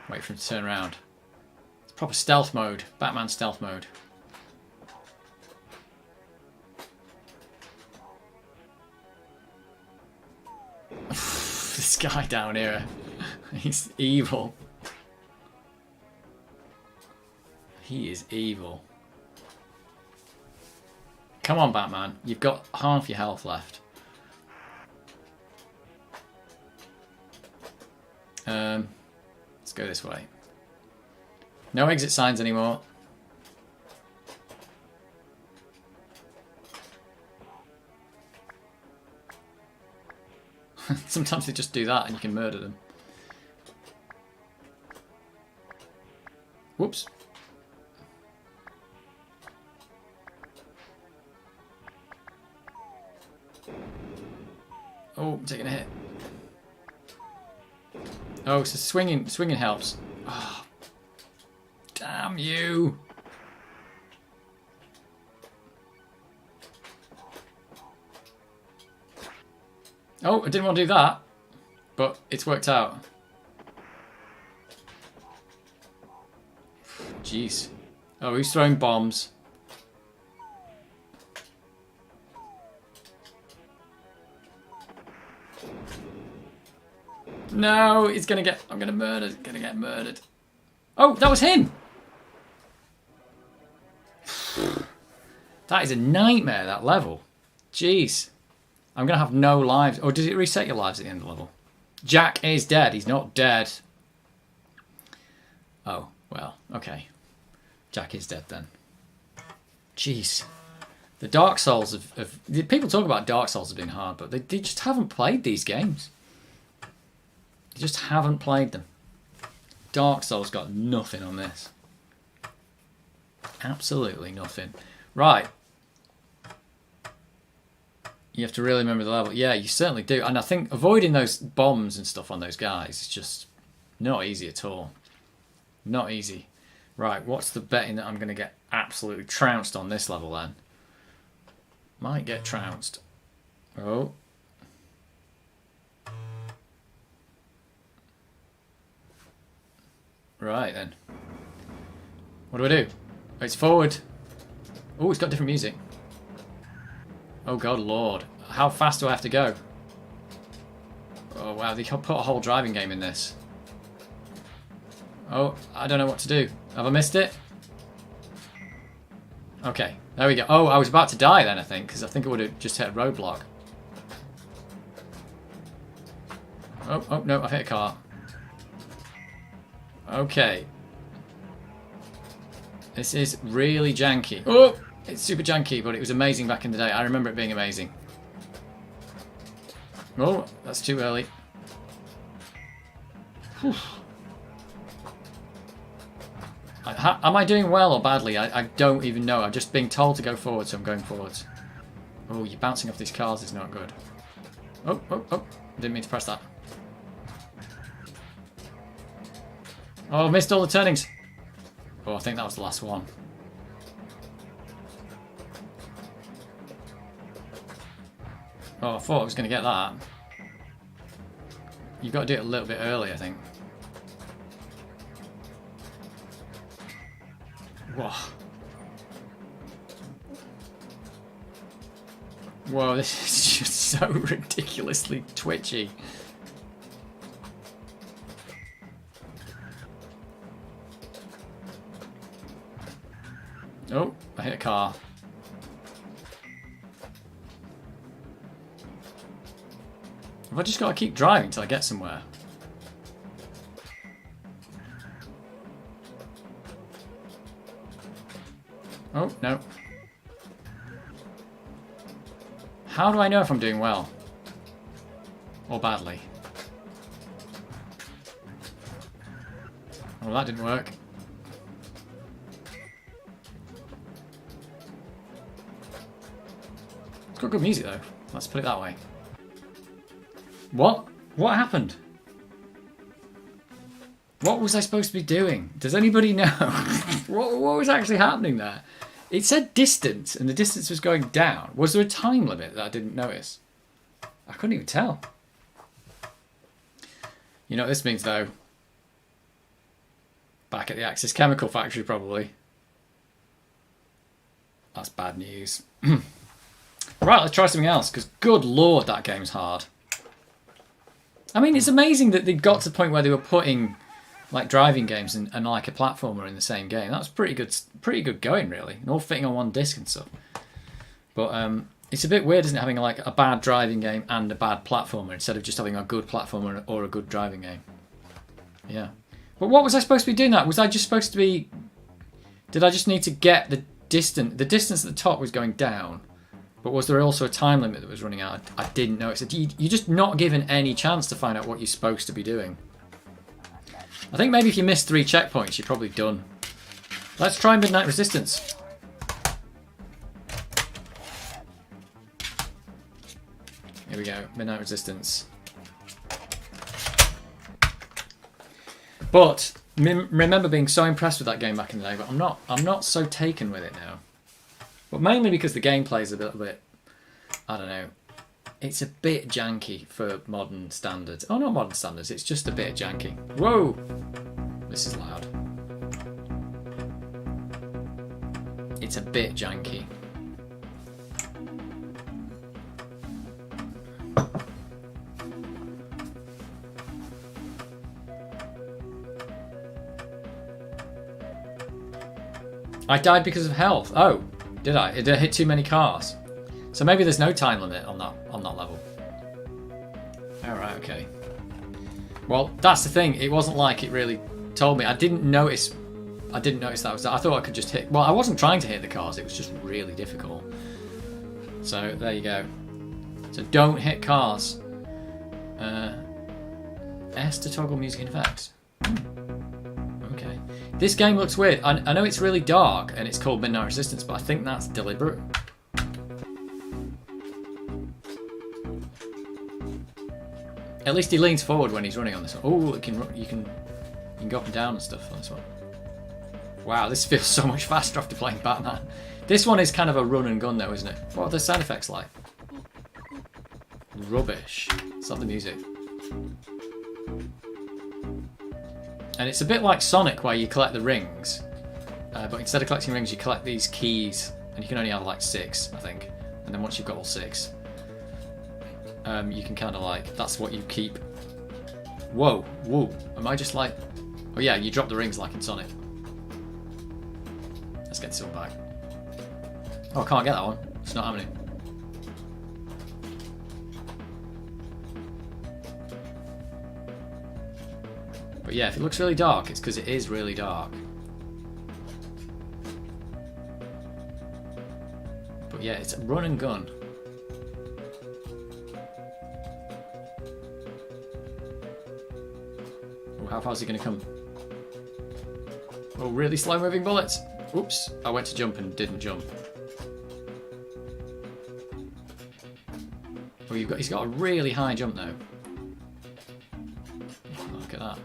Wait for him to turn around. It's proper stealth mode. Batman stealth mode. This guy down here. He's evil. He is evil. Come on, Batman. You've got half your health left. Let's go this way. No exit signs anymore. Sometimes they just do that and you can murder them. Whoops. Oh, I'm taking a hit. Oh, so swinging helps. Oh, damn you! Oh, I didn't want to do that, but it's worked out. Jeez. Oh, he's throwing bombs. No, he's gonna get... I'm gonna get murdered. Oh, that was him! That is a nightmare, that level. Jeez. I'm gonna have no lives. Or does it reset your lives at the end of the level? Jack is dead. He's not dead. Oh, well, okay. Jack is dead then. Jeez. The Dark Souls of people talk about Dark Souls as being hard, but they just haven't played these games. They just haven't played them. Dark Souls got nothing on this. Absolutely nothing. Right. You have to really remember the level. Yeah, you certainly do. And I think avoiding those bombs and stuff on those guys is just not easy at all. Not easy. Right, what's the betting that I'm going to get absolutely trounced on this level then? Might get trounced. Oh. Right then. What do I do? Oh, it's forward. Oh, it's got different music. Oh god lord. How fast do I have to go? Oh wow, they put a whole driving game in this. Oh, I don't know what to do. Have I missed it? Okay, there we go. Oh, I was about to die then, I think, because I think I would have just hit a roadblock. Oh, no, I've hit a car. Okay. This is really janky. Oh, it's super janky, but it was amazing back in the day. I remember it being amazing. Oh, that's too early. Whew. Am I doing well or badly? I don't even know. I'm just being told to go forward, so I'm going forwards. Oh, you're bouncing off these cars is not good. Oh. Didn't mean to press that. Oh, missed all the turnings. Oh, I think that was the last one. Oh, I thought I was going to get that. You've got to do it a little bit early, I think. Whoa. Whoa, this is just so ridiculously twitchy. Oh, I hit a car. Have I just got to keep driving till I get somewhere? Oh, no. How do I know if I'm doing well? Or badly. Well, that didn't work. It's got good music though. Let's put it that way. What? What happened? What was I supposed to be doing? Does anybody know? what was actually happening there? It said distance, and the distance was going down. Was there a time limit that I didn't notice? I couldn't even tell. You know what this means though? Back at the Axis Chemical Factory, probably. That's bad news. Right, let's try something else, because good lord, that game's hard. I mean, it's amazing that they got to the point where they were putting like driving games and like a platformer in the same game. That was pretty good going, really, and all fitting on one disc and stuff. But it's a bit weird, isn't it, having like a bad driving game and a bad platformer instead of just having a good platformer or a good driving game. Yeah. But what was I supposed to be doing that? Was I just supposed to be... Did I just need to get the distance? The distance at the top was going down. But was there also a time limit that was running out? I didn't know. You're just not given any chance to find out what you're supposed to be doing. I think maybe if you miss 3 checkpoints, you're probably done. Let's try Midnight Resistance. Here we go. Midnight Resistance. But remember being so impressed with that game back in the day, but I'm not so taken with it now. But mainly because the gameplay's a little bit, I don't know, it's a bit janky for modern standards. Oh, not modern standards, it's just a bit janky. Whoa! This is loud. It's a bit janky. I died because of health. Oh, did I? Did I hit too many cars? So maybe there's no time limit on that level. Alright, okay. Well, that's the thing. It wasn't like it really told me. I didn't notice that was that. I thought I could just hit... Well, I wasn't trying to hit the cars. It was just really difficult. So, there you go. So, don't hit cars. S to toggle music and effects. Okay. This game looks weird. I know it's really dark and it's called Midnight Resistance, but I think that's deliberate. At least he leans forward when he's running on this one. Oh, you can go up and down and stuff on this one. Wow, this feels so much faster after playing Batman. This one is kind of a run and gun though, isn't it? What are the sound effects like? Rubbish. It's not the music. And it's a bit like Sonic where you collect the rings. But instead of collecting rings, you collect these keys. And you can only have like 6, I think. And then once you've got all 6... you can kind of like, that's what you keep. Whoa, whoa. Am I just like... Oh yeah, you drop the rings like in Sonic. Let's get this one back. Oh, I can't get that one. It's not happening. But yeah, if it looks really dark, it's because it is really dark. But yeah, it's a run and gun. How far is he going to come? Oh, really slow moving bullets. Oops, I went to jump and didn't jump. Oh, he's got a really high jump now. Look at that.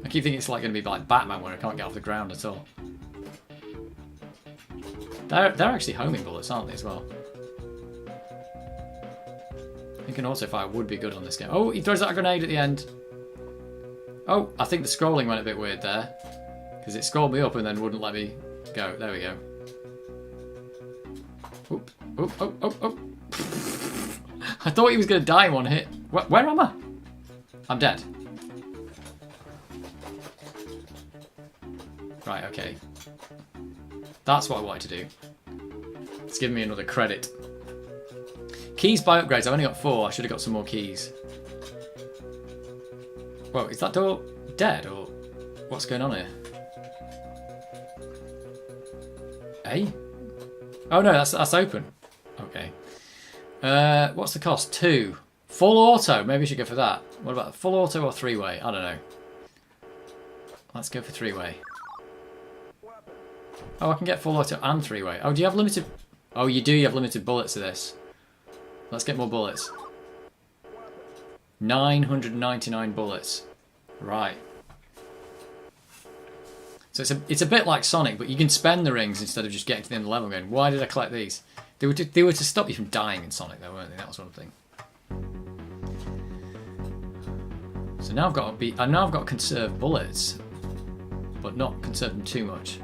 I keep thinking it's like going to be like Batman where I can't get off the ground at all. They're actually homing bullets, aren't they, as well? I think an auto fire would be good on this game. Oh, he throws out a grenade at the end. Oh, I think the scrolling went a bit weird there. Because it scrolled me up and then wouldn't let me go. There we go. Oop, oop, oh, oh, oh. I thought he was going to die in one hit. Where am I? I'm dead. Right, okay. That's what I wanted to do. It's giving me another credit. Keys by upgrades. I've only got 4. I should have got some more keys. Whoa, is that door dead or what's going on here? Eh? Oh no, that's open. Okay. What's the cost? 2. Full auto. Maybe we should go for that. What about full auto or 3-way? I don't know. Let's go for 3-way. Oh, I can get full auto and 3-way. Oh, do you have limited... Oh, you do. You have limited bullets to this. Let's get more bullets. 999 bullets. Right. So it's a bit like Sonic, but you can spend the rings instead of just getting to the end of the level and going, why did I collect these? They were to stop you from dying in Sonic, though, weren't they? That was one thing. So now I've got to conserve bullets, but not conserve them too much.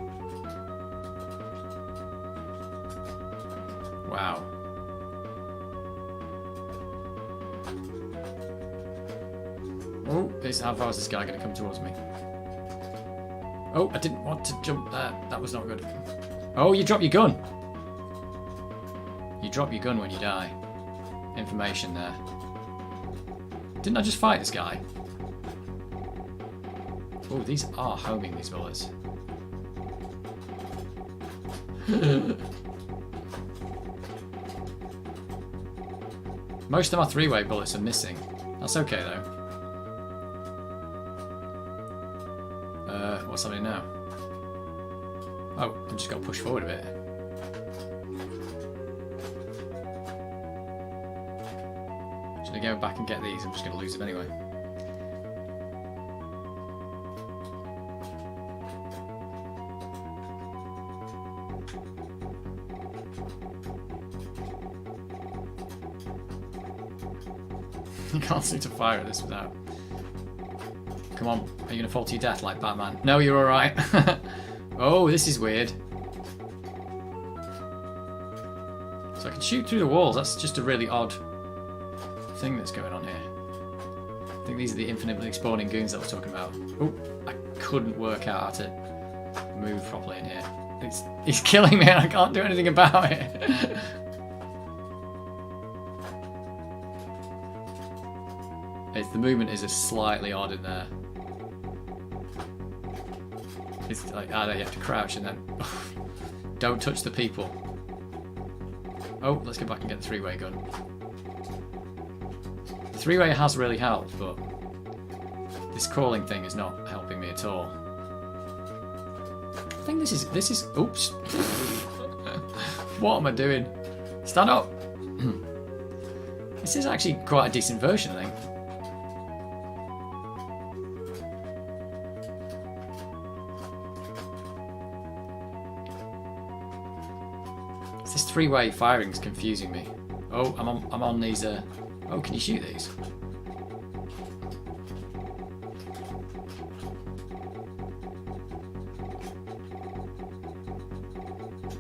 Wow. Oh, how far is this guy going to come towards me? Oh, I didn't want to jump there. That was not good. Oh, you drop your gun. You drop your gun when you die. Information there. Didn't I just fight this guy? Oh, these are homing, these bullets. Most of my 3-way bullets are missing. That's okay, though. What's happening now? Oh, I've just got to push forward a bit. Should I go back and get these? I'm just going to lose them anyway. You can't seem to fire at this without... Come on, are you going to fall to your death like Batman? No, you're alright. Oh, this is weird. So I can shoot through the walls. That's just a really odd thing that's going on here. I think these are the infinitely spawning goons that we're talking about. Oh, I couldn't work out how to move properly in here. It's killing me and I can't do anything about it. The movement is just slightly odd in there. It's like, you have to crouch and then... Don't touch the people. Oh, let's go back and get the 3-way gun. The 3-way has really helped, but this crawling thing is not helping me at all. I think this is... Oops. What am I doing? Stand up! This is actually quite a decent version, I think. This 3-way firing is confusing me. Oh, I'm on these. Oh, can you shoot these?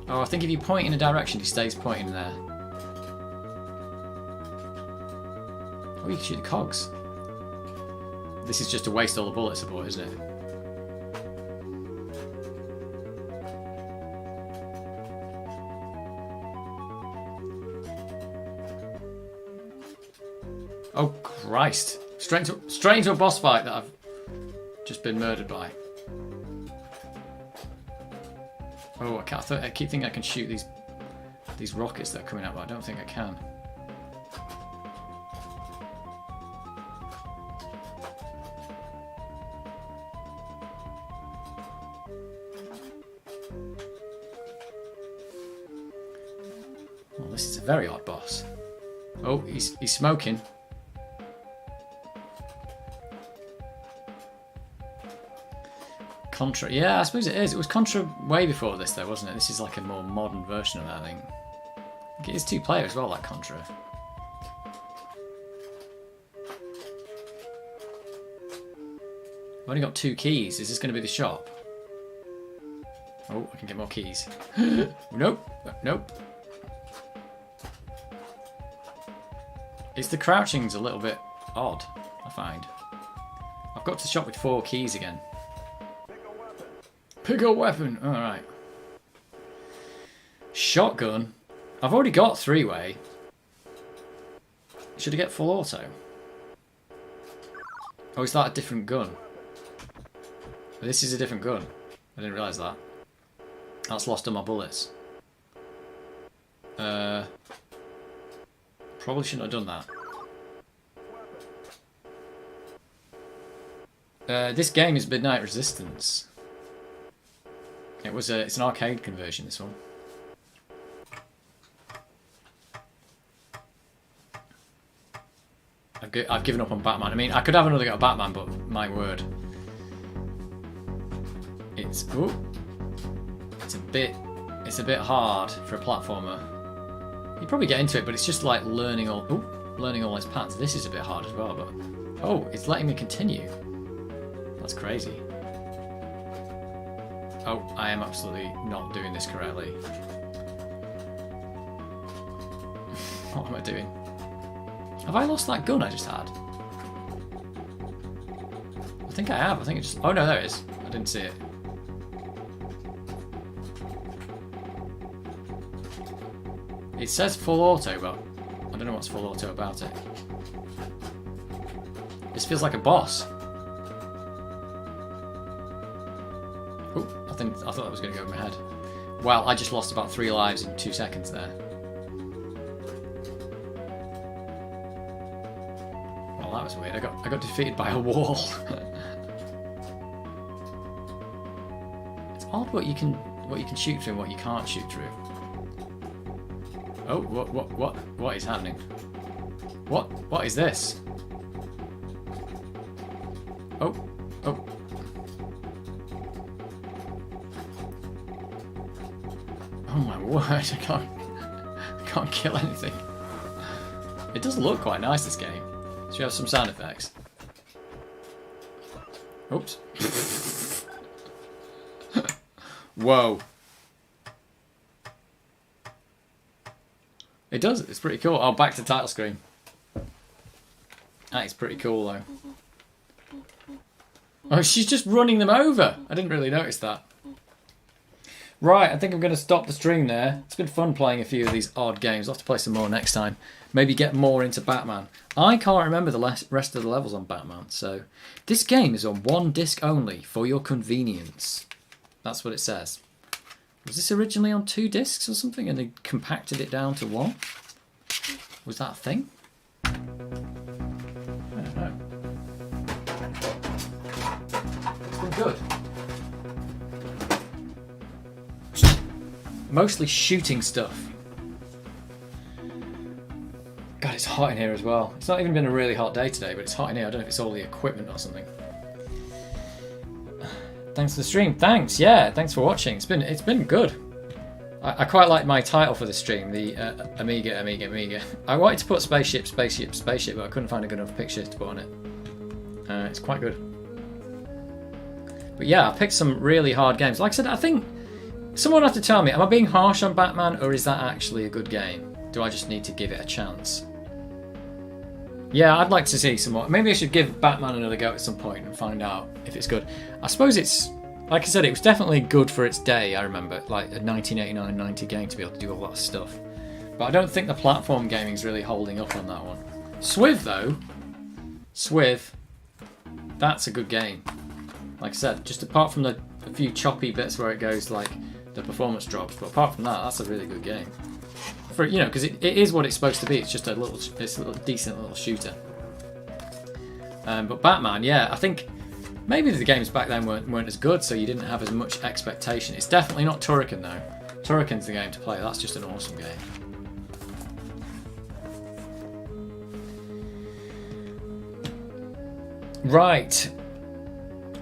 Oh, I think if you point in a direction, he stays pointing there. Oh, you can shoot the cogs. This is just to waste all the bullets aboard, isn't it? Oh Christ! Straight into a boss fight that I've just been murdered by. Oh, I keep thinking I can shoot these rockets that are coming out, but I don't think I can. Well, this is a very odd boss. Oh, he's smoking. Contra, yeah, I suppose it is. It was Contra way before this, though, wasn't it? This is like a more modern version of that, I think. It is 2-player as well, like Contra. I've only got 2 keys. Is this going to be the shop? Oh, I can get more keys. Nope. Nope. It's the crouching's a little bit odd, I find. I've got to the shop with 4 keys again. Pick a weapon. Alright. Shotgun. I've already got 3-way. Should I get full auto? Oh, is that a different gun? This is a different gun. I didn't realise that. That's lost all my bullets. Probably shouldn't have done that. This game is Midnight Resistance. It's an arcade conversion, this one. I've given up on Batman. I mean, I could have another go at Batman, but my word. It's a bit hard for a platformer. You probably get into it, but it's just like learning all those patterns. This is a bit hard as well, but oh, it's letting me continue. That's crazy. Oh, I am absolutely not doing this correctly. What am I doing? Have I lost that gun I just had? I think I have. I think it just... Oh no, there it is. I didn't see it. It says full auto, but I don't know what's full auto about it. This feels like a boss. Oh, I thought that was going to go over my head. Well, I just lost about 3 lives in 2 seconds there. Well, that was weird. I got defeated by a wall. It's odd what you can shoot through and what you can't shoot through. Oh, what is happening? What is this? Oh. Oh my word, I can't kill anything. It does look quite nice, this game. Should we have some sound effects? Oops. Whoa. It does, it's pretty cool. Oh, back to title screen. That is pretty cool though. Oh, she's just running them over. I didn't really notice that. Right, I think I'm going to stop the stream there. It's been fun playing a few of these odd games. I'll have to play some more next time. Maybe get more into Batman. I can't remember the rest of the levels on Batman, so... This game is on 1 disc only, for your convenience. That's what it says. Was this originally on 2 discs or something, and they compacted it down to 1? Was that a thing? I don't know. It's been good. Mostly shooting stuff. God, it's hot in here as well. It's not even been a really hot day today, but it's hot in here. I don't know if it's all the equipment or something. Thanks for the stream. Thanks, yeah. Thanks for watching. It's been good. I quite like my title for the stream, the Amiga. I wanted to put spaceship, but I couldn't find a good enough picture to put on it. It's quite good. But yeah, I picked some really hard games. Like I said, I think someone would have to tell me, am I being harsh on Batman, or is that actually a good game? Do I just need to give it a chance? Yeah, I'd like to see some more. Maybe I should give Batman another go at some point and find out if it's good. I suppose it's, like I said, it was definitely good for its day, I remember. Like a 1989-90 game to be able to do a lot of stuff. But I don't think the platform gaming's really holding up on that one. Swiv, though. Swiv. That's a good game. Like I said, just apart from a few choppy bits where it goes like the performance drops, but apart from that, that's a really good game. For, you know, because it is what it's supposed to be. It's just a decent little shooter. But Batman, yeah, I think maybe the games back then weren't as good, so you didn't have as much expectation. It's definitely not Turrican though. Turrican's the game to play. That's just an awesome game. Right,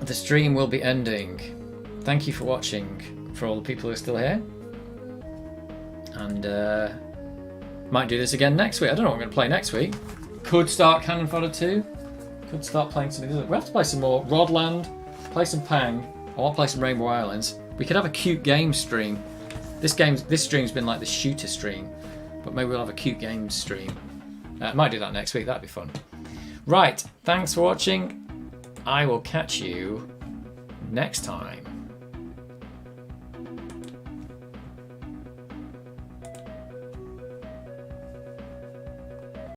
the stream will be ending. Thank you for watching, for all the people who are still here. And might do this again next week. I don't know what I'm going to play next week. Could start Cannon Fodder 2. Could start playing something. We have to play some more Rodland, play some Pang. I want to play some Rainbow Islands. We could have a cute game stream. This stream's been like the shooter stream, but maybe we'll have a cute game stream. Might do that next week. That'd be fun. Right. Thanks for watching. I will catch you next time.